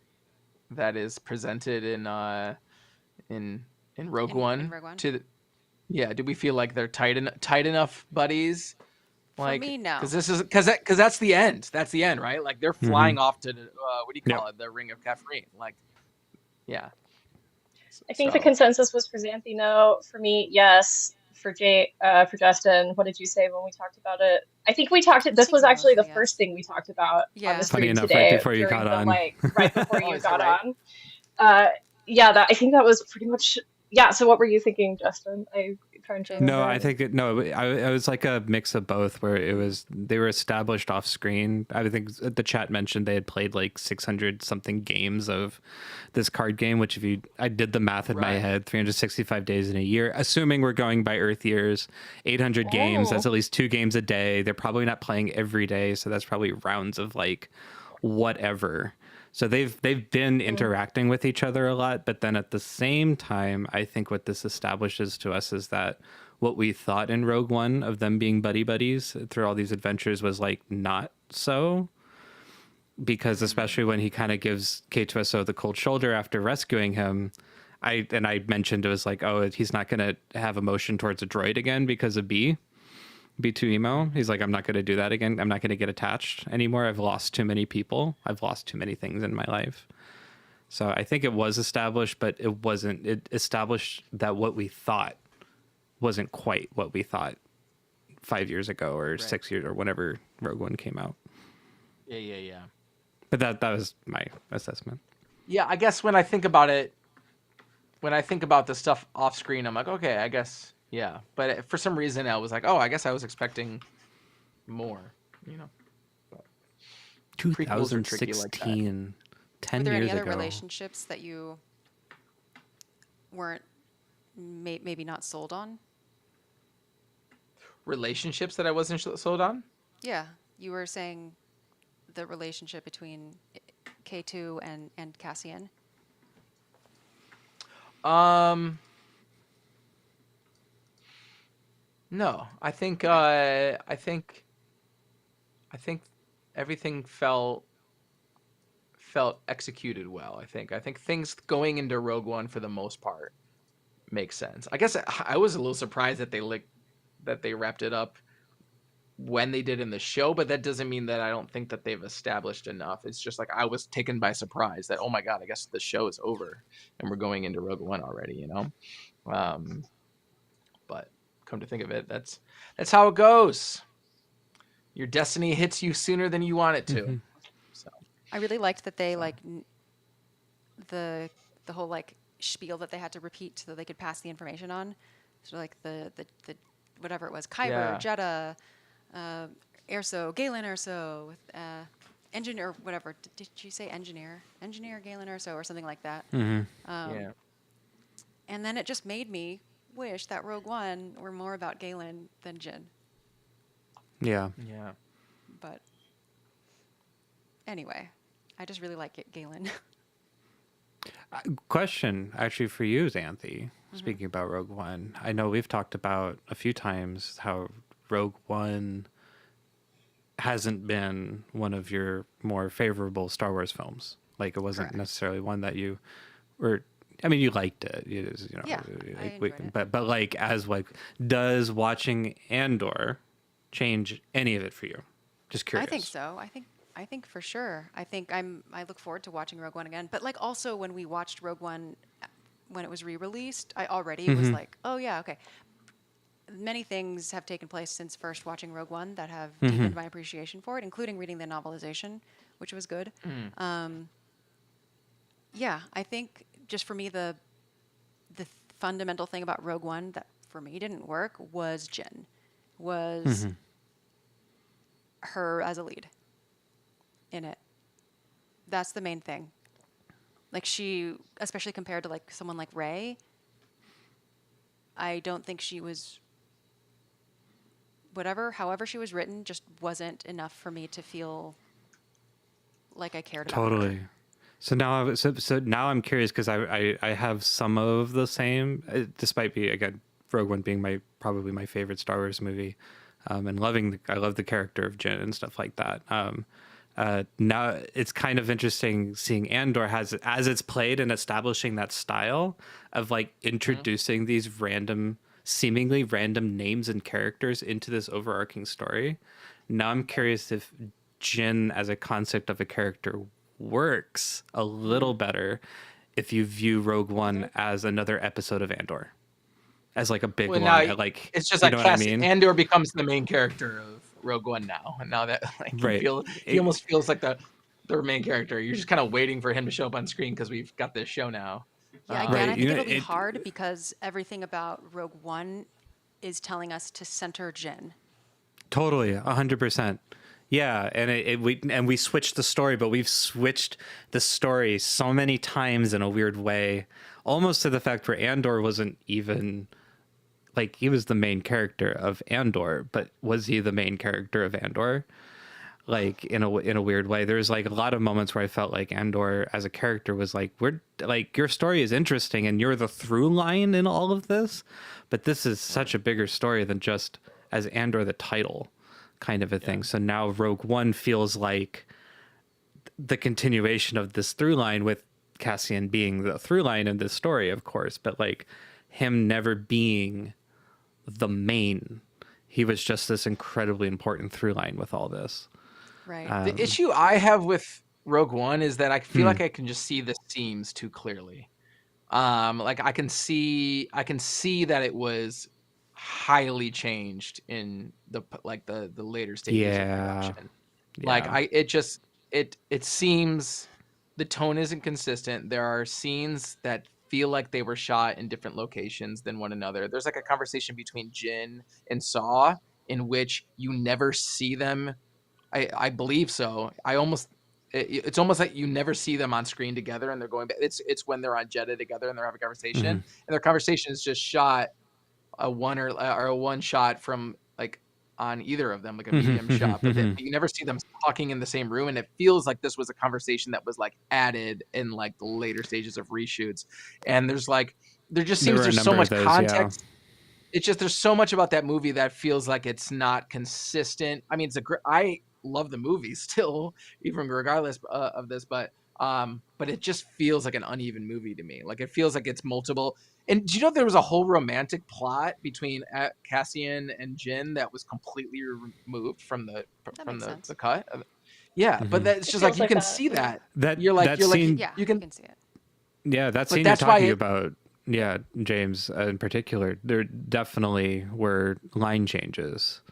is presented in Rogue One? In Rogue One? Do we feel like they're tight enough buddies? Like, me, no. because that's the end. That's the end, right? Like they're flying off to what do you call it? The Ring of Catherine. Like, yeah. I think the consensus was for Xanthi, no. For me, yes. For Justin, what did you say when we talked about it? I think we talked. This was actually the mostly, first thing we talked about Yeah. on the Funny stream enough, today. right before you during got the, on. Like right before Oh, you is that got right? on. I think that was pretty much. Yeah. So what were you thinking, Justin? I'm trying to. No, remember. I think it was like a mix of both, where they were established off screen. I think the chat mentioned they had played like 600 something games of this card game, which I did the math in my Right. head, 365 days in a year, assuming we're going by Earth years, 800 games. That's at least 2 games a day. They're probably not playing every day, so that's probably rounds of like whatever. So they've been interacting with each other a lot, but then at the same time, I think what this establishes to us is that what we thought in Rogue One of them being buddy buddies through all these adventures was like not so, because especially when he kind of gives K2SO the cold shoulder after rescuing him, I mentioned it was like, oh, he's not going to have emotion towards a droid again because of B2 emo. He's like, I'm not going to do that again. I'm not going to get attached anymore. I've lost too many people. I've lost too many things in my life. So I think it was established, but it wasn't. It established that what we thought wasn't quite what we thought 5 years ago or Right. 6 years or whenever Rogue One came out. Yeah. But that was my assessment. Yeah, I guess when I think about it, when I think about the stuff off screen, I'm like, okay, I guess, yeah. But for some reason, I was like, oh, I guess I was expecting more, you know. But prequels are tricky like that. 2016, 10 Were there years any other ago. relationships that you weren't maybe not sold on? Relationships that I wasn't sold on? Yeah, you were saying the relationship between K2 and Cassian. No, I think everything felt executed well. I think things going into Rogue One for the most part make sense. I guess I was a little surprised that they wrapped it up when they did in the show, but that doesn't mean that I don't think that they've established enough. It's just like I was taken by surprise that, oh my god, I guess the show is over and we're going into Rogue One already, you know. But come to think of it, that's how it goes. Your destiny hits you sooner than you want it to. Mm-hmm. So I really liked that they the whole like spiel that they had to repeat so that they could pass the information on. So like the whatever it was, Kyber, Yeah. Jeddah, Erso, Galen Erso, engineer, whatever. Did you say engineer? Engineer Galen Erso or something like that. Mm-hmm. Yeah. And then it just made me wish that Rogue One were more about Galen than Jin. Yeah. Yeah. But anyway, I just really like it, Galen. Question actually for you, Xanthi. Speaking about Rogue One, I know we've talked about a few times how Rogue One hasn't been one of your more favorable Star Wars films. Like it wasn't Correct. necessarily one that you were. I mean, you liked it. It is, you know. Yeah, I enjoyed it. But like as like, does watching Andor change any of it for you? Just curious. I think so. I think for sure. I look forward to watching Rogue One again. But like also when we watched Rogue One when it was re-released, I already was like, oh yeah, okay. Many things have taken place since first watching Rogue One that have deepened my appreciation for it, including reading the novelization, which was good. Yeah, I think just for me the fundamental thing about Rogue One that for me didn't work was Jyn, was her as a lead in it. That's the main thing. Like she, especially compared to like someone like Rey, I don't think she was however she was written, just wasn't enough for me to feel like I cared about her. Totally. So now I'm curious because I have some of the same, despite again Rogue One being probably my favorite Star Wars movie, and I love the character of Jyn and stuff like that. Now it's kind of interesting seeing Andor as it's played and establishing that style of like introducing these seemingly random names and characters into this overarching story. Now I'm curious if Jyn as a concept of a character works a little better if you view Rogue One as another episode of Andor, as like a big Well, long, now like it's just you like know what I mean? Andor becomes the main character of Rogue One now, and now that like Right. he almost feels like the main character. You're just kind of waiting for him to show up on screen because we've got this show now. Yeah, again, Right, I you think know, it'll be it- hard because everything about Rogue One is telling us to center Jyn. Totally, 100%. Yeah, and we switched the story, but we've switched the story so many times in a weird way, almost to the fact where Andor wasn't even like he was the main character of Andor, but was he the main character of Andor? like in a weird way. There's like a lot of moments where I felt like Andor as a character was like, we're like, your story is interesting and you're the through line in all of this, but this is such a bigger story than just as Andor the title kind of a thing. So now Rogue One feels like the continuation of this through line, with Cassian being the through line in this story, of course, but like him never being the main. He was just this incredibly important through line with all this. Right. The issue I have with Rogue One is that I feel like I can just see the seams too clearly. Like I can see that it was highly changed in the later stages of production. Like it seems the tone isn't consistent. There are scenes that feel like they were shot in different locations than one another. There's like a conversation between Jin and Saw in which you never see them. I believe so. It's almost like you never see them on screen together, and they're going back. It's when they're on Jeddah together and they're having a conversation, and their conversation is just shot a one shot from like on either of them, like a medium shot, but you never see them talking in the same room, and it feels like this was a conversation that was like added in like the later stages of reshoots, and there's so much context. It's just there's so much about that movie that feels like it's not consistent. I mean, I love the movie still, even regardless of this, but it just feels like an uneven movie to me. Like it feels like it's multiple. And do you know there was a whole romantic plot between Cassian and Jin that was completely removed from the the cut? Yeah, but that's just like you can see that. You can see it. Yeah, that scene you're talking about. Yeah, James, in particular, there definitely were line changes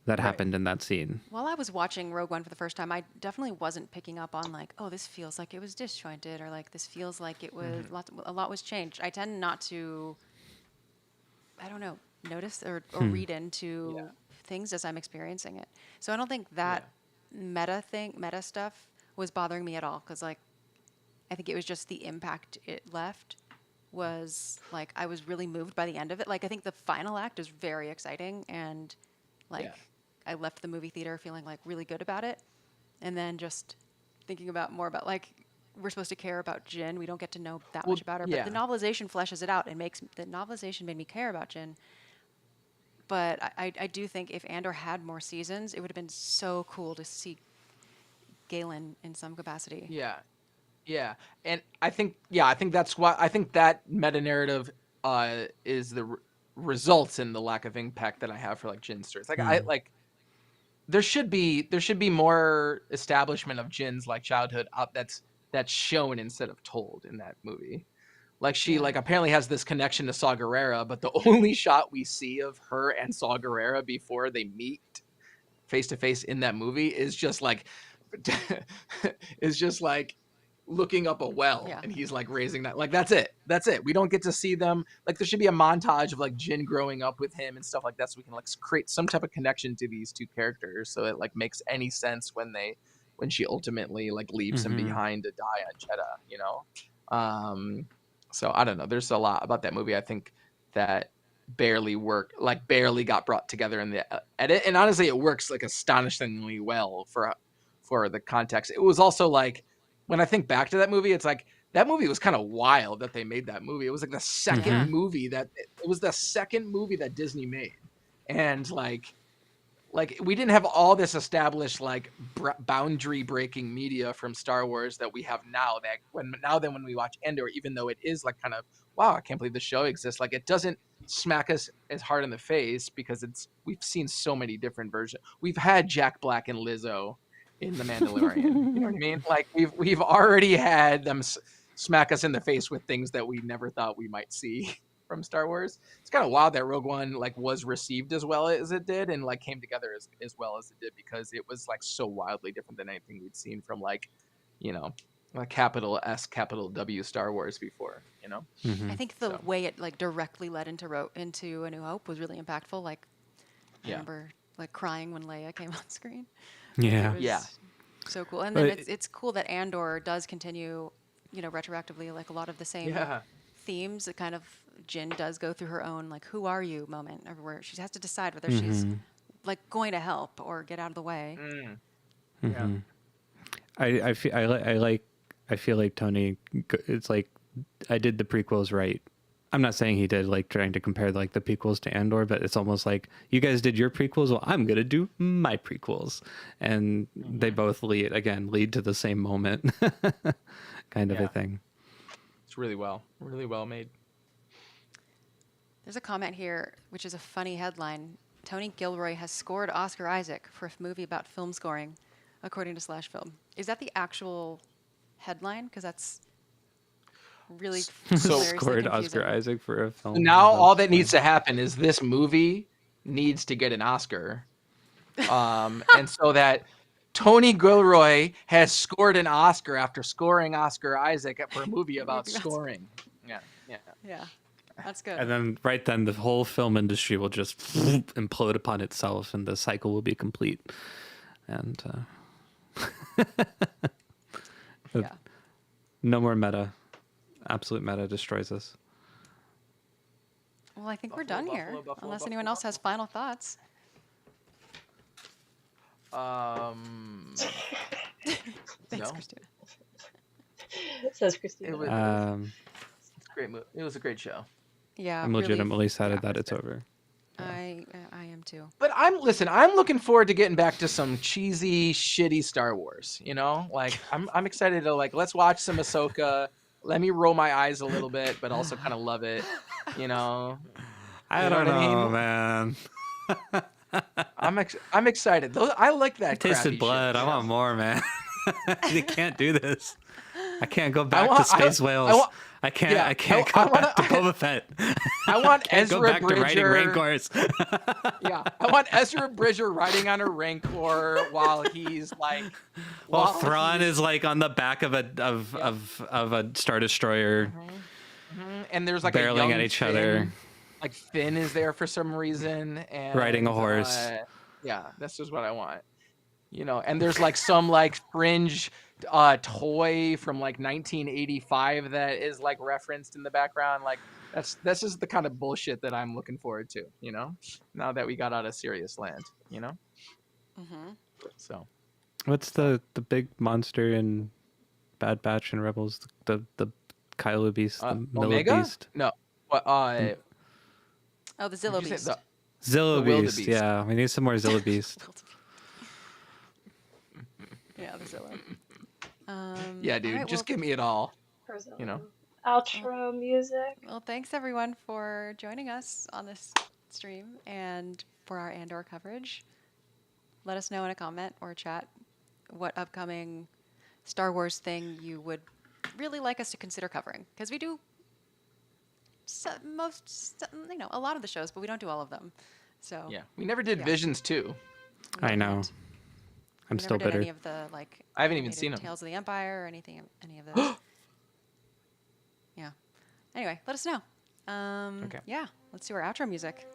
that happened in that scene. While I was watching Rogue One for the first time, I definitely wasn't picking up on like, oh, this feels like it was disjointed, or like this feels like it was a lot was changed. I tend not to, I don't know, notice or read into things as I'm experiencing it. So I don't think that meta stuff was bothering me at all, because like, I think it was just the impact it left was like, I was really moved by the end of it. Like I think the final act is very exciting, and like I left the movie theater feeling like really good about it. And then just thinking more about like, we're supposed to care about Jin. We don't get to know that much about her, but the novelization fleshes it out and makes the novelization made me care about Jin. But I do think if Andor had more seasons, it would have been so cool to see Galen in some capacity. Yeah, and I think that's why I think that meta narrative is the results in the lack of impact that I have for like Jin's stories. Like I like there should be more establishment of Jin's like childhood that's shown instead of told in that movie. Like she like apparently has this connection to Saw Gerrera, but the only shot we see of her and Saw Gerrera before they meet face to face in that movie is just like looking up a well, and he's like raising that, like that's it. We don't get to see them. Like there should be a montage of like Jin growing up with him and stuff like that, so we can like create some type of connection to these two characters, so it like makes any sense when she ultimately like leaves him behind to die on Jeddah, you know. So I don't know, there's a lot about that movie I think that barely got brought together in the edit, and honestly it works like astonishingly well for the context. It was also like, when I think back to that movie, it's like that movie was kind of wild that they made that movie. It was like the second movie that Disney made, and like we didn't have all this established like boundary breaking media from Star Wars that we have now. That when we watch Andor, even though it is like kind of, wow, I can't believe the show exists, like it doesn't smack us as hard in the face because we've seen so many different versions. We've had Jack Black and Lizzo in The Mandalorian. You know what I mean? Like we've already had them smack us in the face with things that we never thought we might see from Star Wars. It's kind of wild that Rogue One like was received as well as it did, and like came together as well as it did, because it was like so wildly different than anything we'd seen from like, you know, like capital S capital W Star Wars before, you know. I think the way it like directly led into A New Hope was really impactful. Like I remember like crying when Leia came on screen. So cool. And then it's cool that Andor does continue, you know, retroactively, like a lot of the same themes. That kind of Jin does go through her own like, who are you moment, where she has to decide whether she's like going to help or get out of the way. Mhm. I feel like Tony. It's like I did the prequels right. I'm not saying he did, like trying to compare like the prequels to Andor, but it's almost like you guys did your prequels. Well, I'm gonna do my prequels, and they both lead to the same moment, kind of Yeah. a thing. It's really well made. There's a comment here, which is a funny headline. Tony Gilroy has scored Oscar Isaac for a movie about film scoring, according to Slash Film. Is that the actual headline? Because that's really So hilariously Scored confusing. Oscar Isaac for a film. now about all that needs slang. to happen is this movie needs to get an Oscar. And so that Tony Gilroy has scored an Oscar after scoring Oscar Isaac for a movie about scoring. Yeah. Yeah, that's good. And then right then the whole film industry will just implode upon itself, and the cycle will be complete. And Yeah. no more meta. Absolute meta destroys us. Well, I think we're done here, unless Buffalo, anyone else has final thoughts. Thanks, No. Christina. Says Christina. It was great. It was a great show. Yeah, I'm really, legitimately sad yeah. that it's over. I am too. But I'm looking forward to getting back to some cheesy, shitty Star Wars. You know, like I'm excited to let's watch some Ahsoka. Let me roll my eyes a little bit, but also kind of love it. You know, I know don't what I know, mean? man. I'm excited. I like that. I tasted crappy blood. shit, I you know? want more, man. You can't do this. I can't go back want- to space I whales. want- I can't. yeah, I can't I go wanna- back to Boba Fett. I want Can't go Ezra back to riding Bridger. Rancors. Yeah, I want Ezra Bridger riding on a Rancor while he's While Thrawn is like on the back of a Star Destroyer, and there's like barreling a young at each Finn. other. Like Finn is there for some reason and Riding a horse. Yeah, that's just what I want. You know, and there's some fringe toy from 1985 that is referenced in the background. That's just the kind of bullshit that I'm looking forward to, you know, now that we got out of Serious Land, you know? Mm-hmm. So What's the big monster in Bad Batch and Rebels? The Kylo beast, the Milla Omega? beast, No. What Oh, the Zillow did you say? Beast. Zilla The beast. wildebeest. Yeah, we need some more Zilla beast. Yeah, the Zillow. Yeah, dude, all right, just give me it all. Person. You know. Outro music. Well, thanks everyone for joining us on this stream and for our Andor coverage. Let us know in a comment or chat what upcoming Star Wars thing you would really like us to consider covering, because we do a lot of the shows, but we don't do all of them. So Yeah, we never did Yeah. Visions 2. we I know. didn't. I'm We still never did bitter. any of the I haven't even animated seen 'em. Tales of the Empire or any of those. Yeah. Anyway, let us know. Okay. Yeah, let's do our outro music.